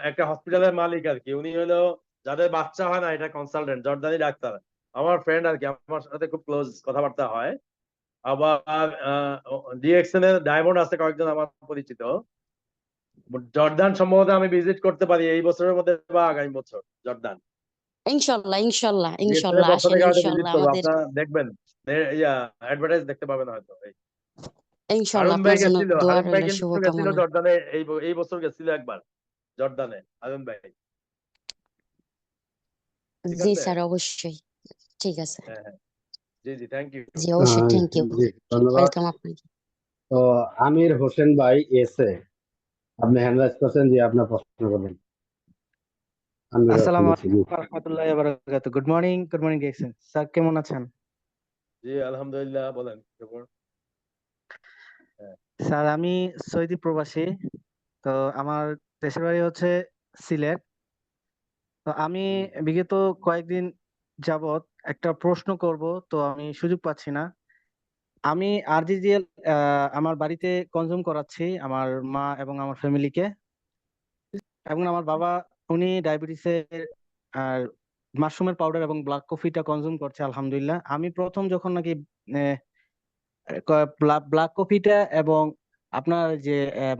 একটা হসপিটালের মালিক আর কি। উনি হলো যাদের বাচ্চা হয় না, এটা কনসালটেন্ট, জর্দানি ডাক্তার, আমার ফ্রেন্ড আর কি, আমার সাথে খুব ক্লোজ কথাবার্তা হয়। আবার ডিএক্সএন এর ডায়মন্ড আছে কয়েকজন আমার পরিচিত। জর্দান সম্ভবত আমি ভিজিট করতে পারি এই বছরের মধ্যে বা আগামী বছর। জর্দান ইনশাল্লাহ ইনশাল্লাহ ডিএক্সএন এর ইনশাল্লাহ পক্ষ আসেন থেকে হয়তো ভিজিট ইনশাল্লাহ করবো, আমাদের। আপনারা দেখবেন, অ্যাডভার্টাইজ দেখতে পাবেন হয়তো। ইনশাল্লাহ আরুন ভাই আপনার জন্য গেছিল, দোয়া আরুন ভাই রইল, কিন্তু গেছিল শুভকামনা। জর্দানে, এই বছর গেছিল একবার জর্দানে, আরুন ভাই। ঠিক জি আছে, স্যার অবশ্যই। ঠিক আছে। হ্যাঁ হ্যাঁ, জি জি, থ্যাংক ইউ। জি অবশ্যই, থ্যাংক ইউ। জি ধন্যবাদ। ওয়েলকাম আপনাকে। তো আমির হোসেন ভাই এসে আপনি হ্যান্ড রাইজ করছেন, যে আপনার প্রশ্ন করবেন। আমির হোসেন আসসালামু এসে, জি। আলাইকুম রহমতুল্লাহি ওয়া বারাকাতুহু। গুড মর্নিং ডিরেকশন স্যার, কেমন আছেন? জি আলহামদুলিল্লাহ, বলেন। হ্যাঁ, স্যার আমি সৌদি প্রবাসী, তো আমার দেশের বাড়ি হচ্ছে সিলেট। তো আমি বিগত কয়েকদিন যাবত একটা প্রশ্ন করব, তো আমি সুযোগ পাচ্ছি না। আমি আরজিজিএল আমার বাড়িতে কনজিউম করাচ্ছি আমার মা এবং আমার ফ্যামিলিকে, এবং আমার বাবা উনি ডায়াবেটিসের আর মাশরুমের পাউডার এবং ব্ল্যাক কফিটা কনজিউম করছে আলহামদুলিল্লাহ। আমি প্রথম যখন নাকি ব্ল্যাক কফিটা এবং আপনার যে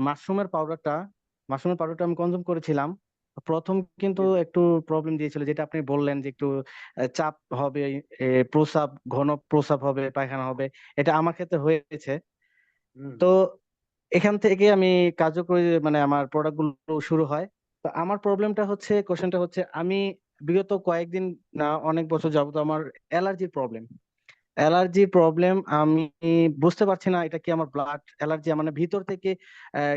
মাশরুমের পাউডারটা আমি কনজিউম করেছিলাম, প্রথম কিন্তু একটু প্রবলেম দিয়েছিল, যেটা আপনি বললেন যে একটু চাপ হবে, প্রস্রাব, ঘন প্রস্রাব হবে, পায়খানা হবে। এটা আমার ক্ষেত্রে হয়েছে। তো এখান থেকে আমি কার্যকরী মানে আমার প্রোডাক্ট গুলো শুরু হয়। তো আমার কোশ্চেনটা হচ্ছে আমি বিগত কয়েকদিন না অনেক বছর যাবত আমার অ্যালার্জি প্রবলেম আমি বুঝতে পারছি না এটা কি আমার ব্লাড অ্যালার্জি, মানে ভিতর থেকে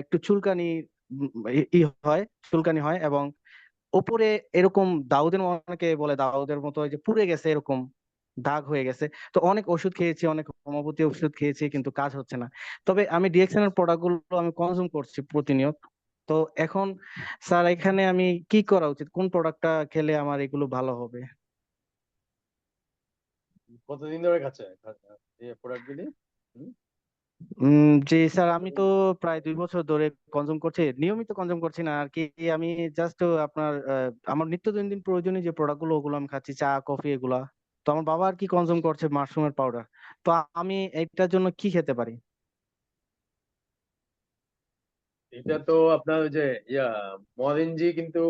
একটু চুলকানি, উম, চুলকানি হয়, এবং উপরে এরকম দাউদের অনেকে বলে দাউদের মতো ওই যে পুড়ে গেছে, এরকম দাগ হয়ে গেছে। তো অনেক ওষুধ খেয়েছি, অনেক হোমিওপ্যাথি ওষুধ খেয়েছি, কিন্তু কাজ হচ্ছে না। তবে আমি ডিএক্সএন এর প্রোডাক্ট গুলো আমি কনজিউম করছি প্রতিনিয়ত। তো এখন স্যার এখানে আমি কি করা উচিত, কোন প্রোডাক্টটা খেলে আমার এগুলো ভালো হবে? কতদিন ধরে খাচ্ছে এই প্রোডাক্ট গুলি? জি স্যার, আমি তো প্রায় 2 বছর ধরে কনজিউম করছি, নিয়মিত কনজিউম করছি না আর কি। আমি জাস্ট আপনার আমার নিত্য দৈনন্দিন প্রয়োজনীয় যে প্রোডাক্ট গুলো ওগুলো আমি খাচ্ছি, চা কফি এগুলা। তো আমার বাবা আর কি কনজিউম করছে মাশরুমের পাউডার। তো আমি এটার জন্য কি খেতে পারি? এটা তো আপনার ওই যে ইয়া মরিনজি, কিন্তু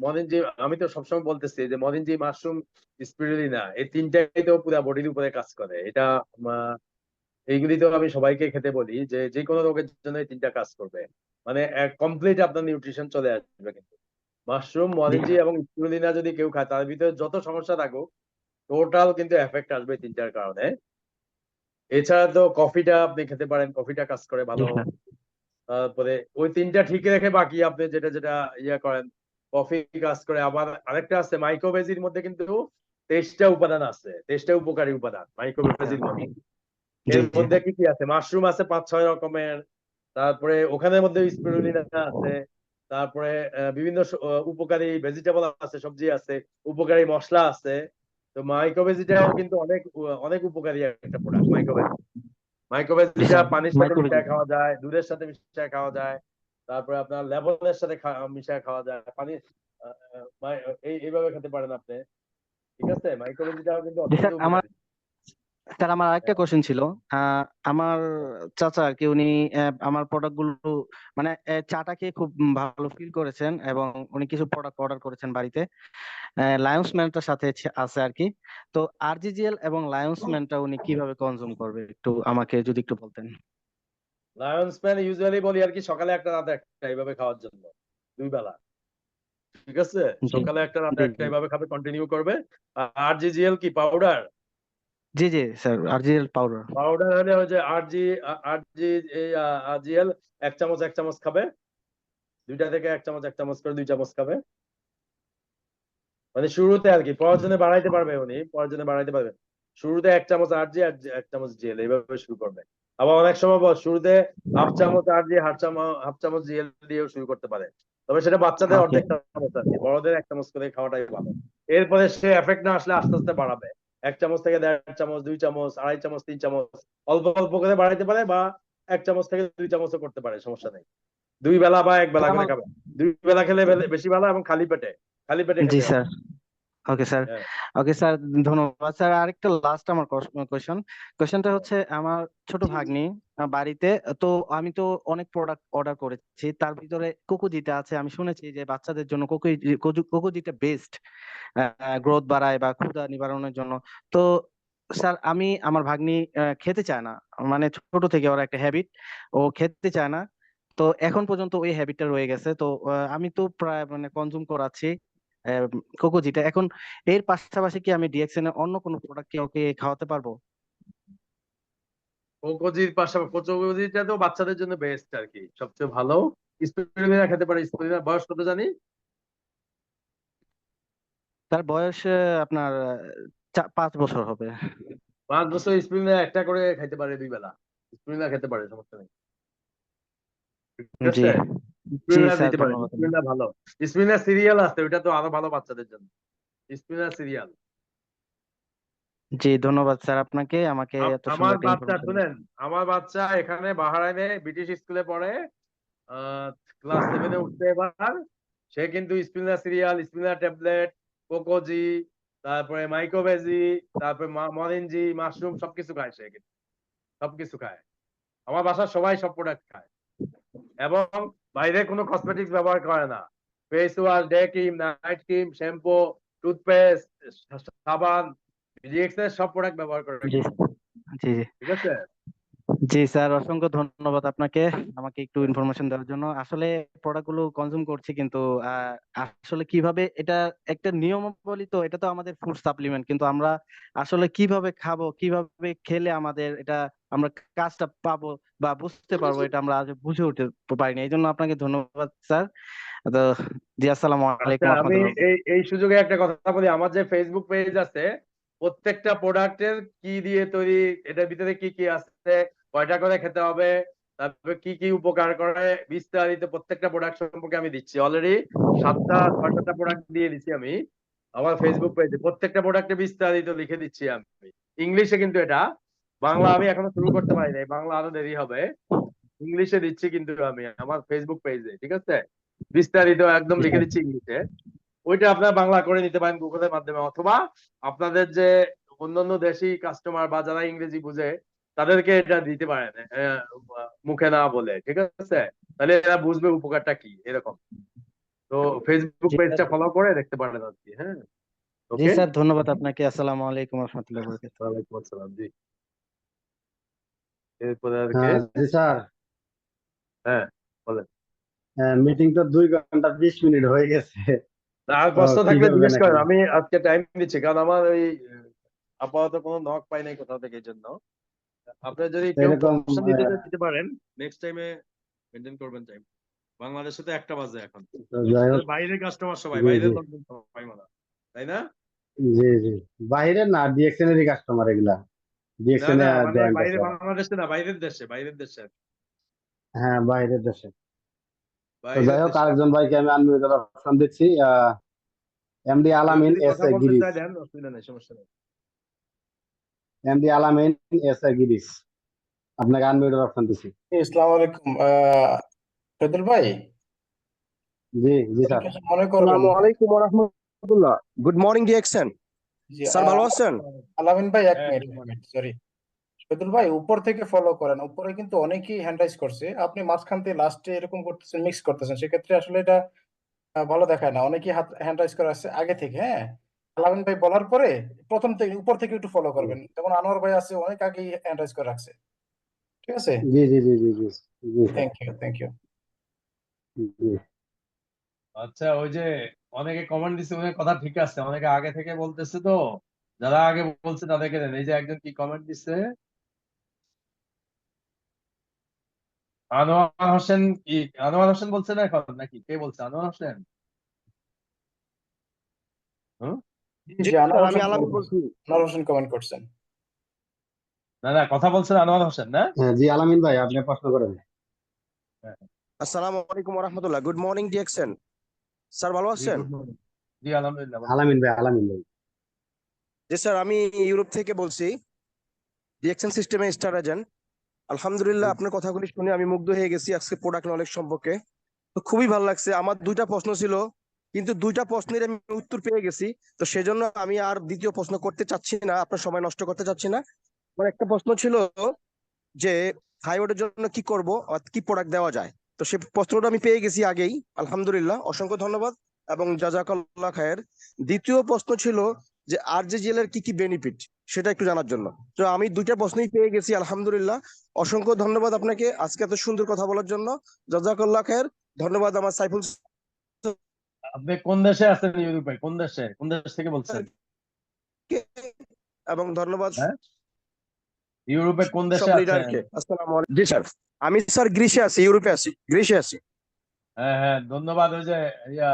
মরিনজি আমি তো সবসময় বলতেছি যে মরিনজি, মাশরুম, স্পিরুলিনা, এই তিনটাই তো পুরো বডির উপরে কাজ করে। এটা এইগুলি তো আমি সবাইকে খেতে বলি যে যে কোনো রোগের জন্য এই তিনটা কাজ করবে, মানে কমপ্লিট আপনার নিউট্রিশন চলে আসবে। কিন্তু মাশরুম, জি মরিনজি এবং স্পিরুলিনা যদি কেউ খায়, তার ভিতরে যত সমস্যা থাকুক টোটাল কিন্তু এফেক্ট আসবে তিনটার কারণে। এছাড়া তো কফিটা আপনি খেতে পারেন, কফিটা কাজ করে জি ভালো। স্যার। তারপরে ওই তিনটা ঠিক রেখে বাকি আপনি যেটা যেটা ইয়ে করেন, কফি কাজ করে। আবার আরেকটা আছে মাইক্রোভেজির মধ্যে কিন্তু 23টা উপাদান আছে, 23টা উপকারী উপাদান মাইক্রোভেজির মধ্যে। জি এর জি মধ্যে কি কি আছে? মাশরুম আছে 5-6 রকমের, তারপরে ওখানের মধ্যে স্পিরুলিনা আছে, তারপরে বিভিন্ন উপকারী ভেজিটেবল আছে, সবজি আছে, উপকারী মশলা আছে। তো মাইক্রোভেজিটাও কিন্তু অনেক অনেক উপকারী একটা প্রোডাক্ট মাইক্রোভেজি। জি মাইক্রোভেজিটা স্যার, পানির সাথে মাইক্রোওয়েভ। মিশিয়ে খাওয়া যায়, দুধের সাথে মিশিয়ে খাওয়া যায়, তারপরে আপনার লেবনের সাথে মিশিয়ে খাওয়া যায়, পানি আহ, এইভাবে খেতে পারেন আপনি। ঠিক আছে, মাইক্রোভেজিটাও কিন্তু জি অত্যন্ত স্যার, উপকারী। আমার আরেকটা হ্যাঁ, কোশ্চেন ছিল। আমার চাচা আর কি, উনি আমার প্রোডাক্ট গুলো মানে চাটা খেয়ে খুব ভালো ফিল করেছেন, এবং উনি কিছু প্রোডাক্ট অর্ডার করেছেন বাড়িতে। লায়ন্স ম্যানটার সাথে আছে আর কি। তো আরজিজিএল এবং লায়ন্স ম্যানটা উনি কিভাবে কনজিউম করবে, একটু আমাকে যদি একটু বলতেন। লায়ন্স ম্যান ইউজুয়ালি বলি আর কি, সকালে একটা রাতে একটা এইভাবে খাওয়ার জন্য, 2 বেলা। ঠিক আছে, জি সকালে একটা রাতে জি একটা জি এইভাবে খাবে, কন্টিনিউ করবে। আর জিজিএল কি পাউডার? জি জি স্যার, আরজিএল পাউডার। পাউডার হলে ওই যে আরজি এই আরজিএল 1 চামচ খাবে, 2টা থেকে 1 চামচ করে 2 চামচ খাবে। মানে শুরুতে আর কি, প্রয়োজনে বাড়াইতে পারবে, উনি প্রয়োজনে বাড়াইতে পারবে। শুরুতে 1 চামচ আরজি আর 1 চামচ জিএল এইভাবে শুরু করবে। আবার অনেক সময় শুরুতে হাফ চামচ আরজি, হাফ চামচ জিএল দিয়েও শুরু করতে পারে। তবে সেটা বাচ্চাদের ওকে। অর্ধেক চামচ আর কি, বড়দের 1 চামচ করে খাওয়াটাই ভালো। এরপরে সে এফেক্ট না আসলে আস্তে আস্তে বাড়াবে। 1 চামচ থেকে 1.5 চামচ, 2 চামচ, 2.5 চামচ, 3 চামচ অল্প অল্প করে বাড়াইতে পারে, বা 1 চামচ থেকে 2 চামচও করতে পারে, সমস্যা নেই। 2 বেলা বা 1 বেলা করে আমার খাবে। 2 বেলা খেলে বেশি ভালো, এবং খালি পেটে জি খেতে হবে। স্যার। Okay sir. হ্যাঁ। ওকে স্যার, ধন্যবাদ স্যার। আরেকটা লাস্ট আমার কোয়েশ্চনটা হচ্ছে, আমার ছোট ভাগ্নি বাড়িতে, তো আমি তো অনেক প্রোডাক্ট অর্ডার করেছি, তার ভিতরে কোকোজিটা আছে। আমি শুনেছি যে বাচ্চাদের জন্য কোকোজিটা বেস্ট, গ্রোথ বাড়ায় বা ক্ষুধা নিবারণের জন্য। তো স্যার, আমি আমার ভাগ্নি খেতে চায় না, মানে ছোট থেকে ওর একটা হ্যাবিট, ও খেতে চায় না। তো এখন পর্যন্ত ওই হ্যাবিটটা রয়ে গেছে। তো আমি তো প্রায় মানে কনজিউম করাচ্ছি কোকোজিটা। এখন এর পাশাপাশি কি আমি ডিএক্সএন এর অন্য কোনো প্রোডাক্ট কি ওকে খাওয়াতে পারবো? কোকোজির পাশাপাশি কোকোজিটা তো বাচ্চাদের জন্য বেস্ট আর কি, সবচেয়ে ভালো। স্পিরুলিনা খেতে পারে। স্পিরুলিনা বয়স কত জানি? তার বয়স আপনার 5 বছর হবে। 5 বছর স্পিরুলিনা একটা করে খাইতে পারে 2 বেলা। স্পিরুলিনা খেতে পারে, সমস্যা নেই। ঠিক জি আছে, জি স্পিরুলিনা স্যার, দিতে পারে। ধন্যবাদ। স্পিরুলিনা ভালো। স্পিরুলিনা সিরিয়াল আছে, ওইটা তো আরো ভালো বাচ্চাদের জন্য। Spirulina serial. জি ধন্যবাদ স্যার আপনাকে, আমাকে এত সুন্দর আমার একটা বাচ্চা ইনফরমেশন। শুনেন, আমার বাচ্চা এখানে বাহরাইনে ব্রিটিশ স্কুলে পড়ে, ক্লাস 7-এ উঠছে এবার। সে কিন্তু স্পিরুলিনা সিরিয়াল, স্পিরুলিনা ট্যাবলেট, কোকোজি, তারপরে মাইক্রোবেজি, তারপরে মরিনজি, মাশরুম সবকিছু খায়। সে কিন্তু সবকিছু খায়। আমার বাসার সবাই সব প্রোডাক্ট খায়, এবং বাইরে কোনো কসমেটিক্স ব্যবহার করে না। Face wash, day cream, night cream, shampoo, toothpaste, সাবান, ডিএক্স এর সব প্রোডাক্ট ব্যবহার করে জি কিন্তু। জি জি ঠিক আছে। জি স্যার, অসংখ্য ধন্যবাদ আপনাকে আমাকে একটু ইনফরমেশন দেওয়ার জন্য। আসলে প্রোডাক্ট গুলো কনজিউম করছি, কিন্তু আসলে কিভাবে এটা একটা নিয়মাবলী, তো এটা তো আমাদের ফুড সাপ্লিমেন্ট, কিন্তু আমরা আসলে কিভাবে খাবো, কিভাবে খেলে আমাদের এটা আমরা কাজটা পাবো বা বুঝতে পারবো, এটা আমরা আজ বুঝে উঠতে পারিনি। এই জন্য আপনাকে ধন্যবাদ স্যার। তো জি, আসসালামু আচ্ছা, আলাইকুম আমি রহমতুল্লাহ। এই সুযোগে একটা কথা বলি। আমার যে ফেসবুক পেজ আছে, প্রত্যেকটা প্রোডাক্টের কি দিয়ে তৈরি, এটার ভিতরে কি কি আছে, কয়টা করে খেতে হবে, তারপরে কি কি উপকার করে, বিস্তারিত প্রত্যেকটা প্রোডাক্ট সম্পর্কে আমি দিচ্ছি। অলরেডি 7টা প্রোডাক্ট দিয়ে দিচ্ছি আমি আমার ফেসবুক পেজে। প্রত্যেকটা প্রোডাক্টে বিস্তারিত লিখে দিচ্ছি আমি, ইংলিশে। কিন্তু এটা বাংলা আমি এখনো শুরু করতে পারি নাই, বাংলা আরো দেরি হবে। ইংলিশে দিচ্ছি কিন্তু আমি আমার ফেসবুক পেজে। ঠিক আছে, বিস্তারিত একদম লিখে দিচ্ছি ইংলিশে। ওইটা আপনারা বাংলা করে নিতে পারেন গুগলের মাধ্যমে, অথবা আপনাদের যে অন্যান্য দেশি কাস্টমার বা যারা ইংরেজি বুঝে তাদেরকে এটা দিতে পারেন, মুখে না বলে। ঠিক আছে, তাহলে এরা বুঝবে উপকারটা কি, এরকম। তো ফেসবুক জি স্যার। পেজটা ফলো করে দেখতে পারেন আর কি। হ্যাঁ, জি ওকে। স্যার, ধন্যবাদ আপনাকে। আসসালামু আলাইকুম রহমতুল্লাহ। ওয়ালাইকুম আসসালাম। জি, এরপরে আর কে? জি স্যার, হ্যাঁ, বলেন। মিটিং তো 2 ঘন্টা 20 মিনিট হয়ে গেছে। আর তো প্রশ্ন কি থাকলে করবেন জিজ্ঞেস করেন, এখন? আমি আজকে টাইম দিচ্ছি, কারণ আমার ওই আপাতত কোনো নক পাই নাই কোথাও থেকে, এই জন্য। আপনি যদি কেউ এরকম কোশ্চেন দিতে চান দিতে পারেন, নেক্সট টাইমে মেনটেন করবেন টাইম। বাংলাদেশে তো 1টা বাজে এখন। যাই হোক। বাইরের কাস্টমার সবাই, জি বাইরের জি লোকজন সবাই মনে হয়, তাই না? জি জি, বাইরের না, ডিএক্সএন এরই কাস্টমার এগুলা, না ডিএক্সএন এ না, মানে জয়েন্ট বাইরে, আছে ওরা। বাংলাদেশে না, বাইরের দেশে, বাইরের দেশে, হ্যাঁ, বাইরের দেশে। তো যাই বাইরের হোক, দেশে। আরেকজন ভাইকে আমি আনমিউটের অপশন দিচ্ছি, এমডি কেউ আলামিন যদি এস কথা এ বলতে গিরিশ। চায় দেন, অসুবিধা নেই, সমস্যা নেই। এমডি আলামিন এস এ গিরিশ, আপনাকে আনমিউটের অপশন দিচ্ছি। আসসালামু আলাইকুম শহীদুল ভাই, জি জি আপনি স্যার। কিছু মনে করবেন আসসালামু না। আলাইকুম ওয়া রাহমাতুল্লাহ। গুড মর্নিং ডিএক্সএন জি স্যার, ভালো আছেন? আলামিন ভাই, এক হ্যাঁ, মিনিট সরি। শহীদুল ভাই, উপর থেকে ফলো করেন। উপরে কিন্তু অনেকেই হ্যান্ড রাইজ করছে, আপনি মাঝখান থেকে লাস্টে এরকম করতেছেন, মিক্স করতেছেন, সেক্ষেত্রে আসলে এটা ভালো দেখায় না। অনেকেই হ্যান্ড রাইজ করা আছে আগে থেকে। হ্যাঁ, আলামিন ভাই বলার পরে প্রথম থেকে উপর থেকে একটু ফলো করবেন। যেমন আনোয়ার ভাই আছে, অনেক আগেই হ্যান্ড রাইজ করে রাখছে। ঠিক আছে, জি জি জি জি জি জি স্যার। Thank you. জি আচ্ছা, ওই যে অনেকে কমেন্ট দিচ্ছে, ওদের কথা ঠিক আছে, অনেকে আগে থেকে বলতেছে, তো যারা আগে বলছে তাদেরকে দেন। এই যে একজন কি কমেন্ট দিচ্ছে, আনোয়ার হোসেন। কি আনোয়ার হোসেন বলছে না এখন, নাকি কে বলছে? আনোয়ার হোসেন? হুম? জি জি জি, স্যার, আনোয়ার আমি হোসেন আলামিন কমেন্ট করছেন। বলছি। আনোয়ার হোসেন কমেন্ট করছেন। না না, কথা বলছেন আনোয়ার হোসেন না? হ্যাঁ, জি আলামিন ভাই, আপনি প্রশ্ন করেন। হ্যাঁ, আসসালামু আলাইকুম ওয়া রাহমাতুল্লাহ। গুড মর্নিং ডিএক্সএন স্যার, ভালো জি আছেন? Good morning. জি আলহামদুলিল্লাহ, ভালো। আলামিন ভাই, আলামিন ভাই। জি স্যার, আমি ইউরোপ থেকে বলছি, ডিএক্সএন সিস্টেমে স্টার এজেন্ট। আলহামদুলিল্লাহ, আপনার কথাগুলি শুনে আমি মুগ্ধ হয়ে গেছি আজকে প্রোডাক্ট নলেজ সম্পর্কে। তো খুবই ভালো লাগছে। আমার দুইটা প্রশ্ন ছিল, কিন্তু দুইটা প্রশ্নের আমি উত্তর পেয়ে গেছি। তো সেজন্য আমি আর দ্বিতীয় প্রশ্ন করতে চাচ্ছি না, আপনার সময় নষ্ট করতে চাচ্ছি না। আমার একটা প্রশ্ন ছিল যে থাইরয়েডের জন্য কি করব আর কি প্রোডাক্ট দেওয়া যায়। তো সেই প্রশ্নটা আমি পেয়ে গেছি আগেই, আলহামদুলিল্লাহ, অসংখ্য ধন্যবাদ এবং জাজাকাল্লাহ খায়ের। দ্বিতীয় প্রশ্ন ছিল যে আরজেজিএল এর কি কি বেনিফিট, সেটা একটু জানার জন্য। তো আমি দুইটা প্রশ্নই পেয়ে গেছি, আলহামদুলিল্লাহ। অসংখ্য ধন্যবাদ আপনাকে আজকে এত সুন্দর কথা বলার জন্য, জাজাকাল্লাহ খায়ের। ধন্যবাদ আমার সাইফুল আপনি কোন দেশে আছেন? ইউরোপে কোন দেশে, কোন দেশ থেকে বলছেন? স্যারকে এবং ধন্যবাদ হ্যাঁ, ইউরোপে কোন সব দেশে আছেন? লিডারকে। আসসালামু আলাইকুম। জি স্যার, আমি স্যার গ্রিসে আছি, ইউরোপে আছি, গ্রিসে আছি। হ্যাঁ হ্যাঁ, ধন্যবাদ। ওই যে ইয়া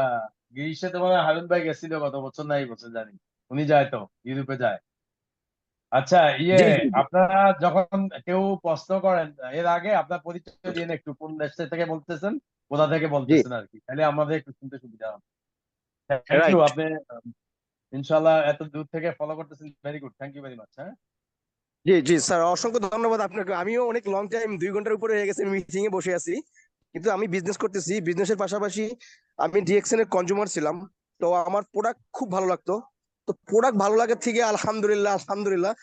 গ্রিসে তো মানে হারুন ভাই গেছিল গত বছর, না এই বছর জানি, উনি যায় তো, ইউরোপে যায়। আচ্ছা, জি জি জি। আপনারা যখন কেউ প্রশ্ন করেন, এর আগে আপনার পরিচয় দিয়ে একটু, কোন দেশ থেকে বলতেছেন, কোথা থেকে জি বলতেছেন আর কি, তাহলে আমাদের একটু শুনতে সুবিধা হবে। Thank you, right. আপনি ইনশাল্লাহ এত দূর থেকে ফলো করতেছেন, very good, thank you very much. হ্যাঁ, জি জি স্যার, অসংখ্য ধন্যবাদ আপনাকে। আমিও অনেক লং টাইম, 2 ঘন্টার উপরে হয়ে গেছে মিটিং এ বসে আছি, কিন্তু আমি বিজনেস করতেছি। বিজনেসের পাশাপাশি আমি ডিএক্সএন এর কনজিউমার ছিলাম। তো আমার প্রোডাক্ট খুব ভালো লাগতো। তো প্রোডাক্ট ভালো লাগার থেকে আলহামদুলিল্লাহ, আলহামদুলিল্লাহ,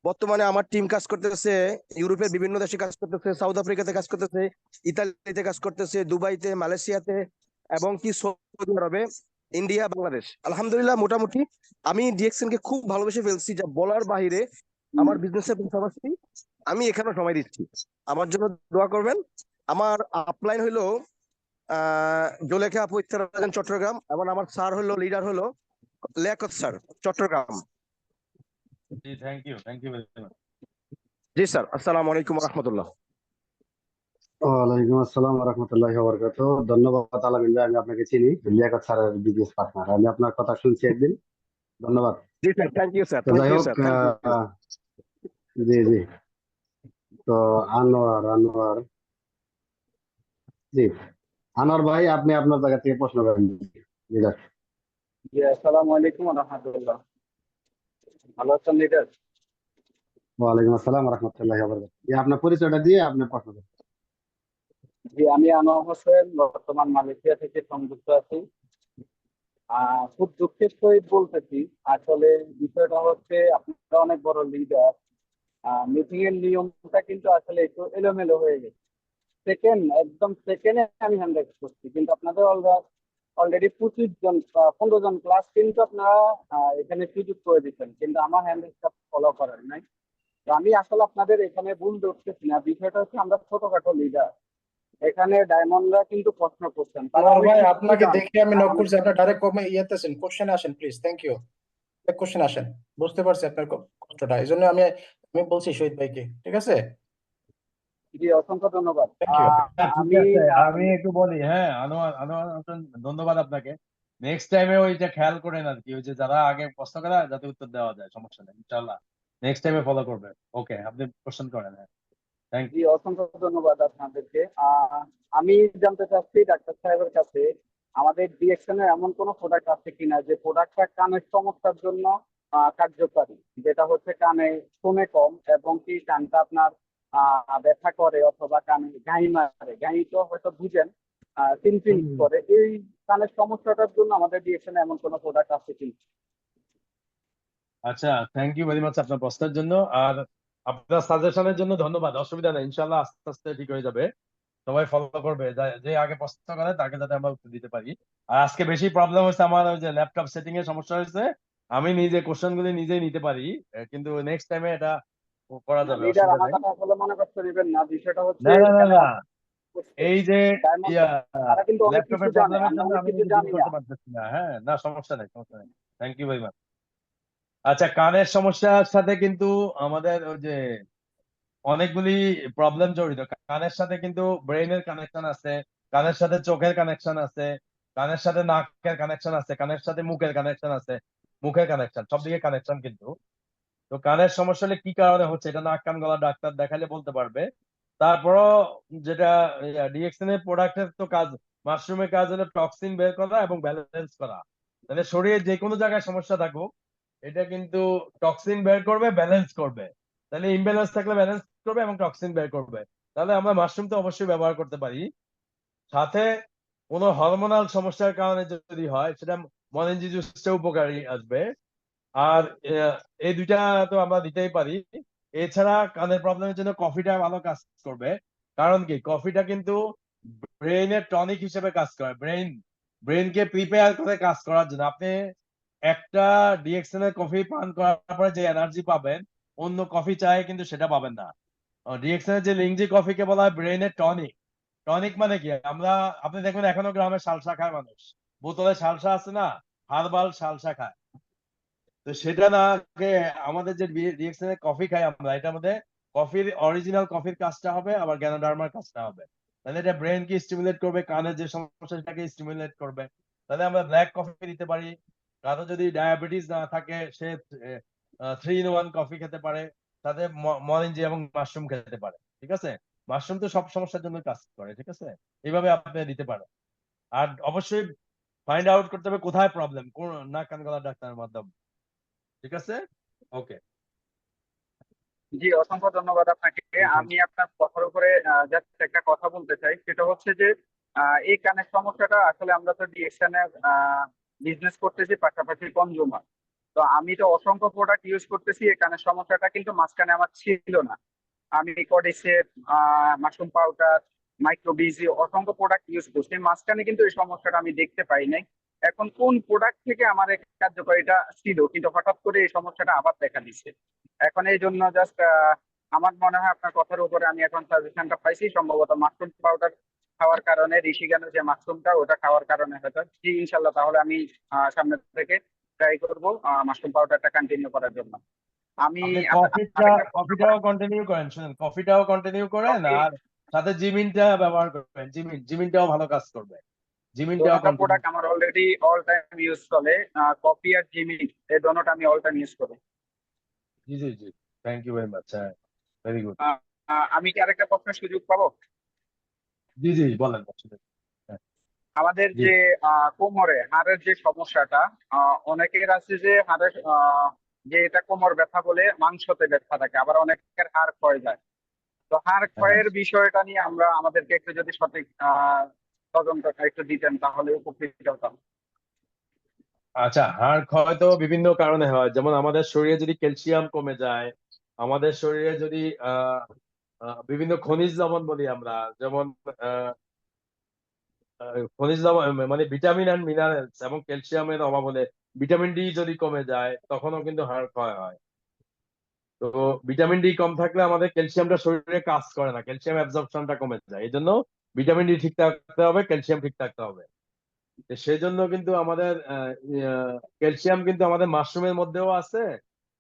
বর্তমানে আমার টিম কাজ করতেছে ইউরোপের বিভিন্ন দেশে, কাজ করতেছে সাউথ আফ্রিকাতে, কাজ করতেছে ইতালিতে, কাজ করতেছে দুবাইতে, মালয়েশিয়াতে, এবং কি সৌদি আরবে, ইন্ডিয়া, বাংলাদেশ। আলহামদুলিল্লাহ, মোটামুটি আমি ডিএক্সএন কে খুব ভালোবেসে ফেলছি, যা বলার বাইরে। আমার বিজনেসের পাশাপাশি আমি এখানেও সময় দিচ্ছি। আমার জন্য দোয়া করবেন। আমার আপলাইন হলো জোলেখা আপু ইত্যাদি চট্টগ্রাম, এবং আমার স্যার হলো, লিডার হলো লিয়াকত স্যার, চট্টগ্রাম। জি, থ্যাংক ইউ ভেরি মাচ। জি স্যার, আসসালামু আলাইকুম রহমতুল্লাহ। ওয়ালাইকুম আসসালাম রহমতুল্লাহি ওয়া বারাকাতুহু। ধন্যবাদ আলামিন ভাই, আমি আপনাকে চিনি, লিয়াকত স্যারের বিজনেস পার্টনার। আমি আপনার কথা শুনছি একদিন। ধন্যবাদ। জি স্যার, থ্যাংক ইউ স্যার, তো থ্যাংক যাই ইউ হোক, স্যার, থ্যাংক ইউ। জি জি। তো আনোয়ার, জি, আনোয়ার ভাই, আপনি আপনার জায়গা থেকে প্রশ্ন করেন। লিডার। জি, আসসালামু আলাইকুম ওয়া রাহমাতুল্লাহ। ভালো আছেন লিডার? ওয়ালাইকুম আসসালাম রহমতুল্লাহি ওয়া বারাকাতুহু। জি, আপনার পরিচয়টা দিয়ে আপনি প্রশ্ন করেন। জি, আমি আনোয়ার হোসেন, বর্তমান মালয়েশিয়া থেকে সংযুক্ত আছি। খুব দুঃখের সহিত বলতেছি, আসলে বিষয়টা হচ্ছে আপনারা অনেক বড় লিডার, মিটিং এর নিয়মটা কিন্তু আসলে একটু এলোমেলো হয়ে গেছে। একদম সেকেন্ডে আমি হ্যান্ড রাইজ করছি, কিন্তু আপনাদের অলরেডি 25 জন 15 জন ক্লাস কিন্তু আপনারা এখানে সুযোগ করে দিচ্ছেন, কিন্তু আমার হ্যান্ড রাইজটা ফলো করেন নাই। তো আমি আসলে আপনাদের এখানে ভুল ধরতেছি না, বিষয়টা হচ্ছে আমরা ছোটখাটো লিডার, এখানে ডায়মন্ডরা কিন্তু প্রশ্ন করছেন, তারা আনোয়ার অনেক ভাই, কিছু আপনাকে জানে। দেখে আমি নক করছি, আপনি ডাইরেক্ট ইয়েতে আসেন, কোশ্চেনে আসেন প্লিজ। Thank you. কোশ্চেন আসেন, বুঝতে পারছি আপনার কষ্টটা, এই জন্য আমি আমি বলছি শহীদ ভাইকে, ঠিক আছে? জি, অসংখ্য ধন্যবাদ। Thank you. ঠিক আমি আছে, আমি একটু বলি। হ্যাঁ, আনোয়ার আনোয়ার হোসেন, ধন্যবাদ আপনাকে। নেক্সট টাইমে ওইটা খেয়াল করেন আর কি, ওই যে যারা আগে প্রশ্ন করে যাতে উত্তর দেওয়া যায়, সমস্যা নেই, ইনশাল্লাহ নেক্সট টাইমে ফলো করবে। ওকে, আপনি কোশ্চেন করেন। হ্যাঁ, থ্যাংক জি, অসংখ্য ধন্যবাদ আপনাদেরকে। আমি জানতে চাচ্ছি ডাক্তার সাহেবের কাছে, আমাদের ডিএক্সএন এর এমন কোনো প্রোডাক্ট আছে কিনা যে প্রোডাক্টটা কানের সমস্যার জন্য কার্যকারী, যেটা হচ্ছে কানে শুনে কম এবং কি কানটা আপনার ব্যথা করে অথবা কানে ঘাই মারে, ঘাই তো হয়তো বুঝেন, টিনটিন করে, এই কানের সমস্যাটার জন্য আমাদের ডিএক্সএন এ এমন কোনো প্রোডাক্ট আছে কিনা? আচ্ছা, থ্যাংক ইউ ভেরি মাচ আপনার প্রশ্নের জন্য আর আপনার সাজেশনের জন্য ধন্যবাদ। অসুবিধা নেই, ইনশাল্লাহ আস্তে আস্তে ঠিক হয়ে যাবে। সবাই ফলো করবে, যে আগে প্রশ্ন করে তাকে যাতে আমরা উত্তর দিতে পারি। আর আজকে বেশি প্রবলেম হচ্ছে আমার, ওই যে ল্যাপটপ সেটিং এর সমস্যা হয়েছে। আমি নিজে কোশ্চেন গুলি নিজেই নিতে পারি, কিন্তু নেক্সট টাইমে এটা করা যাবে, লিডার, অসুবিধা আমার নেই। কথা আসলে মনে করতে নেবেন না, বিষয়টা হচ্ছে না না না এখানে না, এই যে ডায়মন্ড ইয়া তারা কিন্তু অনেক কিছু ল্যাপটপের জানে, প্রবলেমের আমরা জন্য অনেক আমি কিছু নিজে ডিল জানি না। করতে পারতেছি না। হ্যাঁ, না, সমস্যা নেই, সমস্যা নেই। Thank you very much. আচ্ছা, কানের সমস্যার সাথে কিন্তু আমাদের ওই যে অনেকগুলি প্রবলেম জড়িত। কানের সাথে কিন্তু ব্রেইনের কানেকশন আছে, কানের সাথে চোখের কানেকশন আছে, কানের সাথে নাকের কানেকশন আছে, কানের সাথে মুখের কানেকশন আছে, মুখের কানেকশন, সব দিকে কানেকশন কিন্তু। তো কানের সমস্যা হলে কি কারণে হচ্ছে, এটা নাক কান গলা ডাক্তার দেখালে বলতে পারবে। তারপরও যেটা ডিএক্সএন এর প্রোডাক্টের তো কাজ, মাশরুমের কাজ হলো টক্সিন বের করা এবং ব্যালেন্স করা। মানে শরীরে যে কোনো জায়গায় সমস্যা থাকুক, এটা কিন্তু টক্সিন বের করবে, ব্যালেন্স করবে। তাহলে ইমব্যালেন্স থাকলে ব্যালেন্স করবে এবং টক্সিন বের করবে। তাহলে আমরা মাশরুম তো অবশ্যই ব্যবহার করতে পারি। সাথে কোনো হরমোনাল সমস্যার কারণে যদি হয়, সেটা মরেঞ্জি জুসটা উপকারী আসবে। আর এই দুইটা তো আমরা দিতেই পারি। এছাড়া কানের প্রবলেমের জন্য কফিটা ভালো কাজ করবে। কারণ কি, কফিটা কিন্তু ব্রেইনের টনিক হিসেবে কাজ করে। ব্রেইনকে প্রিপেয়ার করে কাজ করার জন্য। আপনি একটা ডিএক্সএন এর কফি পান করার পরে যে এনার্জি পাবেন, অন্য কফি চায়ে কিন্তু সেটা পাবেন না। ডিএক্সএন এর যে লিংজি কফিকে বলা হয় ব্রেইনের টনিক। টনিক মানে কি, আপনি দেখবেন এখনো গ্রামে শালসা খায় মানুষ, বোতলে শালসা আছে না, হার্বাল শালসা খায়। তো সেটা না খেয়ে আমাদের যে রিয়েকশনে কফি খাই আমরা, এটার মধ্যে কফির অরিজিনাল কফির কাজটা হবে, আবার গ্যানোডার্মার কাজটা হবে। তাহলে এটা ব্রেন কে স্টিমুলেট করবে, কানের যে সমস্যা সেটাকে স্টিমুলেট করবে। তাহলে আমরা ব্ল্যাক কফি দিতে পারি। কারো যদি ডায়াবেটিস না থাকে, সে 3 in 1 কফি খেতে পারে, সাথে মরেঞ্জি এবং মাশরুম খেতে পারে। ঠিক আছে, মাশরুম তো সব সমস্যার জন্য কাজ করে। ঠিক আছে, এইভাবে আপনি দিতে পারেন। আর অবশ্যই ফাইন্ড আউট করতে হবে কোথায় প্রবলেম, কোন নাক কান গলার ডাক্তারের মাধ্যমে। ঠিক আছে, ওকে। জি, অসংখ্য ধন্যবাদ আপনাকে। আমি আপনার কথার উপরে জাস্ট একটা কথা বলতে চাই, সেটা হচ্ছে যে এই কানের সমস্যাটা আসলে আমরা তো ডিএকশন এর বিজনেস করতেছি, পাশাপাশি কনজিউমার। তো আমি তো অসংখ্য প্রোডাক্ট ইউজ করতেছি, এই কানের সমস্যাটা কিন্তু মাঝখানে আমার ছিল না। আমি কডিসেপ, মাশরুম পাউডার, মাইক্রোবিজি অসংখ্য প্রোডাক্ট ইউজ করছি, মাঝখানে কিন্তু এই সমস্যাটা আমি দেখতে পাই নাই। এখন কোন প্রোডাক্ট থেকে আমার এই কার্যকারিতা ছিল, কিন্তু হঠাৎ করে এই সমস্যাটা আবার দেখা দিচ্ছে। এখন এই জন্য জাস্ট আমার মনে হয় আপনার কথার উপরে আমি এখন সাজেশনটা পাইছি, সম্ভবত মাশরুম পাউডার খাওয়ার কারণে, ঋষিগানের যে মাশরুমটা ওটা খাওয়ার কারণে হয়তো। জি, ইনশাল্লাহ, তাহলে আমি সামনে থেকে ট্রাই করবো মাশরুম পাউডারটা কন্টিনিউ করার জন্য। আমি আপনি আরেকটা প্রশ্ন কফিটাও কন্টিনিউ করেন, শুনেন, কফিটাও কন্টিনিউ করেন, করি। আর সাথে জিমিনটা ব্যবহার করবেন। জিমিনটাও ভালো কাজ করবে, জিমিনটাও দোনোটা কন্টিনিউ। প্রোডাক্ট আমার অলরেডি অল টাইম ইউজ চলে, কফি আর জিমি, এই দোনোটা আমি অল টাইম ইউজ করি। জি জি জি, থ্যাংক ইউ ভেরি মাচ। হ্যাঁ, ভেরি গুড। আমি কি আরেকটা প্রশ্নের সুযোগ পাবো? জি জি, বলেন। হ্যাঁ, আমাদের জি। যে কোমরে হাড়ের যে সমস্যাটা, অনেকের আছে যে হাড়ের যে এটা কোমর ব্যথা বলে মাংসতে ব্যথা থাকে, আবার অনেকের হাড় ক্ষয় যায়। তো হাড় হ্যাঁ, ক্ষয়ের বিষয়টা নিয়ে আমাদেরকে একটু যদি সঠিক তদন্তটা একটু দিতেন তাহলে উপকৃত হতাম। আচ্ছা, হাড় ক্ষয় তো বিভিন্ন কারণে হয়। যেমন আমাদের শরীরে যদি ক্যালসিয়াম কমে যায়, আমাদের শরীরে যদি বিভিন্ন খনিজ লবণ বলি আমরা, যেমন আহ, খনিজ লবণ মানে ভিটামিন অ্যান্ড মিনারেলস এবং ক্যালসিয়ামের অভাব হলে, ভিটামিন ডি যদি কমে যায়, তখনও কিন্তু হাড় ক্ষয় হয়। তো ভিটামিন ডি কম থাকলে আমাদের ক্যালসিয়ামটা শরীরে কাজ করে না, ক্যালসিয়াম অ্যাবজর্পশনটা কমে যায়। এই জন্য ভিটামিন ডি ঠিক থাকতে হবে, ক্যালসিয়াম ঠিক থাকতে হবে। তো সেই জন্য কিন্তু আমাদের ক্যালসিয়াম কিন্তু আমাদের মাশরুমের মধ্যেও আছে,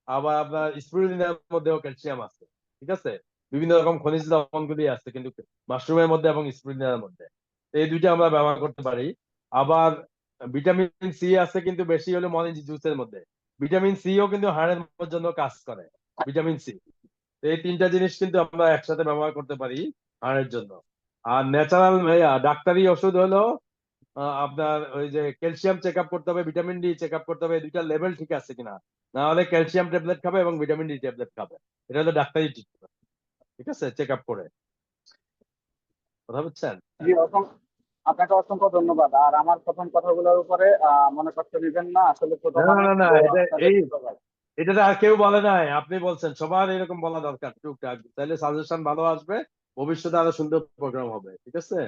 আবার আপনার স্পিরুলিনার মধ্যেও ক্যালসিয়াম আছে। ঠিক আছে, বিভিন্ন রকম খনিজ লবণগুলি আছে কিন্তু মাশরুমের মধ্যে এবং স্পিরুলিনার মধ্যে। তো এই দুইটা আমরা ব্যবহার করতে পারি। আবার ভিটামিন সি আছে কিন্তু বেশি হলে মরেঞ্জি জুসের মধ্যে। ভিটামিন সিও কিন্তু হাড়ের জন্য কাজ করে, ভিটামিন সি। এই তিনটা জিনিস কিন্তু আমরা একসাথে ব্যবহার করতে পারি হাড়ের জন্য। আর ন্যাচারাল ডাক্তারি ওষুধ হলো আপনার ওই যে ক্যালসিয়াম চেক আপ করতে হবে, ভিটামিন ডি চেক আপ করতে হবে, এই দুইটা লেভেল ঠিক আছে কিনা। না হলে ক্যালসিয়াম ট্যাবলেট খাবে এবং ভিটামিন ডি ট্যাবলেট খাবে। এটা হলো ডাক্তারি ট্রিটমেন্ট। ঠিক আছে, চেক আপ করে। কথা বুঝছেন? জি, আপনাকে অসংখ্য ধন্যবাদ। আর আমার প্রথম কথাগুলোর উপরে মনে কষ্ট দিবেন না, আসলে ছোট না মানুষ না না, তো এটা আপনাদের এই ছোট ভাই। এটা তো আর কেউ বলে নাই, আপনি বলছেন। সবার এরকম বলা দরকার টুকটাক, তাহলে সাজেশন ভালো আসবে, ভবিষ্যতে আরো সুন্দর প্রোগ্রাম হবে। ঠিক আছে,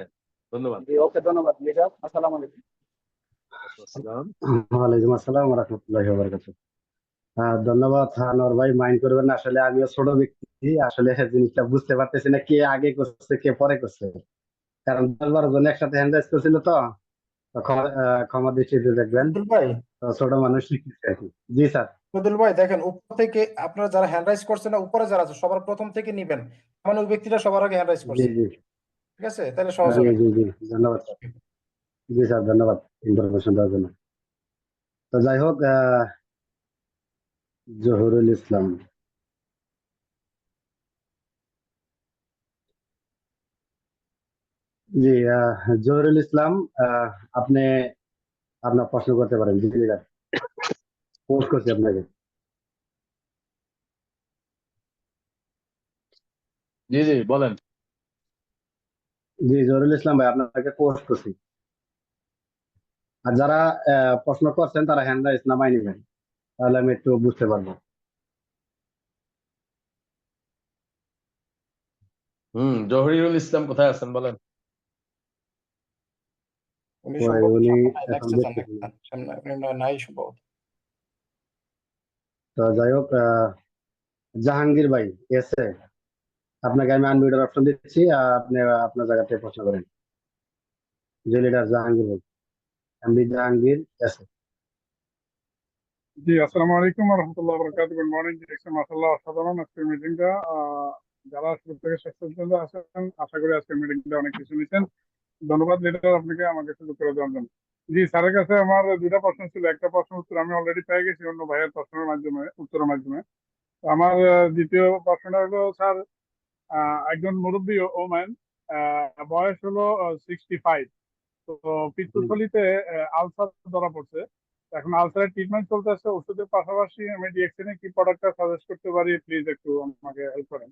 ধন্যবাদ। জি, ওকে, ধন্যবাদ লিডার। আসসালামু আলাইকুম। আসসালাম। ওয়ালাইকুম আসসালাম রহমতুল্লাহি ওয়া বারাকাতুহু। ধন্যবাদ আনোয়ার ভাই, মাইন্ড করবেন না। আসলে আমিও ছোট ব্যক্তি, আসলে জিনিসটা বুঝতে পারতেছি না কে আগে করছে কে পরে করছে, কারণ 10-12 জন একসাথে হ্যান্ড রাইজ করছিল। তো ক্ষমা দৃষ্টিতে দেখবেন, আব্দুল ভাই, তো ছোট মানুষ শিখতেছে আর কি। জি স্যার। আব্দুল ভাই দেখেন, উপর থেকে আপনারা যারা হ্যান্ড রাইজ করছেন না, উপরে যারা আছে সবার প্রথম থেকে নিবেন, মানে ওই ব্যক্তিটা সবার আগে হ্যান্ড রাইজ জি করছে। জি ঠিক আছে, তাহলে সহজ জি হবে। জি জি, ধন্যবাদ স্যার। জি স্যার, ধন্যবাদ ইনফরমেশন দেওয়ার জন্য। তো যাই হোক, জহুরুল ইসলাম। জি, জহুরুল ইসলাম, আপনি আপনার প্রশ্ন করতে পারেন। জি, পোস্ট করছি আপনাকে। জি জি বলেন। জি জহুরুল ইসলাম ভাই, আপনাকে পোস্ট করছি। আর যারা প্রশ্ন করছেন তারা হ্যান্ড রাইজ নামাই নেবেন, তাহলে আমি একটু বুঝতে পারবো। জহিরুল ইসলাম কোথায় আছেন বলেন। উনি ওই সম্ভবত উনি সামনে নাই, এখন দেখতেছেন দেখতেছি না। সামনে উনি নাই সম্ভবত। তো যাই হোক, জাহাঙ্গীর ভাই এসে, আপনাকে আমি আনমিউটের অপশন দিচ্ছি, আর আপনি আপনার জায়গা থেকে প্রশ্ন করেন। যে লিডার জাহাঙ্গীর ভাই, এমডি জাহাঙ্গীর এসে। জি আসসালামু আলাইকুম ওয়া রাহমাতুল্লাহি ওয়া বারাকাতুহু। গুড মর্নিং ডিরেকশন, মাশাআল্লাহ অসাধারণ আজকের মিটিংটা। যারা শুরু থেকে শেষ পর্যন্ত আছেন, আশা করি আজকের মিটিংটা অনেক কিছু নিছেন। ধন্যবাদ লিডার আপনাকে আমাকে সুযোগ করে দেওয়ার জন্য। জি স্যারের কাছে আমার দুইটা প্রশ্ন ছিল, একটা প্রশ্ন উত্তর আমি অলরেডি পেয়ে গেছি অন্য ভাইয়ের প্রশ্নের মাধ্যমে, উত্তরের মাধ্যমে। তো আমার দ্বিতীয় প্রশ্নটা হলো স্যার, একজন মুরব্বী ওম্যান, বয়স হলো 65, তো পিত্তথলিতে আলসার ধরা পড়ছে। এখন আলসারের ট্রিটমেন্ট চলতেছে, ওষুধের পাশাপাশি আমি ডিএক্সএন কি প্রোডাক্টটা সাজেস্ট করতে পারি, প্লিজ একটু আমাকে হেল্প করেন।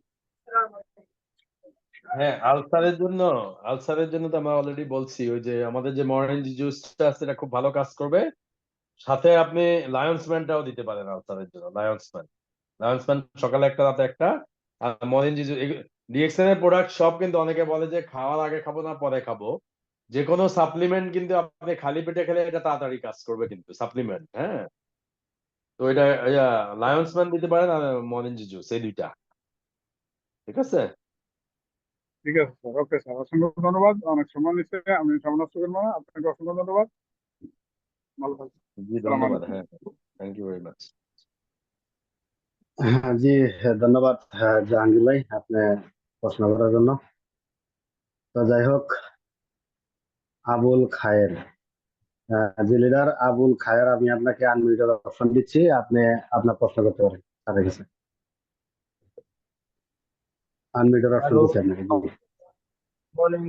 হ্যাঁ, আলসারের জন্য তো আমরা অলরেডি বলছি, ওই যে আমাদের যে মরেঞ্জ জুসটা আছে এটা খুব ভালো কাজ করবে। সাথে আপনি লায়ন্স ম্যানটাও দিতে পারেন আলসারের জন্য। লায়ন্স ম্যান সকালে একটা রাতে একটা, আর মরেঞ্জ জুস। ডিএক্সএন এর প্রোডাক্ট সব কিন্তু অনেকে বলে যে খাওয়ার আগে খাবো না পরে খাবো। যে কোনো সাপ্লিমেন্ট কিন্তু আপনি খালি পেটে খেলে এটা তাড়াতাড়ি কাজ করবে, কিন্তু সাপ্লিমেন্ট। হ্যাঁ, তো এটা লায়ন্স ম্যান দিতে পারেন আর মরেঞ্জ জুস, এই দুইটা। ঠিক আছে। ঠিক আছে স্যার, ওকে স্যার, অসংখ্য ধন্যবাদ, অনেক সময় নিচ্ছে, আমি সময় নষ্ট করবো না, আপনাকে অসংখ্য ধন্যবাদ, ভালো থাকবেন। জি আসসালামু ধন্যবাদ। আলাইকুম। হ্যাঁ, থ্যাংক ইউ ভেরি মাচ। জি ধন্যবাদ জাহাঙ্গীর ভাই, আপনি প্রশ্ন করার জন্য। তো যাই হোক, আবুল খায়ের, যে লিডার আবুল খায়ের, আমি আপনাকে আনমিউটের অপশন দিচ্ছি, আপনি আপনার প্রশ্ন করতে পারেন তাদের কাছে। আনমিউটের অপশন হ্যালো, দিচ্ছি আপনাকে। জি মর্নিং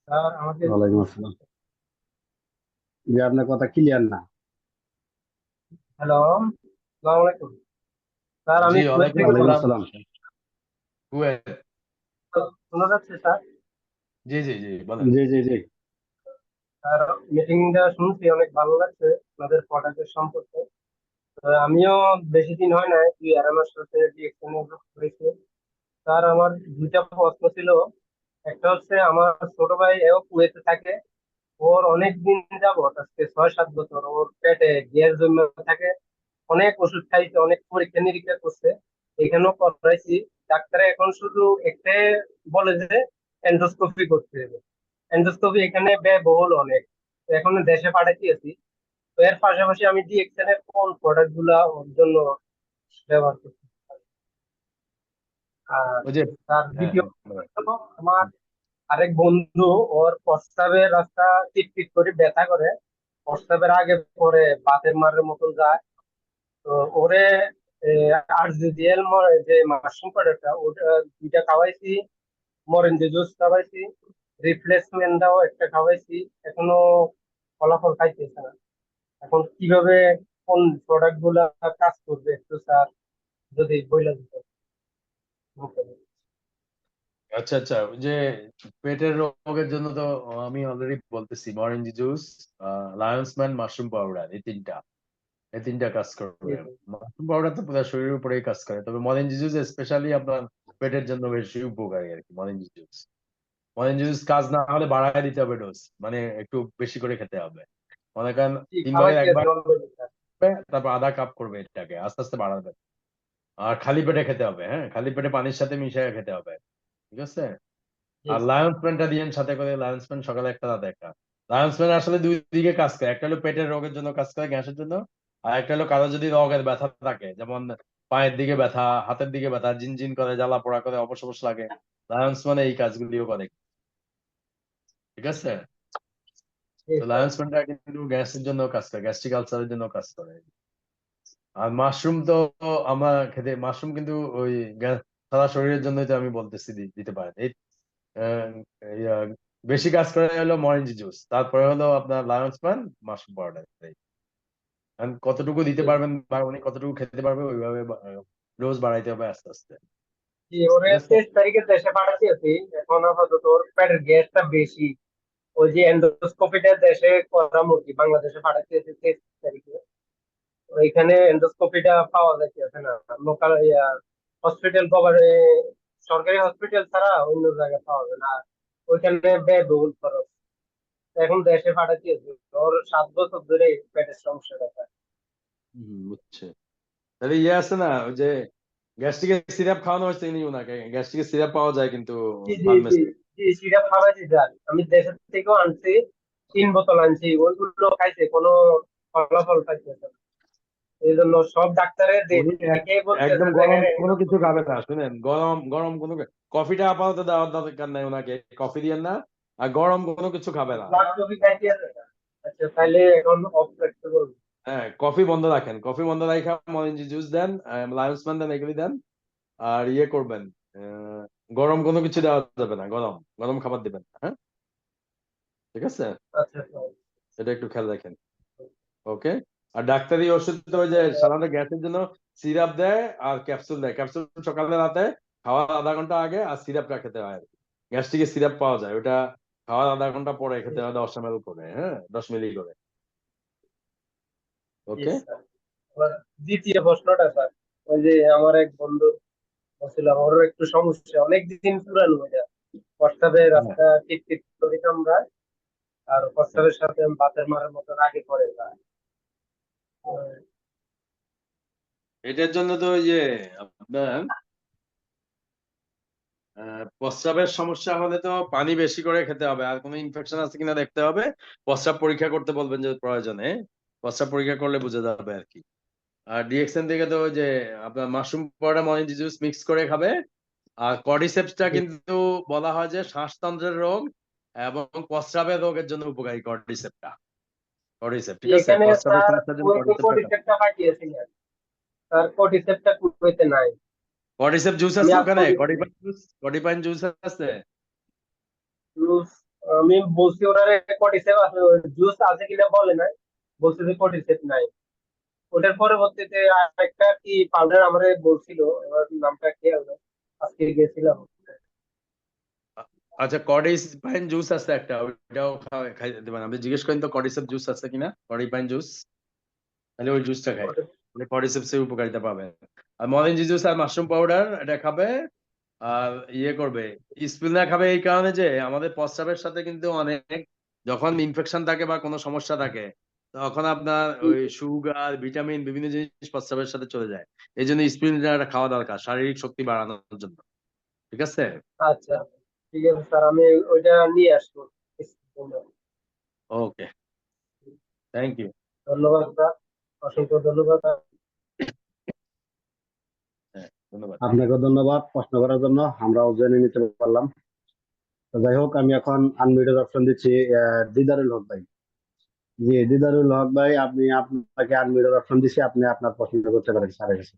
স্যার। আমাকে ওয়ালাইকুম আসসালাম। যে আপনার কথা ক্লিয়ার না। হ্যালো, আসসালামু আলাইকুম স্যার। জি আমি কুয়েত ওয়ালাইকুম থেকে ওয়ালাইকুম আসসালাম। বলছি। আসসালাম। কুয়েত। শোনা যাচ্ছে স্যার? জি জি জি বলেন। জি জি জি। স্যার, মিটিংটা শুনছি, অনেক ভালো লাগছে আপনাদের প্রোডাক্টের সম্পর্কে। আমিও বেশি দিন হয় না, 2-2.5 মাস হচ্ছে ডিএক্সএন হয়েছে। স্যার, আমার দুইটা প্রশ্ন ছিল। একটা হচ্ছে, আমার ছোট ভাই এও কুয়েতে থাকে। ওর অনেক দিন যাবত, আজকে 6-7 বছর, ওর পেটে গ্যাস জমে থাকে। অনেক ওষুধ খাইছে, অনেক পরীক্ষা নিরীক্ষা করছে, এখানেও করাইছি। ডাক্তারে এখন শুধু একটাই বলে যে এন্ডোস্কোপি করতে হবে। এন্ডোস্কোপি এখানে ব্যয়বহুল অনেক, তো এখন দেশে পাঠাইতে আছি। তো এর পাশাপাশি আমি ডিএক্সএন এর কোন প্রোডাক্ট গুলা ওর জন্য ব্যবহার করছি। আর ওই যে তার হ্যাঁ দ্বিতীয় বলেন। হলো, আমার আরেক বন্ধু, ওর প্রস্তাবের রাস্তা টিট করে ব্যথা করে, প্রস্তাবের আগে পরে বাতের মারের মতন যায়। তো ওরে আরজিডিএল যে মাশরুম প্রোডাক্টটা, ওটা দুইটা খাওয়াইছি, মরেঞ্জে জুস খাওয়াইছি, রিপ্লেসমেন্ট দাও একটা খাওয়াইছি, এখনো ফলাফল পাইতেছে না। এখন কিভাবে কোন প্রোডাক্ট গুলা কাজ করবে একটু স্যার যদি বইলা দিতে। আচ্ছা আচ্ছা, ওই যে পেটের রোগের জন্য তো আমি অলরেডি বলতেছি, orange juice, lion's mane, mushroom powder, এই তিনটা কাজ করবে। মাশরুম পাউডার তো পুরো শরীরের উপরেই কাজ করে, তবে অরেঞ্জ জুস স্পেশালি আপনার পেটের জন্য বেশি উপকারী আর কি। অরেঞ্জ জুস কাজ না হলে বাড়ায় দিতে হবে ডোজ, মানে একটু বেশি করে খেতে হবে। মনে করেন 3 ভাগের খাওয়াইতে 1 আছে ভাগ অলরেডি স্যার। করবে, তারপর আধা কাপ করবে, এটাকে আস্তে আস্তে বাড়াবে। আর খালি পেটে খেতে হবে, হ্যাঁ, খালি পেটে পানির সাথে মিশিয়ে খেতে হবে। ঠিক আছে। আর লায়ন্স ম্যানটা দিয়েন সাথে করে, লায়ন্স ম্যান সকালে একটা রাতে একটা। লায়ন্স ম্যান আসলে দুই দিকে কাজ করে, একটা হলো পেটের রোগের জন্য কাজ করে, গ্যাসের জন্য। আর একটা হলো কারো যদি রোগের ব্যথা থাকে, যেমন পায়ের দিকে ব্যথা, হাতের দিকে ব্যথা, জিনজিন করে, জ্বালা পোড়া করে, অবশ লাগে, লায়ন্স ম্যান এই কাজগুলিও করে। ঠিক আছে। তো লায়ন্স ম্যানটা কিন্তু গ্যাসের জন্য কাজ করে, গ্যাস্ট্রিক আলসারের জন্য কাজ করে। আর মাশরুম তো আমরা মাশরুম কিন্তু ওই সারা শরীরের জন্যই তো আমি বলতেছি দিতে পারেন। এই আহ, এই, আহ, বেশি কাজ করে হলো মরেঞ্জ জুস, তারপরে হলো আপনার লায়ন্স ম্যান, মাশরুম পাউডার। কতটুকু দিতে পারবেন বা উনি কতটুকু খেতে পারবে ওইভাবে ডোজ বাড়াইতে হবে আস্তে আস্তে। জি, ওরে 23 তারিখে দেশে পাঠাচ্ছি। এখন আপাতত ওর পেটের গ্যাসটা বেশি। ওই যে এন্ডোস্কোপিটা দেশে করা মুরগি বাংলাদেশে পাঠাচ্ছি 23 তারিখে। ওইখানে এন্ডোস্কোপিটা পাওয়া যাচ্ছে না, লোকাল হসপিটাল কভারে, সরকারি হসপিটাল ছাড়া অন্য জায়গায় পাওয়া যায় না। আর ওইখানে ব্যয়বহুল খরচ। এখন দেশে পাঠাচ্ছি, ওর 7 বছর ধরে পেটের সমস্যা দেখা। বুঝছে। তাহলে ইয়ে আছে না, ওই যে গ্যাস্ট্রিকের সিরাপ খাওয়ানো হয়েছে নি ওনাকে? গ্যাস্ট্রিকের সিরাপ পাওয়া যায় কিন্তু জি জি জি ফার্মেসি। জি, সিরাপ খাওয়াইছি স্যার। আমি দেশের থেকেও আনছি, 3 বোতল আনছি, ওইগুলো খাইছে, কোনো ফলাফল পাইছে না। এই জন্য সব ডাক্তারের উনি দেখে বলতেছে একদম যে গরম হ্যাঁ কোনো কিছু endoscopy খাবে না, শুনেন, গরম গরম কোনো কফিটা আপাতত দেওয়ার দরকার নাই ওনাকে, কফি দিয়েন না, আর গরম কোনো কিছু খাবে না। ব্লাড কফি খাইতে আছে। আচ্ছা, তাহলে এখন অফ রাখতে বলবো। হ্যাঁ, কফি বন্ধ রাখেন, কফি বন্ধ রাখা, মরেঞ্জি জুস দেন, লায়ন্সম্যান দেন, এগুলি দেন। আর ইয়ে করবেন, গরম কোনো কিছু দেওয়া যাবে না, গরম গরম খাবার দিবেন না, হ্যাঁ, ঠিক আছে? আচ্ছা স্যার। এটা একটু খেয়াল রাখেন। ওকে। আর ডাক্তারি ওষুধ তো ওই যে সাধারণত গ্যাসের জন্য সিরাপ দেয় আর ক্যাপসুল দেয়। ক্যাপসুল সকালে রাতে খাওয়ার আধা ঘন্টা আগে, আর সিরাপটা খেতে হয়। গ্যাস্ট্রিকের সিরাপ পাওয়া যায়, ওটা খাওয়ার আধা ঘন্টা পরে খেতে হয়, 10 ml করে, হ্যাঁ, 10 মিলি করে। জি ওকে। স্যার। আবার দ্বিতীয় প্রশ্নটা স্যার, ওই যে আমার এক বন্ধু বলছিল ওর একটু সমস্যা, অনেক দিন পুরানো এটা, প্রস্রাবের রাস্তা টিপ করে কামড়ায়, আর প্রস্রাবের সাথে বাতের মারার মতো আগে পড়ে যায়। এটার জন্য তো ওই যে আপনার প্রস্রাবের সমস্যা হলে তো পানি বেশি করে খেতে হবে, আর কোনো ইনফেকশন আছে কিনা দেখতে হবে। প্রস্রাব পরীক্ষা করতে বলবেন যদি প্রয়োজনে, প্রস্রাব পরীক্ষা করলে বোঝা যাবে আর কি। আর ডিএক্সএন থেকে তো ওই যে আপনার মাশরুম পাউডার, মরেঞ্জি জুস মিক্স করে খাবে। আর কর্ডিসেপসটা কিন্তু বলা হয় যে শ্বাসতন্ত্রের রোগ এবং প্রস্রাবের রোগের জন্য উপকারী কর্ডিসেপটা। কর্ডিসেপ, ঠিক আছে, এখানে প্রস্রাবের স্যার সমস্যার জন্য ওই কর্ডিসেপটা খাবে। কোডিসেপটা পাঠিয়েছিলেন স্যার, কোডিসেপটা কুয়েতে নাই। কর্ডিসেপ জুস আমি আছে আজ ওখানে? করেছি কডিপাইন জুস আছে? জুস। আমি বলছি ওনারে কোডিসেপ আছে, জুস আছে কিনা বলে নাই, বলছে যে কোডিসেপ নাই। ওটার পরবর্তীতে আরেকটা কি পাউডার আমারে বলছিল, এবার নামটা খেয়াল নেই, আজকে গেছিলাম। আচ্ছা, কর্ডিপাইন জুস আছে একটা, ওইটাও খাইতে দেবেন। আপনি জিজ্ঞেস করেন তো কর্ডিসেপ জুস আছে কিনা, কর্ডিপাইন জুস, তাহলে ওই জুসটা খাই, মানে কর্ডিসেপসের উপকারিতা পাবে। আর মরেঞ্জি জুস আর মাশরুম পাউডার এটা খাবে। আর ইয়ে করবে, স্পিরুলিনা খাবে এই কারণে যে আমাদের প্রস্রাবের সাথে কিন্তু অনেক, যখন ইনফেকশন থাকে বা কোনো সমস্যা থাকে, তখন আপনার ওই সুগার, ভিটামিন, বিভিন্ন জিনিস প্রস্রাবের সাথে চলে যায়। এই জন্য স্পিরুলিনাটা খাওয়া দরকার শারীরিক শক্তি বাড়ানোর জন্য, ঠিক আছে? আচ্ছা, ঠিক আছে স্যার, আমি ওইটা নিয়ে আসবো। ওকে, থ্যাংক ইউ। ধন্যবাদ স্যার, অসংখ্য ধন্যবাদ। ধন্যবাদ। আপনাকে ধন্যবাদ প্রশ্ন করার জন্য, আমরাও জেনে নিতে পারলাম। তো যাই হোক, আমি এখন আনমিউটেড অপশন দিচ্ছি দিদারুল হক ভাই। জি, দিদারুল হক ভাই, আপনাকে আনমিউটেড অপশন দিচ্ছি, আপনি আপনার প্রশ্ন করতে পারেন স্যারের কাছে।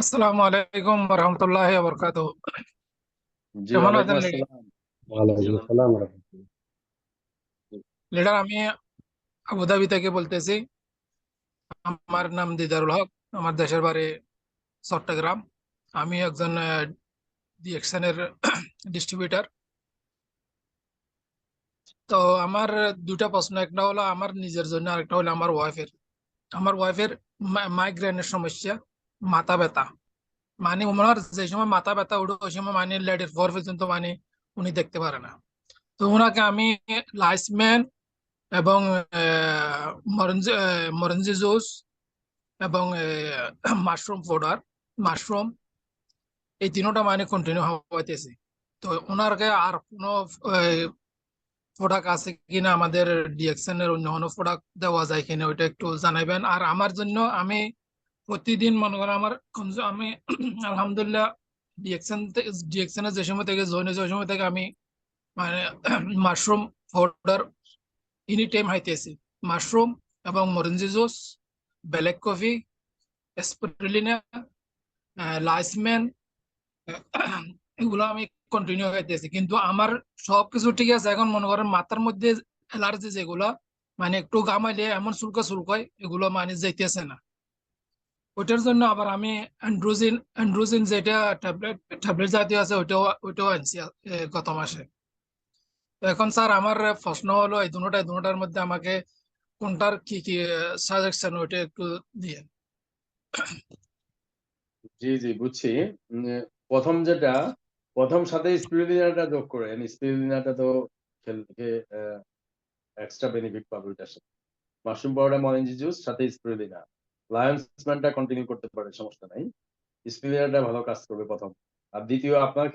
আসসালামু আলাইকুম রহমতুল্লাহি ওয়া বারাকাতুহু। জি, কেমন ওয়ালাইকুম আছেন আসসালাম। ওয়ালাইকুম আসসালাম ওয়া রাহমাতুল্লাহ। লিডার? আমি আবুধাবি থেকে বলতেছি। আমার নাম দিদারুল হক, আমার দেশের বাড়ি চট্টগ্রাম। আমি একজন ডিএক্সএন এর ডিস্ট্রিবিউটর। তো আমার দুটা প্রশ্ন, একটা হলো আমার নিজের জন্য, আরেকটা হলো আমার ওয়াইফের। আমার ওয়াইফের মাইগ্রেনের সমস্যা, মাথা ব্যথা, মানে ওনার যে সময় মাথা ব্যথা উঠে ওই সময় মানে লেডের পর পর্যন্ত মানে উনি দেখতে পারে না। তো ওনাকে আমি লাইসম্যান এবং মরেঞ্জি জুস এবং মাশরুম পাউডার, মাশরুম, এই তিনটা মানে কন্টিনিউ হওয়াইতেছি। তো ওনারকে আর কোনো প্রোডাক্ট আছে কিনা, আমাদের ডিএক্সএন এর অন্য কোনো প্রোডাক্ট দেওয়া যায় কিনা, ওইটা একটু জানাবেন। আর আমার জন্য আমি প্রতিদিন মনে করেন আমার আমি আলহামদুলিল্লাহ ডিএক্সএন এর যে সময় থেকে জয়েন হয়েছে ওই সময় থেকে আমি মানে মাশরুম পাউডার এনি টাইম খাইতেছি। মাশরুম এবং মরেঞ্জি জুস, ব্ল্যাক কফি, স্পিরুলিনা, লাইসম্যান, এগুলো আমি কন্টিনিউ খাইতেছি। কিন্তু আমার সবকিছু ঠিক আছে, এখন মনে করেন মাথার মধ্যে অ্যালার্জি যেগুলো, মানে একটু ঘামাইলে এমন চুলকায়, এগুলো মানে যাইতেছে না। ওইটার জন্য আবার আমি অ্যান্ড্রোজিন যেটা ট্যাবলেট জাতীয় আছে ওইটাও আনছি গত মাসে। তো এখন স্যার আমার প্রশ্ন হলো এই দুটার মধ্যে আমাকে কোনটার কি কি সাজেশন ওইটা একটু দিয়ে। জি জি বুঝছি। উম, প্রথম সাথে স্পিরুলিনাটা যোগ করেন। স্পিরুলিনাটা তো খেলতে এক্সট্রা বেনিফিট পাবে ওইটার সাথে। মাশরুম পাউডার, মরেঞ্জি জুস সাথে স্পিরুলিনা। লায়ন্স ম্যানটা কন্টিনিউ করতে পারে, সমস্যা নাই। স্পিরুলিনাটা ভালো কাজ করবে প্রথম। আর দ্বিতীয় আপনার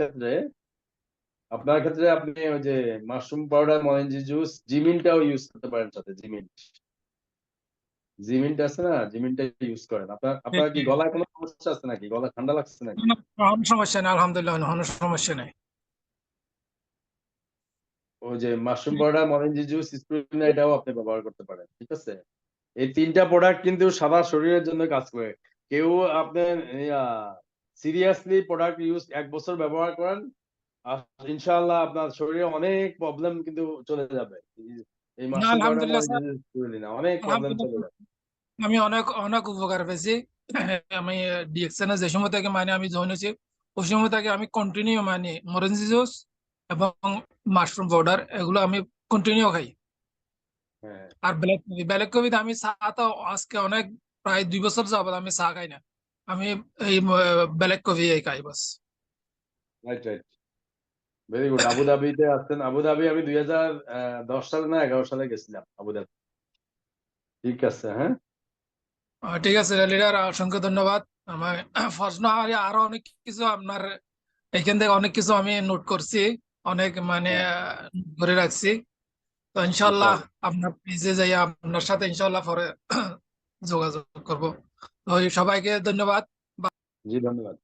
ক্ষেত্রে আপনি ওই যে মাশরুম পাউডার, মরেঞ্জি জুস, জিমিনটাও ইউজ করতে পারেন সাথে। জিমিনটা আছে না, জিমিনটা ইউজ করেন। আপনার কি গলায় কোনো সমস্যা আছে নাকি? গলা ঠান্ডা লাগছে নাকি? কোনো সমস্যা নেই, আলহামদুলিল্লাহ কোনো সমস্যা নেই। ওই যে মাশরুম পাউডার, মরেঞ্জি জুস, স্পিরুলিনা এটাও আপনি ব্যবহার করতে পারেন, ঠিক আছে? এই 3টা প্রোডাক্ট কিন্তু সারা শরীরের জন্য কাজ করে। কেউ আপনার সিরিয়াসলি প্রোডাক্ট ইউজ 1 বছর ব্যবহার করেন, আর ইনশাআল্লাহ আপনার শরীরে অনেক প্রবলেম কিন্তু চলে যাবে। এই না, মাশরুম পাউডার, আলহামদুলিল্লাহ মরেঞ্জি স্যার, জুস, স্পিরুলিনা অনেক প্রবলেম চলে আলহামদুলিল্লাহ যাবে। আমি অনেক অনেক উপকার পেয়েছি। আমি ডিএক্সএন যে সময় থেকে মানে আমি জয়েন হয়েছি ওই সময় থেকে আমি কন্টিনিউ মানে মরেঞ্জি জুস এবং মাশরুম পাউডার এগুলো আমি কন্টিনিউ খাই। হ্যাঁ আর ব্ল্যাক কফিতে আমি চা তো আজকে অনেক প্রায় 2 বছর যাবত আমি চা খাই না। আমি এই ব্ল্যাক কফি খাই বাস। Right right, very good. আবুধাবিতে আসছেন? আবুধাবি আমি 2010 সালে না 11 সালে গেছিলাম আবুধাবি। ঠিক আছে, হ্যাঁ। ঠিক আছে লিডার, অসংখ্য ধন্যবাদ। আমার প্রশ্ন আরো অনেক কিছু আপনার এখান থেকে অনেক কিছু আমি নোট করছি, অনেক মানে ধরে রাখছি। তো ইনশাল্লাহ ইনশাআল্লাহ। আপনার পেজে যাই আপনার সাথে ইনশাল্লাহ পরে যোগাযোগ করব। তো সবাইকে ধন্যবাদ। জি ধন্যবাদ।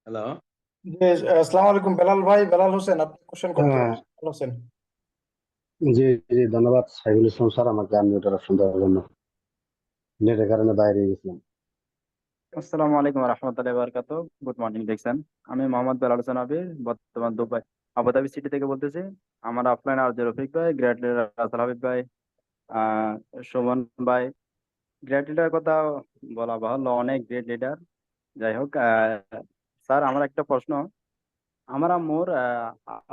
হ্যালো। জি, আসসালামু আলাইকুম বেলাল ভাই, বেলাল হোসেন, আপনি কোশ্চেন করতে হ্যাঁ, বেলাল হোসেন। জি জি ধন্যবাদ সাইফুল ইসলাম স্যার, আমাকে আনমিউট অপশন দেওয়ার জন্য। নেটের কারণে বাইরে গেছিলাম। আসসালামু আলাইকুম রহমতুল্লাহ বারকাত। গুড মর্নিং দেখছেন, আমি মোহাম্মদ বেলাল হোসেন আবির, বর্তমান দুবাই আবুধাবি সিটি থেকে বলতেছি। আমার অফলাইন আরজে রফিক ভাই, গ্রেট লিডার রাসেল হাবিব ভাই, আহ সুমন ভাই। গ্রেট লিডার কথা বলা বাহুল্য, অনেক গ্রেট লিডার। যাই হোক, স্যার আমার একটা প্রশ্ন। আমার আম্মুর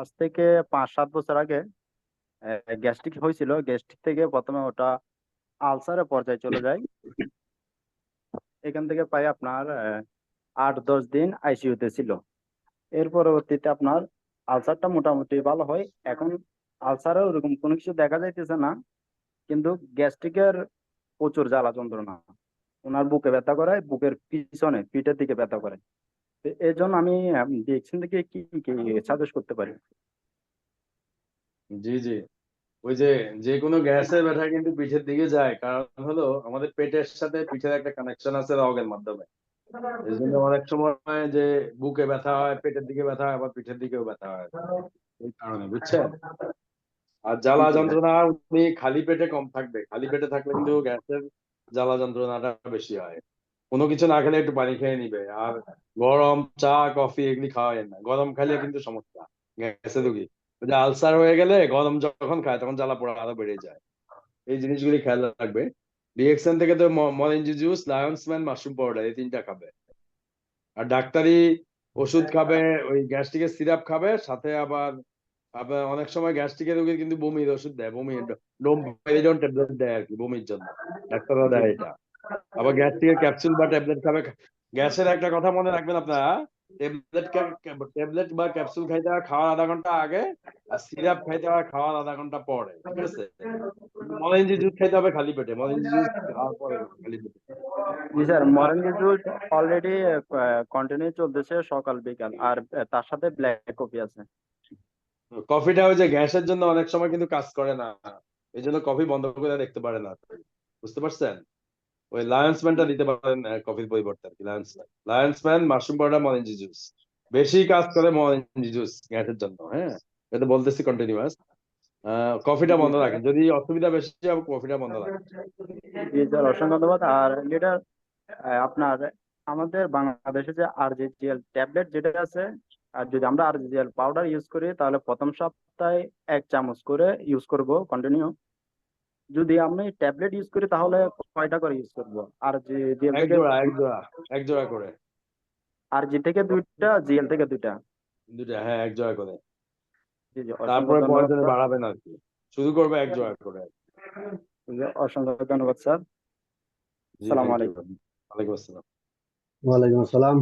আজ থেকে 5-7 বছর আগে গ্যাস্ট্রিক হয়েছিল। গ্যাস্ট্রিক থেকে প্রথমে ওটা আলসারের পর্যায়ে চলে যায়। এখান থেকে প্রায় আপনার 8-10 দিন আইসিইউতে ছিল। এর পরবর্তীতে আপনার আলসারটা মোটামুটি ভালো হয়। এখন আলসারে ওরকম কোনো কিছু দেখা যাইতেছে না, কিন্তু গ্যাস্ট্রিকের প্রচুর জ্বালা যন্ত্রণা। ওনার বুকে ব্যথা করে, বুকের পিছনে পিঠের দিকে ব্যথা করে। তো এর জন্য আমি ডিএক্সএন থেকে কি কি সাজেস্ট করতে পারি? জি জি, ওই যে যে কোনো গ্যাসের ব্যথা কিন্তু পিঠের দিকে যায়, কারণ হলো আমাদের পেটের সাথে পিঠের একটা কানেকশন আছে রগের মাধ্যমে। এই জন্য অনেক সময় যে বুকে ব্যথা হয়, পেটের দিকে ব্যথা হয়, আবার পিঠের দিকেও ব্যথা হয়, এই কারণে, বুঝছেন? আর জ্বালা জি যন্ত্রণা উনি খালি পেটে কম থাকবে। খালি পেটে থাকলে কিন্তু গ্যাসের জ্বালা যন্ত্রণাটা বেশি হয়। কোনো কিছু না খেলে একটু পানি খেয়ে নিবে। আর গরম চা কফি এগুলি খাওয়াই না, গরম খাইলে কিন্তু সমস্যা, গ্যাসে রুগী। ওই যে আলসার হয়ে গেলে গরম যখন খায় তখন জ্বালা পোড়া আরো বেড়ে যায়। এই জিনিসগুলি খেয়াল রাখবে। ডিএক্সএন থেকে তো মরেঞ্জি juice, lion's mane, mushroom powder এই 3টা খাবে। আর ডাক্তারি ওষুধ খাবে, ওই গ্যাস্ট্রিকের সিরাপ খাবে সাথে। আবার আবার অনেক সময় গ্যাস্ট্রিকের রোগীর কিন্তু বমির ওষুধ দেয়, ডোমপেরিডন ট্যাবলেট দেয় আর কি, বমির জন্য ডাক্তাররা জি দেয় এটা। আবার গ্যাস্ট্রিকের ক্যাপসুল বা ট্যাবলেট খাবে। গ্যাসের একটা কথা মনে রাখবেন আপনারা, ট্যাবলেট বা ক্যাপসুল খাইতে হয় খাওয়ার আধা ঘন্টা আগে, আর সিরাপ খাইতে হয় খাওয়ার আধা ঘন্টা পরে, ঠিক আছে? মরেঞ্জি জুস খাইতে হবে খালি পেটে, মরেঞ্জি জুস খাওয়ার পরে না, খালি পেটে। জি sir, morning juice already continue চলতেছে সকাল বিকাল, আর তার সাথে ব্ল্যাক কফি আছে। কফিটা ওই যে গ্যাসের জন্য অনেক সময় কিন্তু কাজ করে না, এই জন্য কফি বন্ধ করে দেখতে পারে না, বুঝতে পারছেন? ওই লায়ন্স ম্যানটা দিতে পারেন কফির পরিবর্তে আর কি। লায়ন্স ম্যান, মাশরুম পাউডার, মরেঞ্জি জুস বেশি কাজ করে। মরেঞ্জি জুস গ্যাসের জন্য, হ্যাঁ, এটা বলতেছি কন্টিনিউয়াস। কফিটা জি বন্ধ স্যার, রাখেন, যদি অসুবিধা বেশি হবে কফিটা বন্ধ রাখেন। জি স্যার, অসংখ্য ধন্যবাদ। আর লিডার, আপনার আমাদের বাংলাদেশে যে আরজিজিএল ট্যাবলেট যেটা আছে, আর যদি আমরা আরজিজিএল পাউডার ইউজ করি তাহলে প্রথম সপ্তাহে 1 চামচ করে ইউজ করব কন্টিনিউ। যদি আমি ট্যাবলেট ইউজ করি তাহলে কয়টা করে ইউজ করব? আর জিএল এক থেকে জোড়া এক জোড়া এক জোড়া করে আর জি থেকে দুইটা, জিএল থেকে দুইটা। দুটা, হ্যাঁ এক জোড়া করে। জি জি, অসংখ্য তারপরে পরের ধন্যবাদ দিনে স্যার। বাড়াবেন আর কি, শুরু করবে এক জোড়া করে। জি, অসংখ্য ধন্যবাদ স্যার। জি, আসসালামু থ্যাংক ইউ। আলাইকুম। ওয়ালাইকুম আসসালাম। ওয়ালাইকুম আসসালাম।